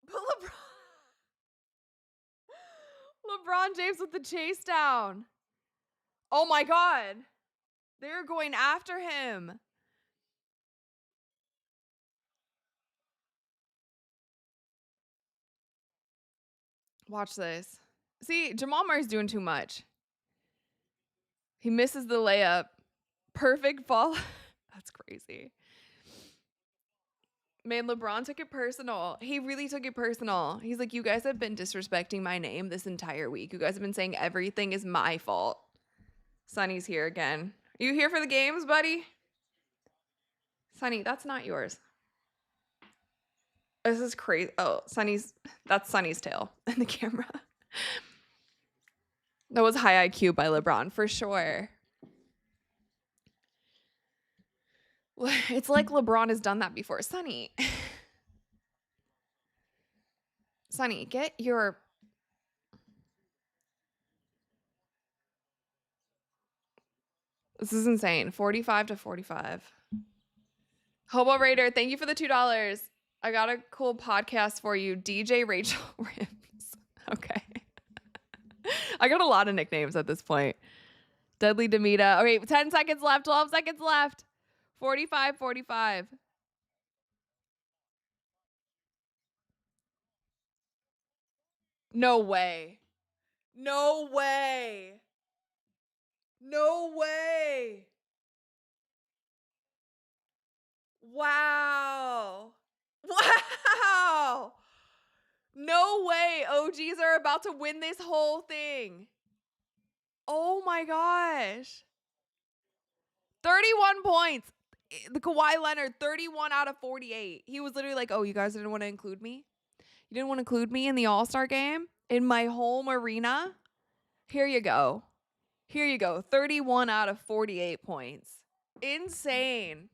But LeBron James with the chase down. Oh my God. They're going after him. Watch this. See, Jamal Murray's doing too much. He misses the layup. Perfect fall. That's crazy. Man, LeBron took it personal. He really took it personal. He's like, you guys have been disrespecting my name this entire week. You guys have been saying everything is my fault. Sonny's here again. Are you here for the games, buddy? Sonny, that's not yours. This is crazy. Oh, that's Sonny's tail in the camera. That was high IQ by LeBron, for sure. It's like LeBron has done that before. Sonny, get your... This is insane. 45-45. Hobo Raider, thank you for the $2. I got a cool podcast for you. DJ Rachel Rims. Okay. I got a lot of nicknames at this point. Deadly Demita. Okay, 10 seconds left. 12 seconds left. 45-45. No way. No way. No way. Wow. Wow. No way. OGs are about to win this whole thing. Oh my gosh. 31 points. The Kawhi Leonard, 31 out of 48. He was literally like, oh, you guys didn't want to include me? You didn't want to include me in the All-Star game? In my home arena? Here you go. Here you go. 31 out of 48 points. Insane.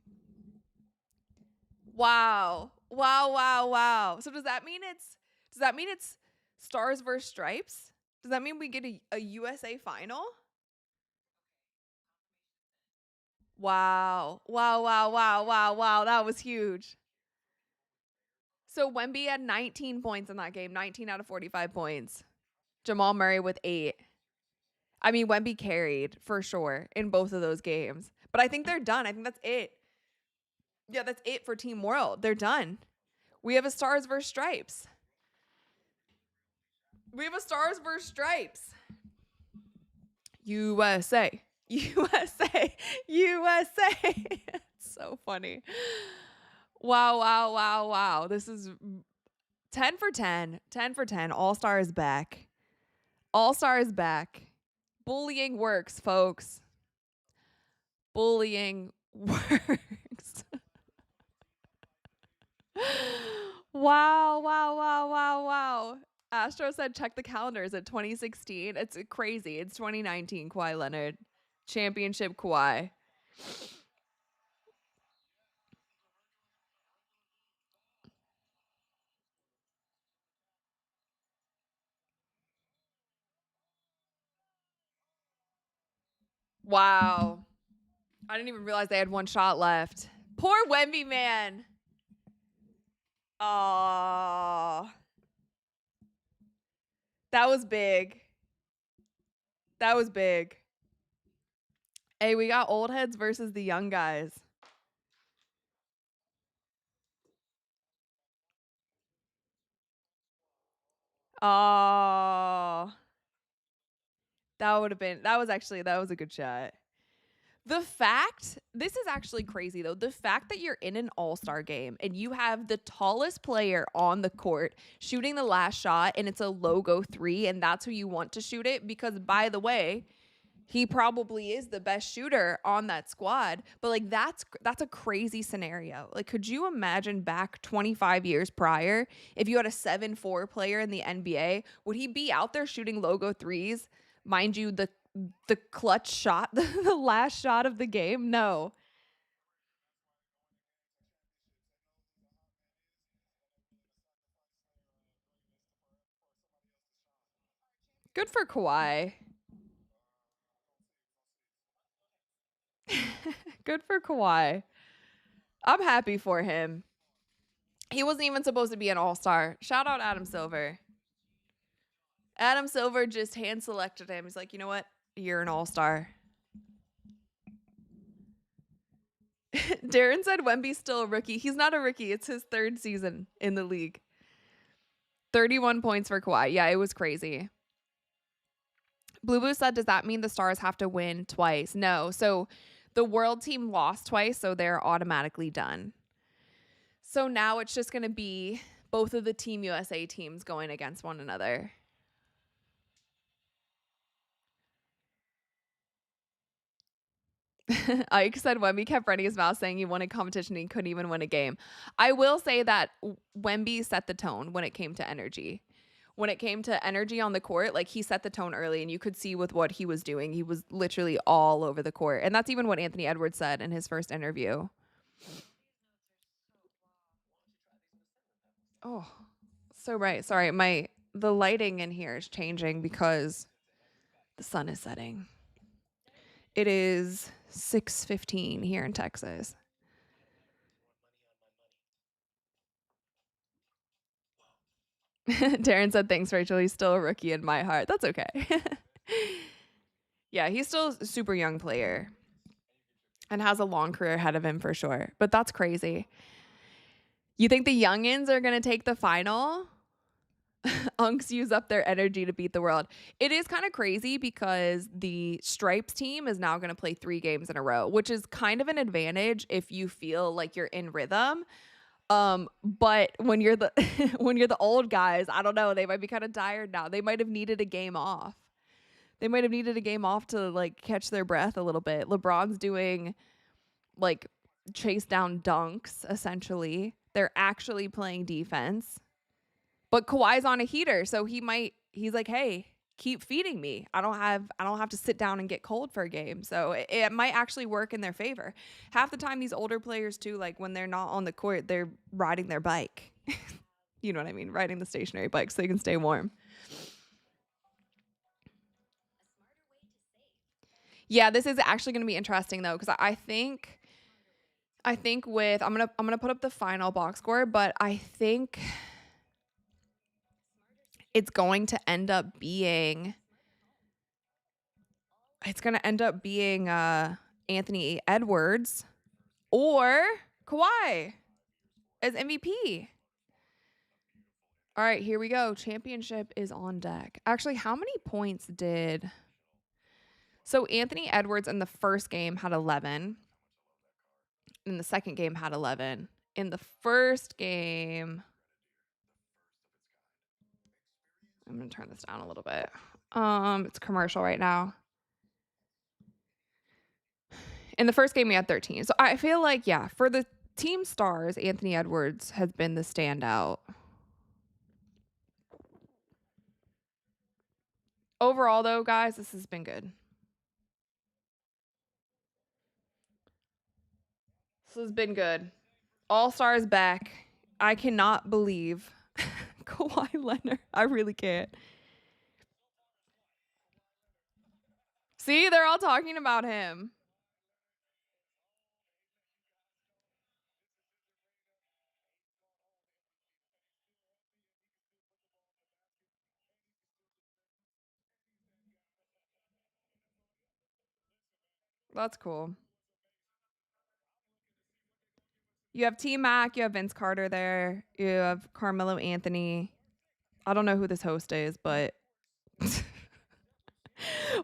Wow. Wow, wow, wow. So does that mean it's Stars versus Stripes? Does that mean we get a USA final? Wow. Wow, wow, wow, wow, wow. That was huge. So Wemby had 19 points in that game, 19 out of 45 points. Jamal Murray with 8. I mean, Wemby carried for sure in both of those games. But I think they're done. I think that's it. Yeah, that's it for Team World. They're done. We have a Stars versus Stripes. We have a Stars versus Stripes. USA. USA. USA. It's so funny. Wow, wow, wow, wow. This is 10 for 10. 10 for 10. All-Star is back. All-Star is back. Bullying works, folks. Bullying works. Wow, wow, wow, wow, wow. Astro said check the calendars at 2016. It's crazy. It's 2019 Kawhi Leonard. Championship Kawhi. Wow. I didn't even realize they had one shot left. Poor Wemby, man. Aww. That was big. That was big. Hey, we got old heads versus the young guys. Oh. That was a good shot. This is actually crazy though. The fact that you're in an all-star game and you have the tallest player on the court shooting the last shot and it's a logo 3 and that's who you want to shoot it because by the way, he probably is the best shooter on that squad. But like that's a crazy scenario. Like could you imagine back 25 years prior if you had a 7-4 player in the NBA, would he be out there shooting logo 3s? Mind you, the clutch shot, the last shot of the game? No. Good for Kawhi. Good for Kawhi. I'm happy for him. He wasn't even supposed to be an all-star. Shout out Adam Silver. Adam Silver just hand selected him. He's like, you know what? You're an all-star. Darren said Wemby's still a rookie. He's not a rookie. It's his 3rd season in the league. 31 points for Kawhi. Yeah, it was crazy. Blue Blue said, does that mean the Stars have to win twice? No. So the world team lost twice, so they're automatically done. So now it's just going to be both of the Team USA teams going against one another. Ike said Wemby kept running his mouth saying he wanted competition and he couldn't even win a game. I will say that Wemby set the tone when it came to energy. When it came to energy on the court, like he set the tone early and you could see with what he was doing, he was literally all over the court. And that's even what Anthony Edwards said in his first interview. Oh, so right. Sorry, the lighting in here is changing because the sun is setting. It is 6:15 here in Texas. Darren said, thanks, Rachel. He's still a rookie in my heart. That's okay. Yeah, he's still a super young player and has a long career ahead of him for sure. But that's crazy. You think the youngins are going to take the final? Unks use up their energy to beat the world. It is kind of crazy because the Stripes team is now going to play 3 games in a row, which is kind of an advantage if you feel like you're in rhythm. But when you're the when you're the old guys, I don't know, they might be kind of tired now. They might have needed a game off. They might have needed a game off to like catch their breath a little bit. LeBron's doing like chase down dunks essentially. They're actually playing defense. But Kawhi's on a heater, so he's like, "Hey, keep feeding me. I don't have to sit down and get cold for a game." So it might actually work in their favor. Half the time these older players too, like when they're not on the court, they're riding their bike. You know what I mean? Riding the stationary bike so they can stay warm. Yeah, this is actually going to be interesting though cuz I think with I'm going to put up the final box score, but I think it's going to end up being Anthony Edwards or Kawhi as MVP. All right, here we go. Championship is on deck. Actually, how many points did... So Anthony Edwards in the first game had 11. In the second game had 11. In the first game... I'm going to turn this down a little bit. It's commercial right now. In the first game, he had 13. So I feel like, yeah, for the team stars, Anthony Edwards has been the standout. Overall, though, guys, this has been good. This has been good. All-Stars back. I cannot believe Kawhi Leonard. I really can't. See, they're all talking about him. That's cool. You have T-Mac, you have Vince Carter there, you have Carmelo Anthony. I don't know who this host is, but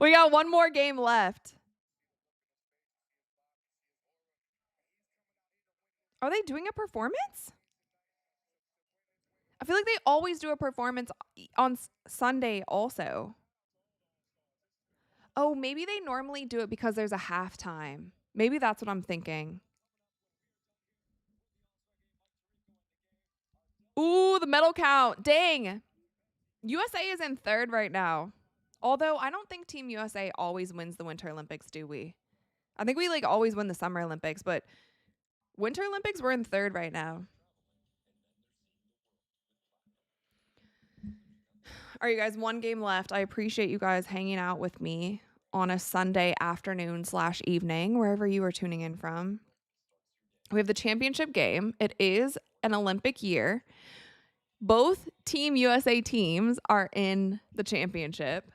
we got one more game left. Are they doing a performance? I feel like they always do a performance on Sunday also. Oh, maybe they normally do it because there's a halftime. Maybe that's what I'm thinking. Ooh, the medal count. Dang. USA is in third right now. Although I don't think Team USA always wins the Winter Olympics, do we? I think we like always win the Summer Olympics, but Winter Olympics, we're in third right now. All right, you guys, one game left. I appreciate you guys hanging out with me on a Sunday afternoon / evening, wherever you are tuning in from. We have the championship game. It is an Olympic year. Both Team USA teams are in the championship.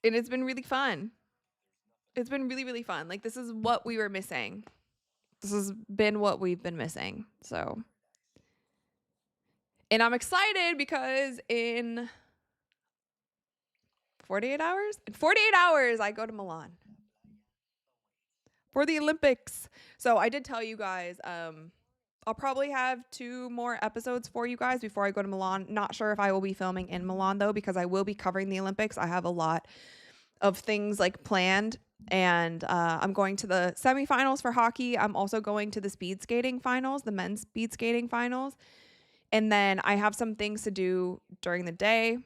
And it's been really fun. It's been really, really fun. Like, this is what we were missing. This has been what we've been missing. So, and I'm excited because in 48 hours, I go to Milan for the Olympics. So I did tell you guys, I'll probably have 2 more episodes for you guys before I go to Milan. Not sure if I will be filming in Milan though, because I will be covering the Olympics. I have a lot of things like planned, and I'm going to the semifinals for hockey. I'm also going to the speed skating finals, the men's speed skating finals. And then I have some things to do during the day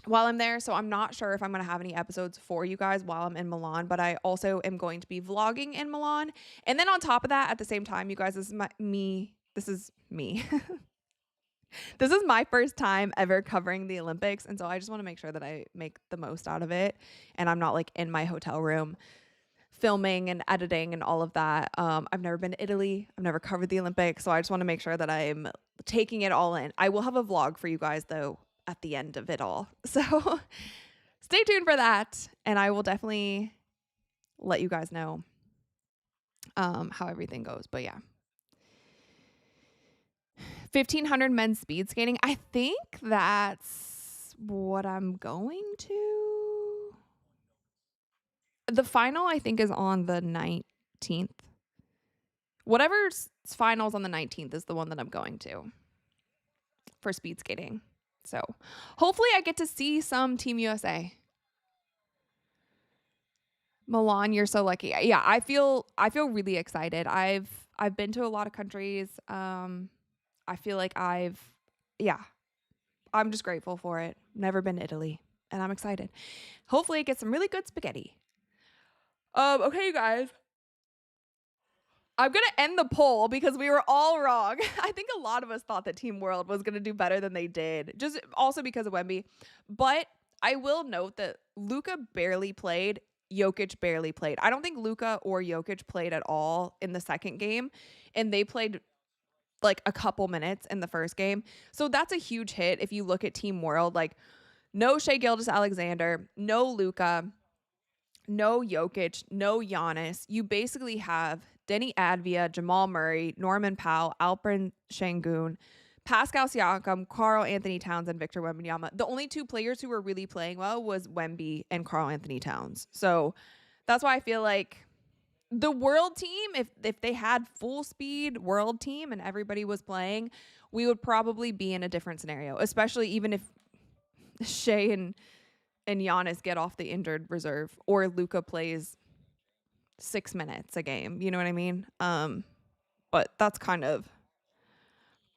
while I'm there. So I'm not sure if I'm going to have any episodes for you guys while I'm in Milan, but I also am going to be vlogging in Milan. And then on top of that, at the same time, you guys, this is me. This is my first time ever covering the Olympics. And so I just want to make sure that I make the most out of it. And I'm not like in my hotel room filming and editing and all of that. I've never been to Italy. I've never covered the Olympics. So I just want to make sure that I'm taking it all in. I will have a vlog for you guys though at the end of it all. So stay tuned for that. And I will definitely let you guys know how everything goes. But yeah. 1,500 men's speed skating. I think that's what I'm going to. The final, I think, is on the 19th. Whatever's finals on the 19th is the one that I'm going to for speed skating. So hopefully I get to see some Team USA. Milan, you're so lucky. Yeah, I feel really excited. I've been to a lot of countries. I feel like I'm just grateful for it. Never been to Italy, and I'm excited. Hopefully I get some really good spaghetti. Okay, you guys. I'm going to end the poll because we were all wrong. I think a lot of us thought that Team World was going to do better than they did, just also because of Wemby. But I will note that Luka barely played. Jokic barely played. I don't think Luka or Jokic played at all in the second game, and they played like a couple minutes in the first game. So that's a huge hit if you look at Team World. Like, no Shai Gilgeous-Alexander, no Luka, no Jokic, no Giannis. You basically have Denny Advia, Jamal Murray, Norman Powell, Alperen Şengün, Pascal Siakam, Karl Anthony Towns, and VIctor Wembanyama. The only 2 players who were really playing well was Wemby and Karl Anthony Towns. So that's why I feel like the world team, if they had full speed world team and everybody was playing, we would probably be in a different scenario, especially even if Shai and Giannis get off the injured reserve or Luka plays 6 minutes a game. You know what I mean? But that's kind of,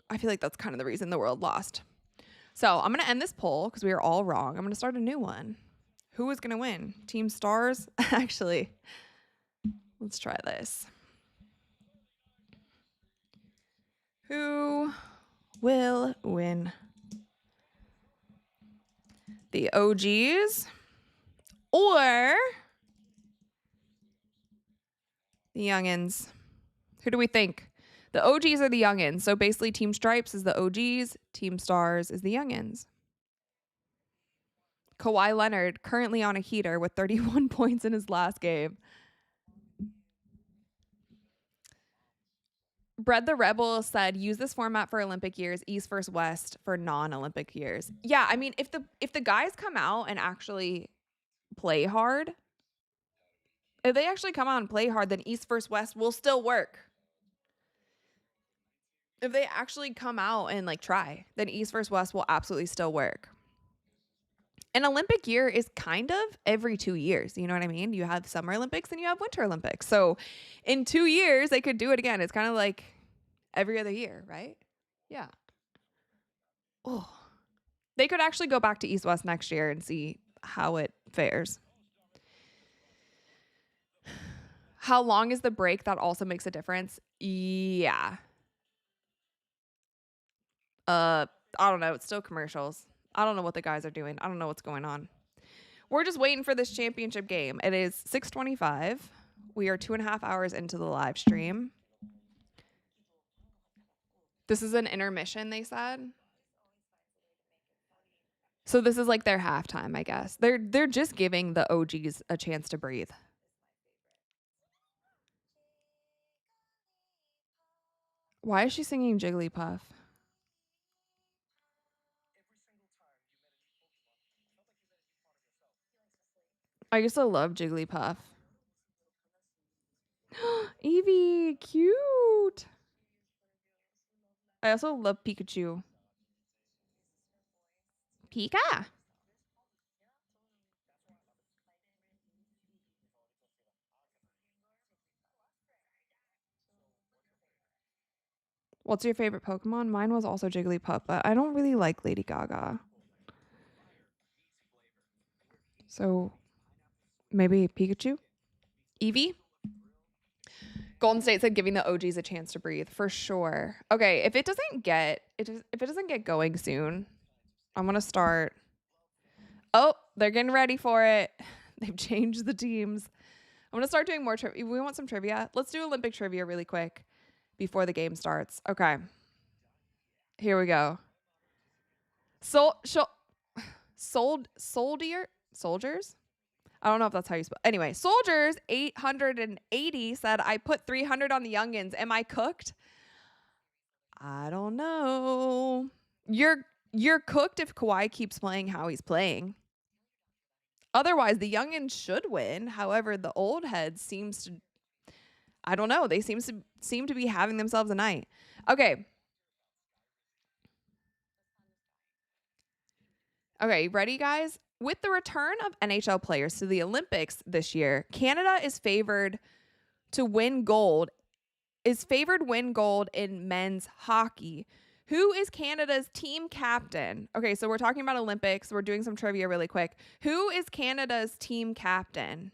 I feel like that's kind of the reason the world lost. So I'm going to end this poll because we are all wrong. I'm going to start a new one. Who is going to win? Team Stars? Actually, let's try this. Who will win? The OGs or the youngins? Who do we think? The OGs are the youngins. So basically Team Stripes is the OGs. Team Stars is the youngins. Kawhi Leonard currently on a heater with 31 points in his last game. Bread the Rebel said, use this format for Olympic years, East versus West for non-Olympic years. Yeah, I mean, if the guys come out and actually play hard, If they actually come out and play hard, then East versus West will still work. If they actually come out and like try, then East versus West will absolutely still work. An Olympic year is kind of every 2 years. You know what I mean? You have Summer Olympics and you have Winter Olympics. So in 2 years, they could do it again. It's kind of like every other year, right? Yeah. Oh, they could actually go back to East West next year and see how it fares. How long is the break? That also makes a difference. Yeah. I don't know. It's still commercials. I don't know what the guys are doing. I don't know what's going on. We're just waiting for this championship game. It is 6:25. We are 2.5 hours into the live stream. This is an intermission, they said. So this is like their halftime, I guess. They're just giving the OGs a chance to breathe. Why is she singing Jigglypuff? I used to love Jigglypuff. Eevee, cute. I also love Pikachu. Pika. What's your favorite Pokemon? Mine was also Jigglypuff, but I don't really like Lady Gaga. So maybe Pikachu? Eevee? Golden State said giving the OGs a chance to breathe for sure. Okay, if it doesn't get going soon, I'm gonna start. Oh, they're getting ready for it. They've changed the teams. I'm gonna start doing more trivia. We want some trivia. Let's do Olympic trivia really quick before the game starts. Okay, here we go. Soldiers. I don't know if that's how you spell. Anyway, Soldiers 880 said, I put 300 on the youngins. Am I cooked? I don't know. You're cooked if Kawhi keeps playing how he's playing. Otherwise, the youngins should win. However, the old heads seems to, I don't know. They seem to be having themselves a night. Okay. Okay, ready, guys? With the return of NHL players to the Olympics this year, Canada is favored win gold in men's hockey. Who is Canada's team captain? Okay, so we're talking about Olympics. We're doing some trivia really quick. Who is Canada's team captain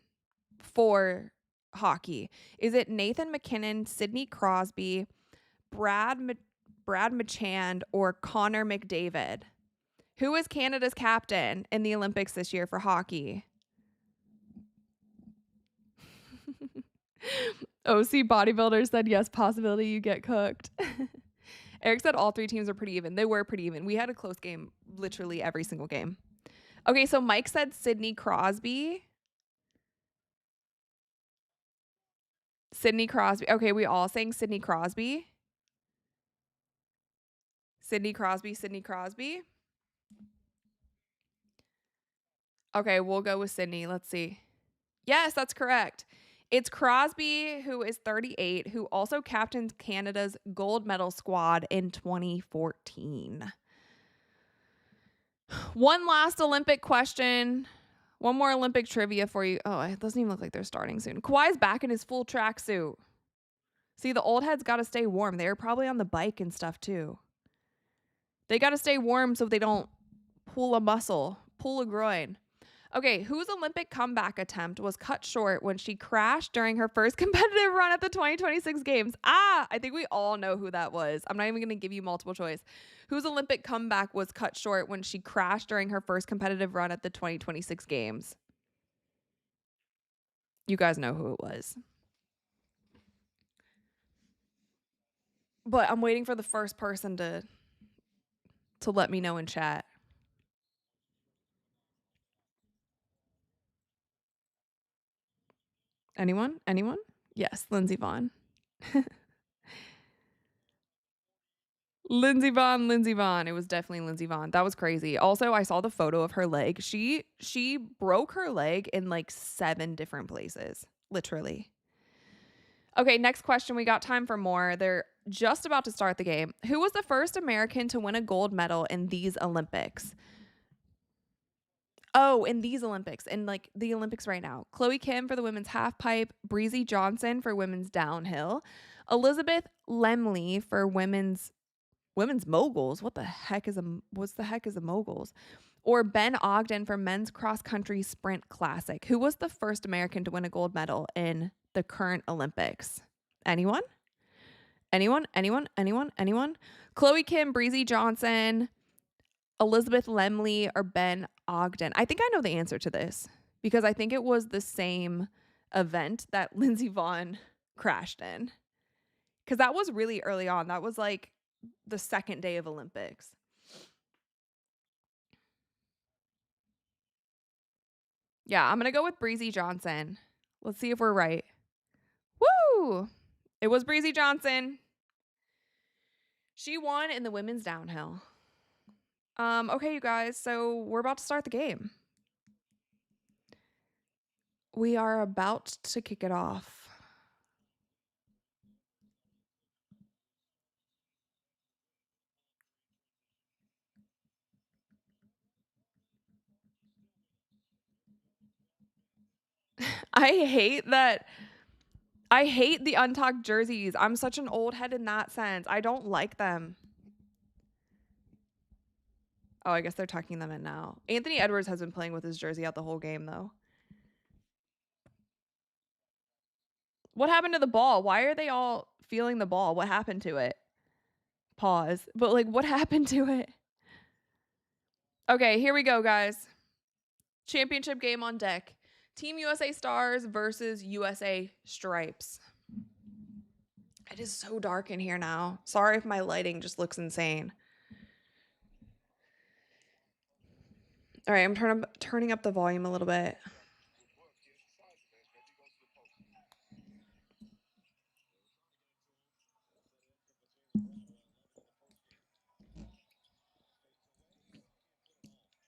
for hockey? Is it Nathan McKinnon, Sidney Crosby, Brad Marchand, or Connor McDavid? Who is Canada's captain in the Olympics this year for hockey? OC Bodybuilder said yes, possibility you get cooked. Eric said all 3 teams are pretty even. They were pretty even. We had a close game literally every single game. Okay, so Mike said Sidney Crosby. Sidney Crosby. Okay, we all saying Sidney Crosby. Sidney Crosby. Okay, we'll go with Sydney. Let's see. Yes, that's correct. It's Crosby, who is 38, who also captained Canada's gold medal squad in 2014. One last Olympic question. One more Olympic trivia for you. Oh, it doesn't even look like they're starting soon. Kawhi's back in his full tracksuit. See, the old heads got to stay warm. They're probably on the bike and stuff too. They got to stay warm so they don't pull a muscle, pull a groin. Okay, whose Olympic comeback attempt was cut short when she crashed during her first competitive run at the 2026 Games? I think we all know who that was. I'm not even going to give you multiple choice. Whose Olympic comeback was cut short when she crashed during her first competitive run at the 2026 Games? You guys know who it was. But I'm waiting for the first person to let me know in chat. Anyone? Yes, Lindsey Vonn. Lindsey Vonn. It was definitely Lindsey Vonn. That was crazy. Also, I saw the photo of her leg. She broke her leg in like 7 different places. literally. Okay, next question. We got time for more. They're just about to start the game. Who was the first American to win a gold medal in these Olympics? Oh, in these Olympics, in like the Olympics right now. Chloe Kim for the women's half pipe, Breezy Johnson for women's downhill, Elizabeth Lemley for women's moguls. What's the heck is a moguls? Or Ben Ogden for men's cross country sprint classic. Who was the first American to win a gold medal in the current Olympics? Anyone? Anyone? Chloe Kim, Breezy Johnson, Elizabeth Lemley, or Ben Ogden? I think I know the answer to this because I think it was the same event that Lindsey Vonn crashed in. Because that was really early on. That was like the second day of Olympics. Yeah, I'm going to go with Breezy Johnson. Let's see if we're right. Woo! It was Breezy Johnson. She won in the women's downhill. Okay, you guys, so we're about to start the game. We are about to kick it off. I hate the untucked jerseys. I'm such an old head in that sense. I don't like them. Oh, I guess they're tucking them in now. Anthony Edwards has been playing with his jersey out the whole game, though. What happened to the ball? Why are they all feeling the ball? What happened to it? Pause. But, like, what happened to it? Okay, here we go, guys. Championship game on deck. Team USA Stars versus USA Stripes. It is so dark in here now. Sorry if my lighting just looks insane. All right, I'm turning up the volume a little bit.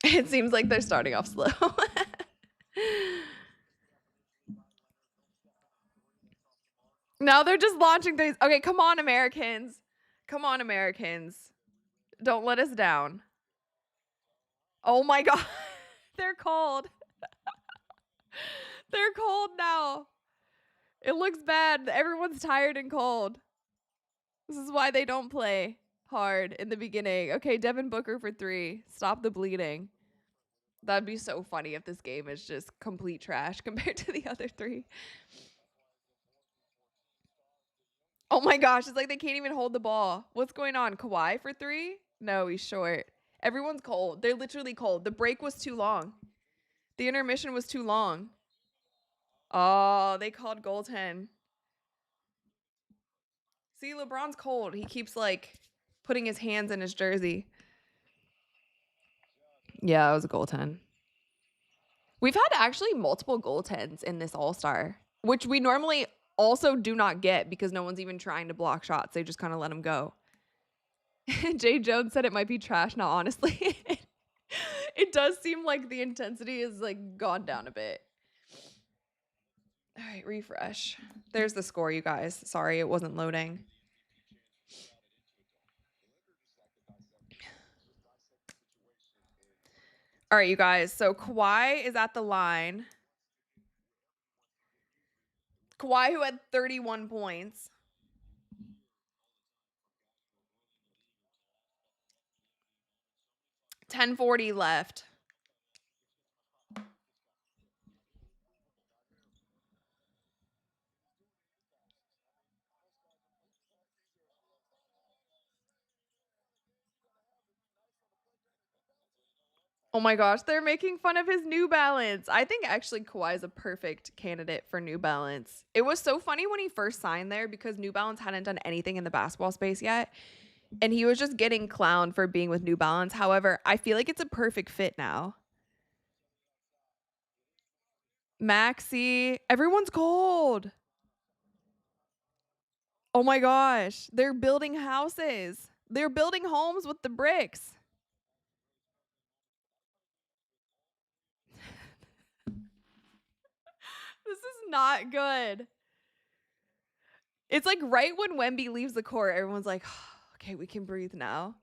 It seems like they're starting off slow. Now they're just launching things. Okay, come on, Americans. Come on, Americans. Don't let us down. Oh my God. They're cold. They're cold now. It looks bad. Everyone's tired and cold. This is why they don't play hard in the beginning. Okay, Devin Booker for 3. Stop the bleeding. That'd be so funny if this game is just complete trash compared to the other 3. Oh my gosh, it's like they can't even hold the ball. What's going on? Kawhi for 3? No, he's short. Everyone's cold. They're literally cold. The break was too long. The intermission was too long. Oh, they called goaltend. See, LeBron's cold. He keeps like putting his hands in his jersey. Yeah, it was a goaltend. We've had actually multiple goaltends in this All-Star, which we normally also do not get because no one's even trying to block shots. They just kind of let them go. Jay Jones said it might be trash now, honestly. It does seem like the intensity is like gone down a bit. All right, refresh. There's the score, you guys. Sorry, it wasn't loading. All right, you guys. So Kawhi is at the line. Kawhi, who had 31 points. $10:40 left. Oh my gosh, they're making fun of his New Balance. I think actually Kawhi is a perfect candidate for New Balance. It was so funny when he first signed there because New Balance hadn't done anything in the basketball space yet. And he was just getting clowned for being with New Balance. However, I feel like it's a perfect fit now. Maxi, everyone's cold. Oh my gosh, they're building houses. They're building homes with the bricks. This is not good. It's like right when Wemby leaves the court, everyone's like, okay, we can breathe now.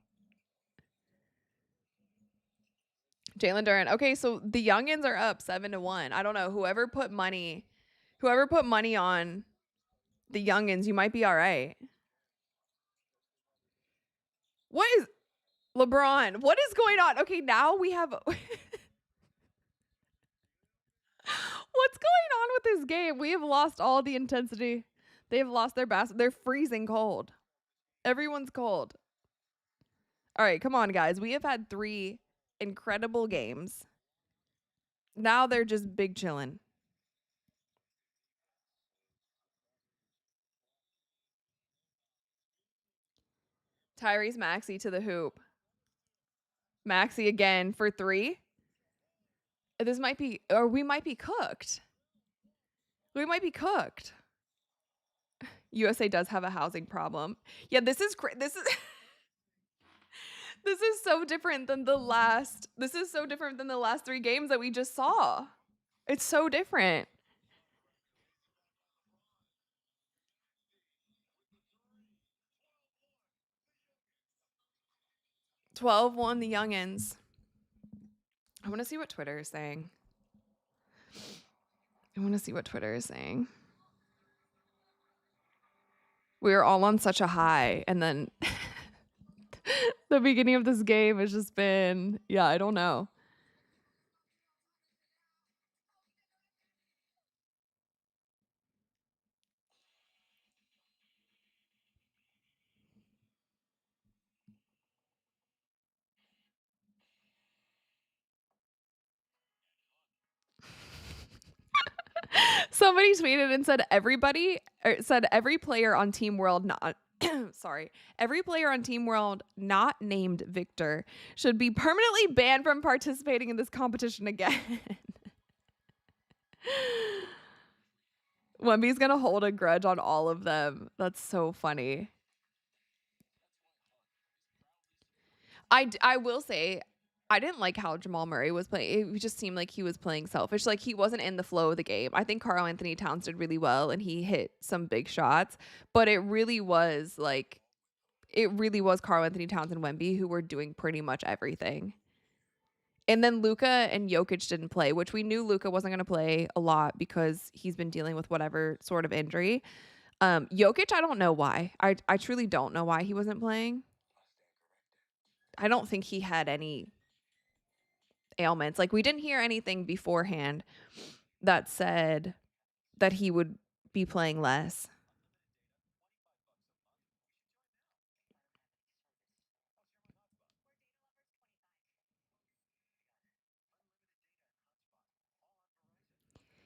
Jalen Duren. Okay, so the youngins are up 7-1. I don't know. Whoever put money on the youngins, you might be all right. What is LeBron? What is going on? Okay, now we have what's going on with this game? We have lost all the intensity. They have lost their basket. They're freezing cold. Everyone's cold. All right, come on, guys. We have had 3 incredible games. Now they're just big chilling. Tyrese Maxey to the hoop. Maxey again for 3. This might be, or we might be cooked. We might be cooked. USA does have a housing problem. Yeah, this is this is so different than the last. This is so different than the last 3 games that we just saw. It's so different. 12-1 the youngins. I want to see what Twitter is saying. We were all on such a high, and then the beginning of this game has just been, yeah, I don't know. Somebody tweeted and said every player on Team World not every player on Team World not named Victor should be permanently banned from participating in this competition again. Wemby's gonna hold a grudge on all of them. That's so funny. I will say, I didn't like how Jamal Murray was playing. It just seemed like he was playing selfish. Like he wasn't in the flow of the game. I think Karl Anthony Towns did really well and he hit some big shots, but it really was Karl Anthony Towns and Wemby who were doing pretty much everything. And then Luka and Jokic didn't play, which we knew Luka wasn't going to play a lot because he's been dealing with whatever sort of injury. Jokic, I don't know why. I truly don't know why he wasn't playing. I don't think he had any ailments. Like we didn't hear anything beforehand that said that he would be playing less.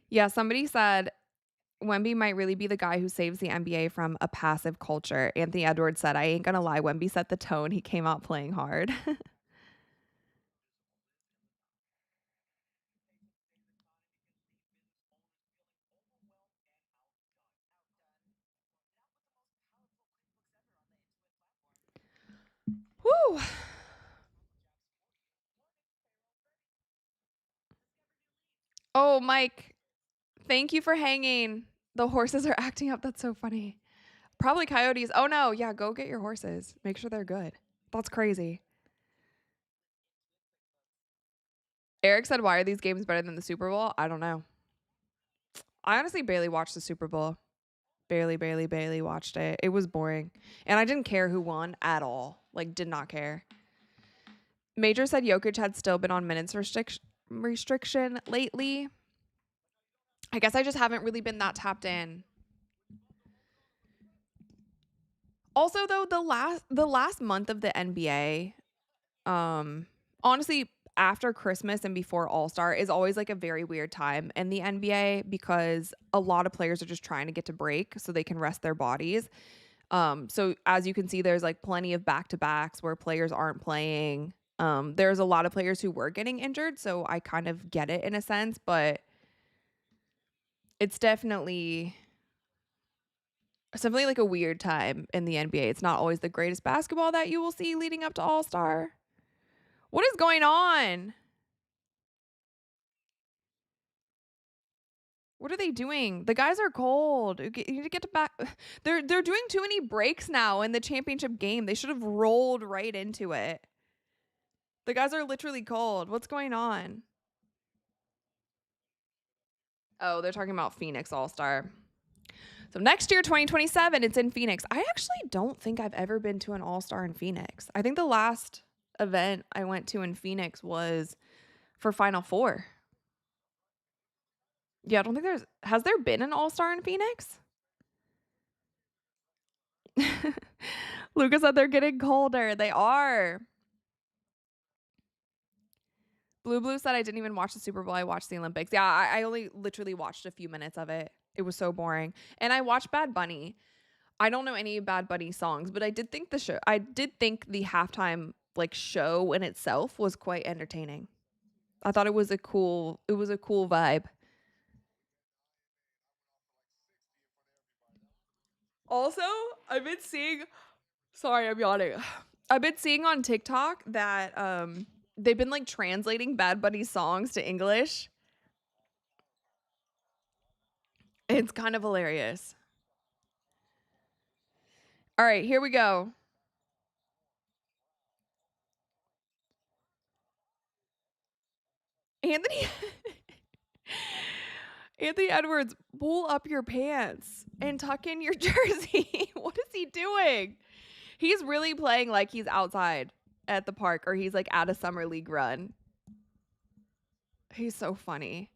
Yeah, somebody said Wemby might really be the guy who saves the NBA from a passive culture. Anthony Edwards said, I ain't gonna lie, Wemby set the tone. He came out playing hard. Woo! Oh, Mike, thank you for hanging. The horses are acting up. That's so funny. Probably coyotes. Oh no, yeah, go get your horses. Make sure they're good. That's crazy. Eric said, why are these games better than the Super Bowl? I don't know. I honestly barely watched the Super Bowl. Barely watched it. It was boring. And I didn't care who won at all. Like, did not care. Major said Jokic had still been on minutes restriction lately. I guess I just haven't really been that tapped in. Also, though, the last month of the NBA, honestly, after Christmas and before All-Star is always like a very weird time in the NBA because a lot of players are just trying to get to break so they can rest their bodies. So as you can see, there's like plenty of back-to-backs where players aren't playing. There's a lot of players who were getting injured, so I kind of get it in a sense, but it's definitely like a weird time in the NBA. It's not always the greatest basketball that you will see leading up to All-Star. What is going on? What are they doing? The guys are cold. You need to get to back. They're doing too many breaks now in the championship game. They should have rolled right into it. The guys are literally cold. What's going on? Oh, they're talking about Phoenix All-Star. So next year, 2027, it's in Phoenix. I actually don't think I've ever been to an All-Star in Phoenix. I think the last event I went to in Phoenix was for Final Four. Yeah, I don't think has there been an All-Star in Phoenix? Luka said they're getting colder. They are. Blue said I didn't even watch the Super Bowl. I watched the Olympics. Yeah, I only literally watched a few minutes of it. It was so boring. And I watched Bad Bunny. I don't know any Bad Bunny songs, but I did think the halftime like show in itself was quite entertaining. I thought it was a cool vibe. Also, I've been seeing sorry, I'm yawning. I've been seeing on TikTok that they've been like translating Bad Bunny songs to English. It's kind of hilarious. All right, here we go. Anthony Anthony Edwards, pull up your pants and tuck in your jersey. What is he doing? He's really playing like he's outside at the park or he's like at a summer league run. He's so funny.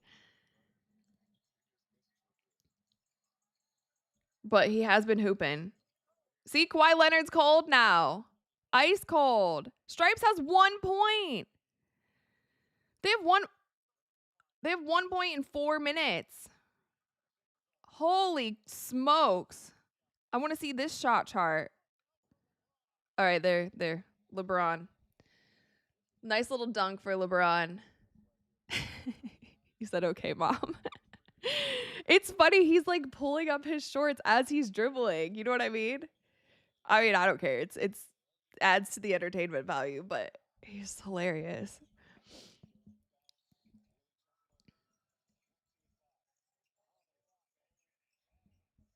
But he has been hooping. See, Kawhi Leonard's cold now. Ice cold. Stripes has 1 point. They have 1 point in 4 minutes. Holy smokes. I want to see this shot chart. All right, there. LeBron. Nice little dunk for LeBron. You said, okay, mom. It's funny. He's like pulling up his shorts as he's dribbling. You know what I mean? I mean, I don't care. It's adds to the entertainment value, but he's hilarious.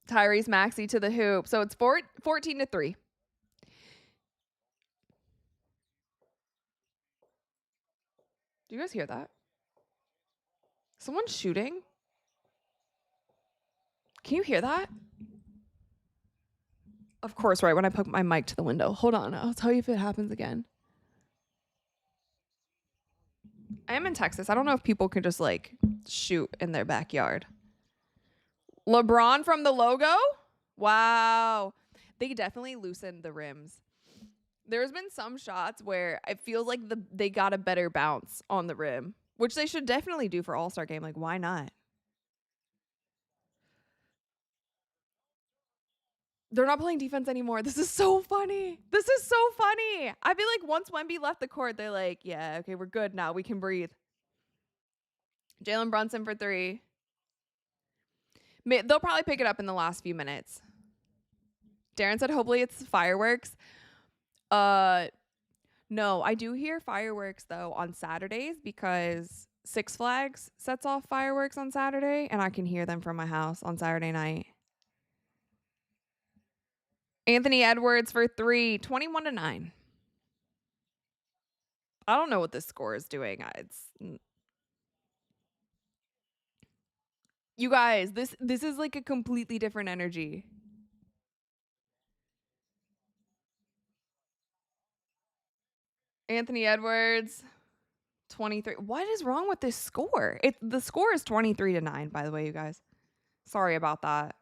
Tyrese Maxey to the hoop. So it's 14-3. Do you guys hear that? Someone's shooting? Can you hear that? Of course, right when I put my mic to the window. Hold on. I'll tell you if it happens again. I am in Texas. I don't know if people can just like shoot in their backyard. LeBron from the logo? Wow. They definitely loosened the rims. There's been some shots where it feels like they got a better bounce on the rim, which they should definitely do for All-Star game. Like, why not? They're not playing defense anymore. This is so funny. This is so funny. I feel like once Wemby left the court, they're like, yeah, okay, we're good now. We can breathe. Jalen Brunson for 3. They'll probably pick it up in the last few minutes. Darren said, hopefully it's fireworks. No, I do hear fireworks though on Saturdays because Six Flags sets off fireworks on Saturday and I can hear them from my house on Saturday night. Anthony Edwards for 3, 21-9. I don't know what this score is doing. You guys, this is like a completely different energy. Anthony Edwards 23. What is wrong with this score? The score is 23-9, by the way, you guys. Sorry about that.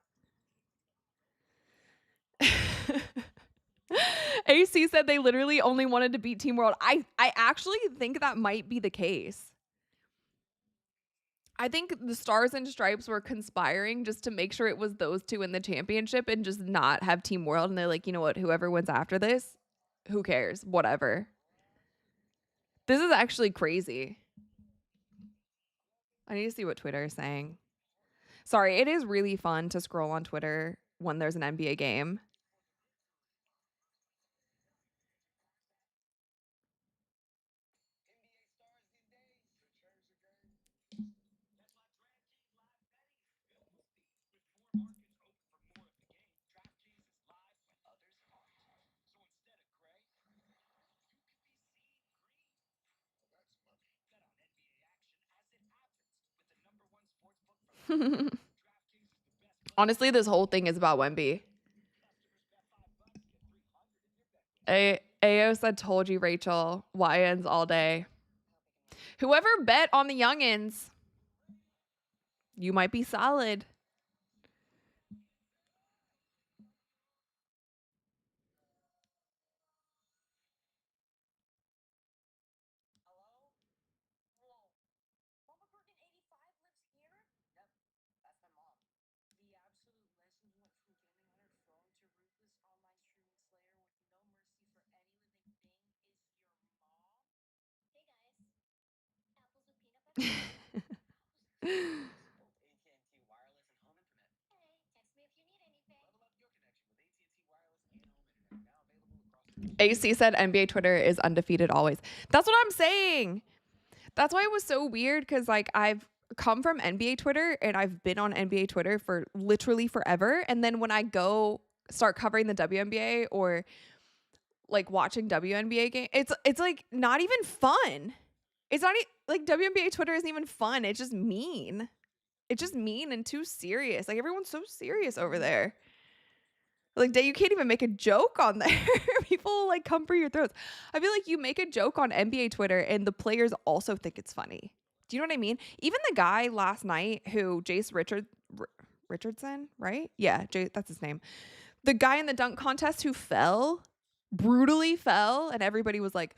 AC said they literally only wanted to beat Team World. I actually think that might be the case. I think the Stars and Stripes were conspiring just to make sure it was those two in the championship and just not have Team World. And they're like, you know what? Whoever wins after this, who cares? Whatever. This is actually crazy. I need to see what Twitter is saying. Sorry, it is really fun to scroll on Twitter when there's an NBA game. Honestly, this whole thing is about Wemby. Ao said, told you, Rachel. YNs all day. Whoever bet on the youngins, you might be solid. AC said NBA Twitter is undefeated always. That's what I'm saying. That's why it was so weird, because like I've come from NBA Twitter and I've been on NBA Twitter for literally forever. And then when I go start covering the WNBA or like watching WNBA game, it's like not even fun. It's not like WNBA Twitter isn't even fun. It's just mean. It's just mean and too serious. Like everyone's so serious over there. Like, you can't even make a joke on there. People like come for your throats. I feel like you make a joke on NBA Twitter and the players also think it's funny. Do you know what I mean? Even the guy last night who Richardson, right? Yeah, that's his name. The guy in the dunk contest who brutally fell, and everybody was like,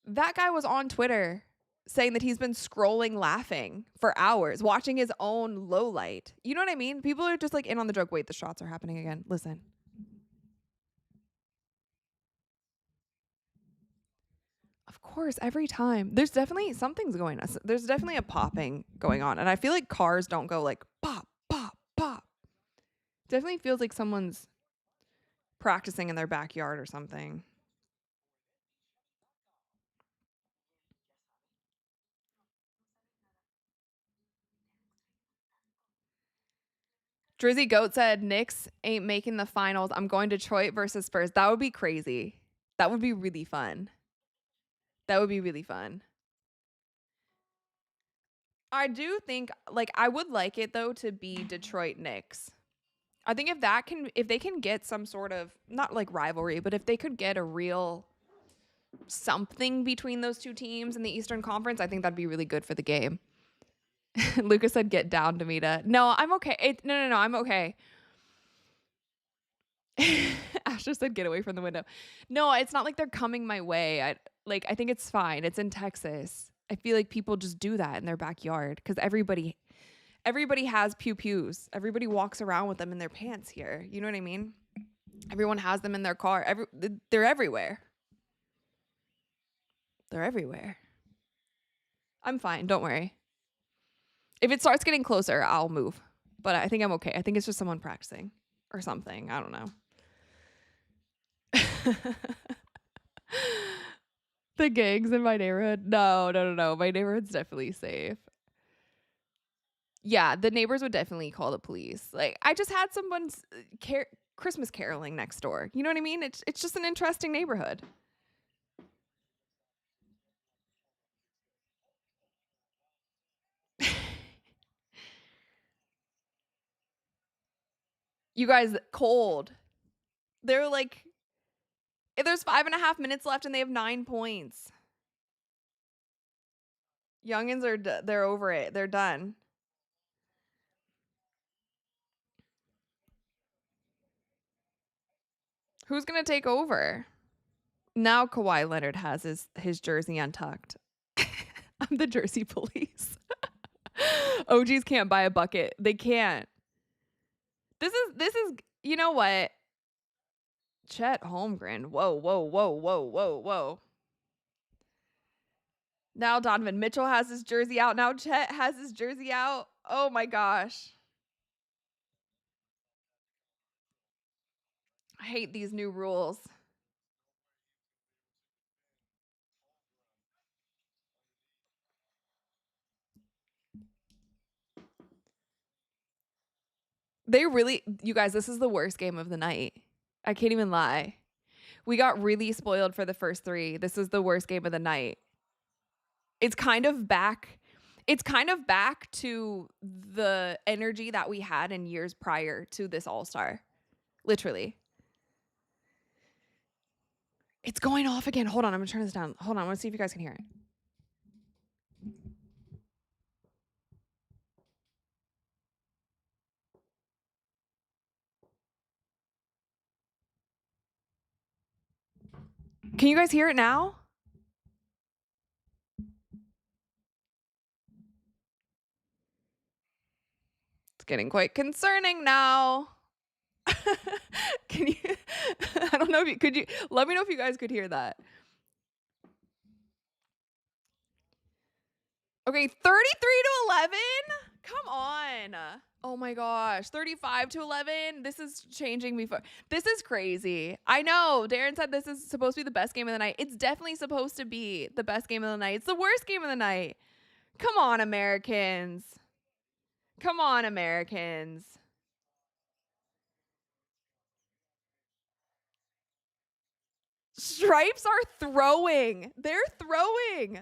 that guy was on Twitter saying that he's been scrolling laughing for hours, watching his own low light. You know what I mean? People are just like in on the joke. Wait, the shots are happening again. Listen. Of course, every time. There's definitely something's going on. There's definitely a popping going on. And I feel like cars don't go like pop, pop, pop. Definitely feels like someone's practicing in their backyard or something. Drizzy Goat said, Knicks ain't making the finals. I'm going Detroit versus Spurs. That would be crazy. That would be really fun. That would be really fun. I do think, like, I would like it though to be Detroit Knicks. I think if they can get some sort of, not like rivalry, but if they could get a real something between those two teams in the Eastern Conference, I think that'd be really good for the game. Lucas said, get down, Demita. No, I'm okay. No, I'm okay. Asher said, get away from the window. No, it's not like they're coming my way. I think it's fine. It's in Texas. I feel like people just do that in their backyard because everybody has pews. Everybody walks around with them in their pants here. You know what I mean? Everyone has them in their car. They're everywhere. They're everywhere. I'm fine. Don't worry. If it starts getting closer, I'll move. But I think I'm okay. I think it's just someone practicing or something. I don't know. The gangs in my neighborhood. No. My neighborhood's definitely safe. Yeah, the neighbors would definitely call the police. Like, I just had someone's Christmas caroling next door. You know what I mean? It's just an interesting neighborhood. You guys, cold. They're like, there's 5.5 minutes left and they have 9 points. Youngins they're over it. They're done. Who's gonna take over? Now Kawhi Leonard has his jersey untucked. I'm the jersey police. OGs can't buy a bucket. They can't. This is you know what? Chet Holmgren. Whoa. Now Donovan Mitchell has his jersey out. Now Chet has his jersey out. Oh my gosh. I hate these new rules. You guys, this is the worst game of the night. I can't even lie. We got really spoiled for the first 3. This is the worst game of the night. It's kind of back. It's kind of back to the energy that we had in years prior to this All-Star. Literally. It's going off again. Hold on, I'm gonna turn this down. Hold on, I want to see if you guys can hear it. Can you guys hear it now? It's getting quite concerning now. Can you I don't know if you could you let me know if you guys could hear that. Okay, 33 to 11? Come on. Oh my gosh, 35 to 11? This is changing me. This is crazy. I know. Darren said this is supposed to be the best game of the night. It's definitely supposed to be the best game of the night. It's the worst game of the night. Come on, Americans. Come on, Americans. Stripes are throwing. They're throwing.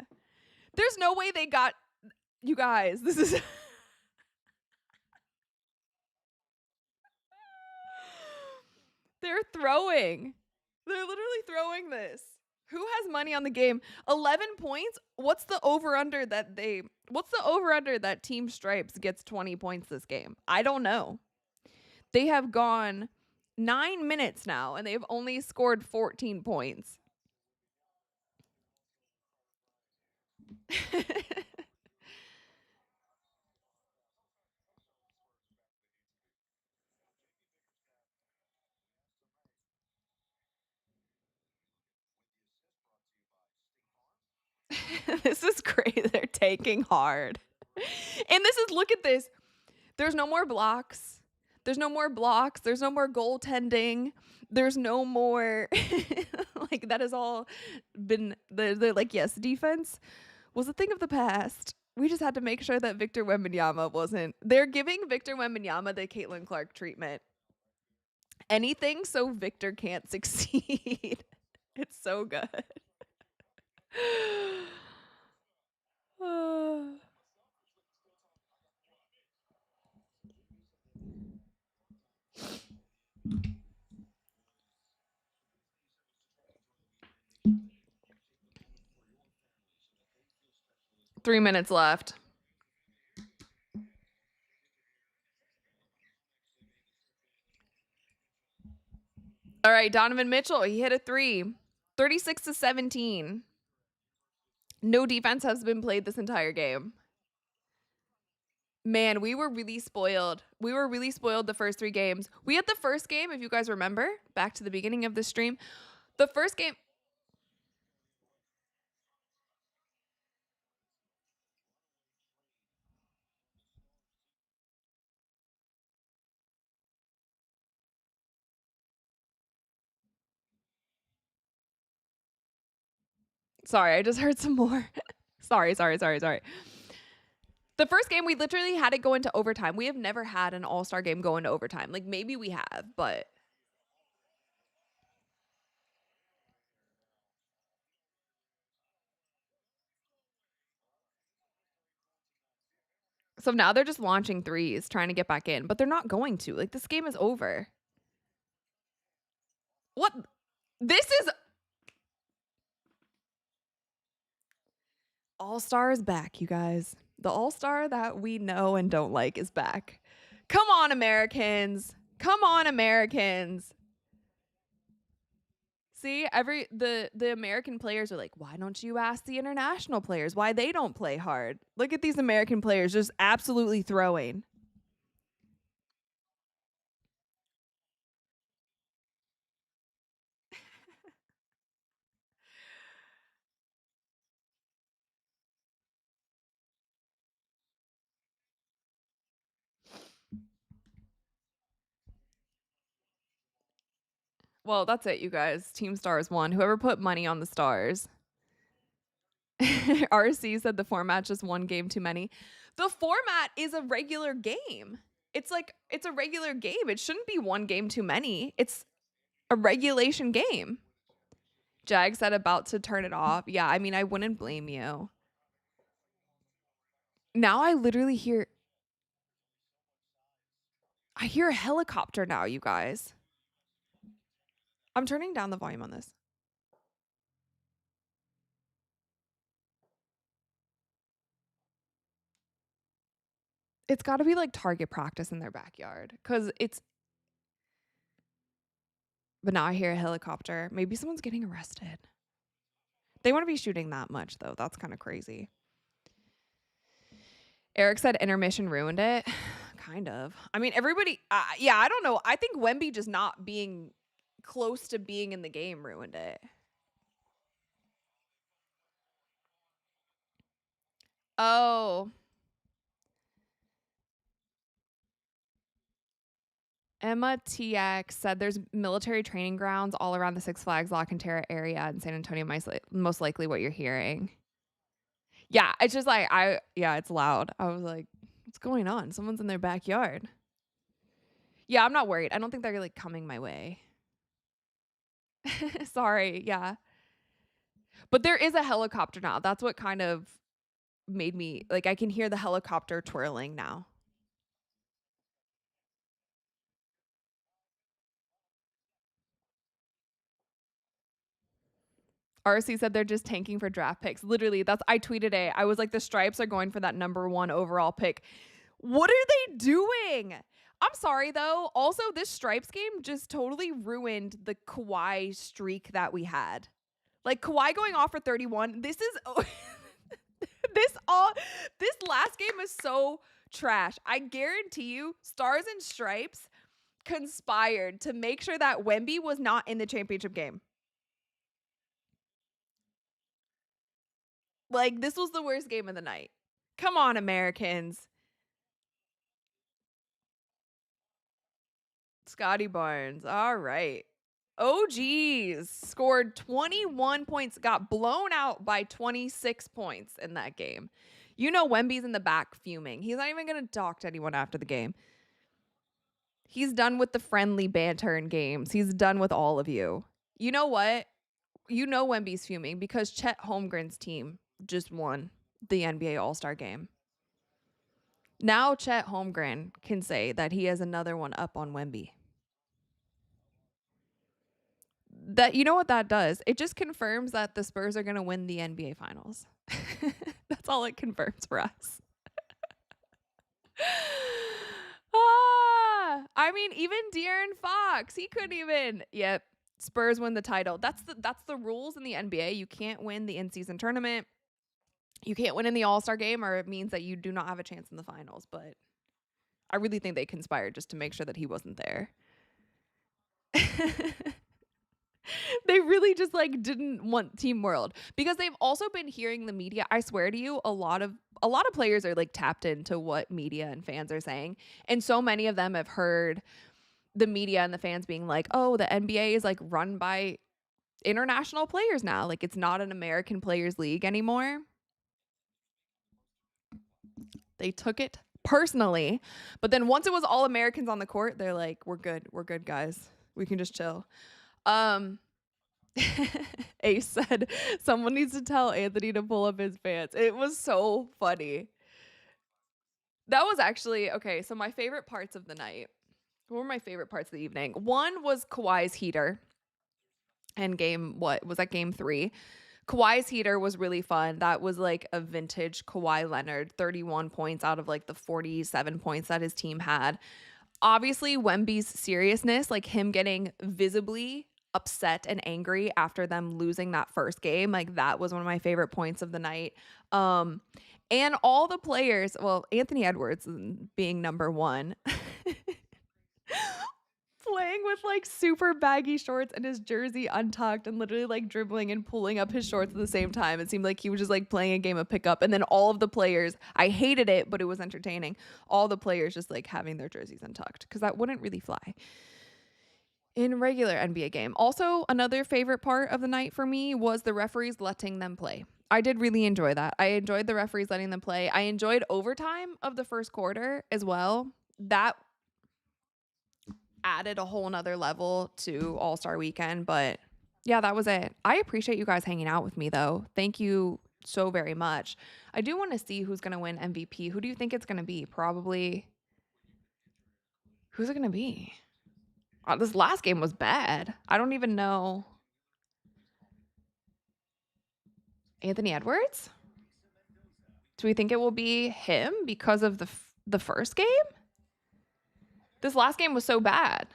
There's no way they got you guys. This is They're throwing. They're literally throwing this. Who has money on the game? 11 points? What's the over-under that Team Stripes gets 20 points this game? I don't know. They have gone 9 minutes now, and they've only scored 14 points. This is great. They're taking hard. And look at this. There's no more blocks. There's no more goaltending. There's no more, like, that has all been, they're like, yes, defense was a thing of the past. We just had to make sure that VIctor Wembanyama wasn't. They're giving VIctor Wembanyama the Caitlin Clark treatment. Anything so VIctor can't succeed. It's so good. 3 minutes left. All right, Donovan Mitchell, he hit a 3. 36 to 17. No defense has been played this entire game. Man, we were really spoiled. We were really spoiled the first 3 games. We had the first game, if you guys remember, back to the beginning of the stream. The first game. Sorry, I just heard some more. Sorry. The first game, we literally had it go into overtime. We have never had an all-star game go into overtime. Like, maybe we have, but. So now they're just launching threes, trying to get back in, but they're not going to. Like, this game is over. What? This is. All-Star is back, you guys. The All-Star that we know and don't like is back. Come on, Americans. Come on, Americans. See, the American players are like, why don't you ask the international players why they don't play hard? Look at these American players just absolutely throwing. Well, that's it, you guys. Team Stars won. Whoever put money on the Stars. RC said the format just one game too many. The format is a regular game. It's a regular game. It shouldn't be one game too many. It's a regulation game. Jag said about to turn it off. Yeah, I mean, I wouldn't blame you. Now I literally hear a helicopter now, you guys. I'm turning down the volume on this. It's got to be like target practice in their backyard but now I hear a helicopter. Maybe someone's getting arrested. They want to be shooting that much though. That's kind of crazy. Eric said intermission ruined it. Kind of. I mean, everybody, yeah, I don't know. I think Wemby just not being close to being in the game ruined it. Oh. Emma TX said there's military training grounds all around the Six Flags La Cantera area in San Antonio, most likely what you're hearing. Yeah, it's just like, it's loud. I was like, what's going on? Someone's in their backyard. Yeah, I'm not worried. I don't think they're like coming my way. Sorry, yeah. But there is a helicopter now. That's what kind of made me, like, I can hear the helicopter twirling now. RC said they're just tanking for draft picks. Literally, I tweeted it. I was like, the Stripes are going for that #1 overall pick. What are they doing? I'm sorry though. Also, this Stripes game just totally ruined the Kawhi streak that we had. Like Kawhi going off for 31. This last game is so trash. I guarantee you, Stars and Stripes conspired to make sure that Wemby was not in the championship game. Like, this was the worst game of the night. Come on, Americans. Scotty Barnes. All right. OGs scored 21 points, got blown out by 26 points in that game. You know Wemby's in the back fuming. He's not even going to talk to anyone after the game. He's done with the friendly banter in games. He's done with all of you. You know what? You know Wemby's fuming because Chet Holmgren's team just won the NBA All-Star game. Now Chet Holmgren can say that he has another one up on Wemby. That, you know what that does? It just confirms that the Spurs are going to win the NBA Finals. That's all it confirms for us. I mean, even De'Aaron Fox, he couldn't even. Yep, Spurs win the title. That's the rules in the NBA. You can't win the in-season tournament. You can't win in the All-Star game, or it means that you do not have a chance in the finals. But I really think they conspired just to make sure that he wasn't there. They really just like didn't want Team World because they've also been hearing the media. I swear to you, a lot of players are like tapped into what media and fans are saying. And so many of them have heard the media and the fans being like, oh, the NBA is like run by international players now. Like it's not an American players league anymore. They took it personally. But then once it was all Americans on the court, they're like, we're good. We're good, guys. We can just chill. Ace said someone needs to tell Anthony to pull up his pants. It was so funny. That was actually okay. So my favorite parts of the night. What were my favorite parts of the evening? One was Kawhi's heater. And what was that, game 3? Kawhi's heater was really fun. That was like a vintage Kawhi Leonard, 31 points out of like the 47 points that his team had. Obviously, Wemby's seriousness, like him getting visibly upset and angry after them losing that first game, like that was one of my favorite points of the night. And all the players, well, Anthony Edwards being #1, playing with like super baggy shorts and his jersey untucked and literally like dribbling and pulling up his shorts at the same time. It seemed like he was just like playing a game of pickup. And then all of the players, I hated it, but it was entertaining. All the players just like having their jerseys untucked because that wouldn't really fly in a regular NBA game. Also, another favorite part of the night for me was the referees letting them play. I did really enjoy that. I enjoyed the referees letting them play. I enjoyed overtime of the first quarter as well. That added a whole nother level to All-Star Weekend. But yeah, that was it. I appreciate you guys hanging out with me though. Thank you so very much. I do want to see who's going to win MVP. Who do you think it's going to be? Probably. Who's it going to be? This last game was bad. I don't even know. Anthony Edwards? Do we think it will be him because of the first game? This last game was so bad.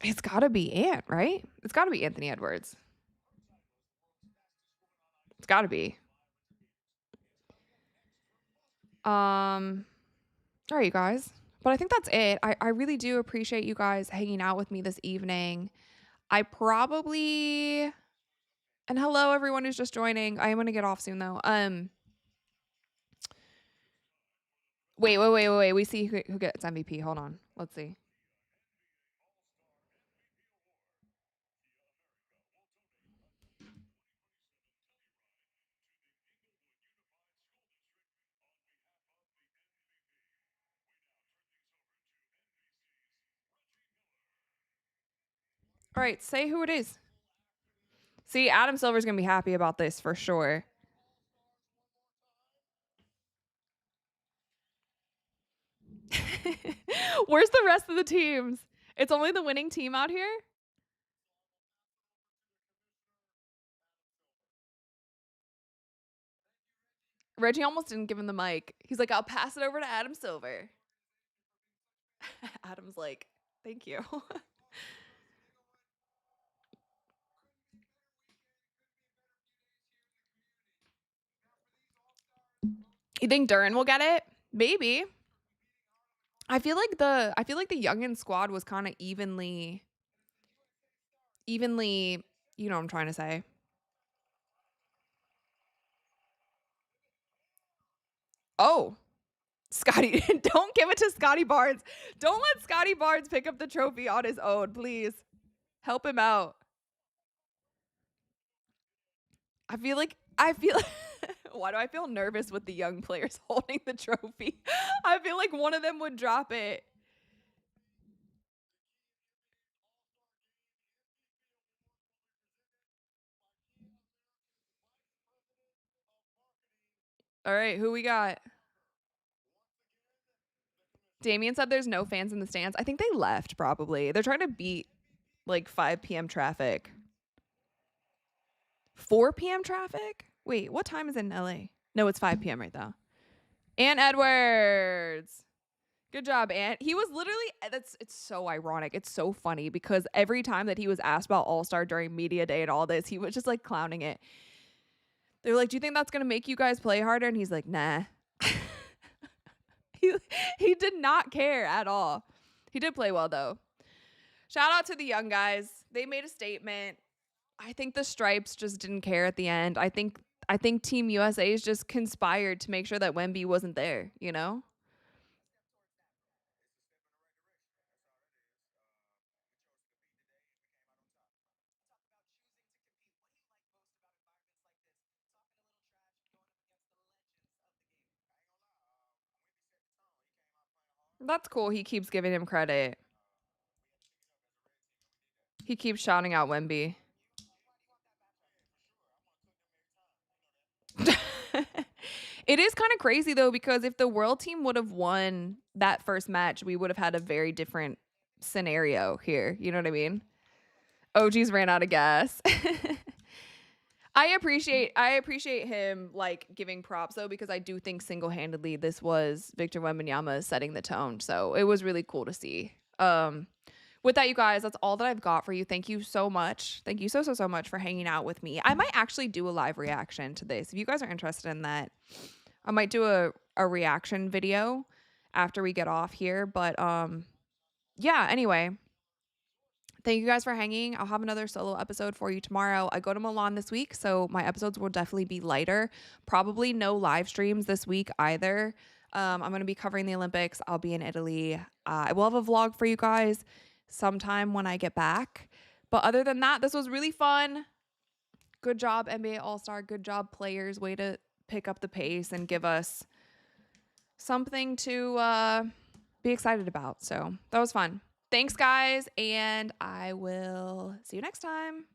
It's got to be Ant, right? It's got to be Anthony Edwards. It's got to be. All right, you guys. But I think that's it. I really do appreciate you guys hanging out with me this evening. I probably... And hello, everyone who's just joining. I am going to get off soon, though. Wait. We see who gets MVP. Hold on. Let's see. All right, say who it is. See, Adam Silver's going to be happy about this for sure. Where's the rest of the teams? It's only the winning team out here? Reggie almost didn't give him the mic. He's like, I'll pass it over to Adam Silver. Adam's like, thank you. You think Duran will get it? Maybe. I feel like the youngin squad was kind of evenly, you know what I'm trying to say. Oh, Scotty, don't give it to Scotty Barnes. Don't let Scotty Barnes pick up the trophy on his own, please. Help him out. I feel why do I feel nervous with the young players holding the trophy? I feel like one of them would drop it. All right, who we got? Damien said there's no fans in the stands. I think they left probably. They're trying to beat like 5 p.m. traffic. 4 p.m. traffic? Wait, what time is it in LA? No, it's 5 p.m. right now. Ant Edwards. Good job, Ant. He was literally, it's so ironic. It's so funny because every time that he was asked about All-Star during media day and all this, he was just like clowning it. They were like, do you think that's going to make you guys play harder? And he's like, nah. He did not care at all. He did play well, though. Shout out to the young guys. They made a statement. I think the Stripes just didn't care at the end. I think Team USA's just conspired to make sure that Wemby wasn't there, you know? That's cool. He keeps giving him credit. He keeps shouting out Wemby. It is kind of crazy, though, because if the world team would have won that first match, we would have had a very different scenario here. You know what I mean? OGs ran out of gas. I appreciate him like giving props though, because I do think single-handedly this was VIctor Wembanyama setting the tone. So it was really cool to see. With that, you guys, that's all that I've got for you. Thank you so much. Thank you so much for hanging out with me. I might actually do a live reaction to this. If you guys are interested in that, I might do a reaction video after we get off here. But yeah, anyway. Thank you guys for hanging. I'll have another solo episode for you tomorrow. I go to Milan this week, so my episodes will definitely be lighter. Probably no live streams this week either. I'm going to be covering the Olympics. I'll be in Italy. I will have a vlog for you guys sometime when I get back. But other than that, this was really fun. Good job, NBA All-Star. Good job, players. Way to pick up the pace and give us something to be excited about. So that was fun. Thanks, guys, and I will see you next time.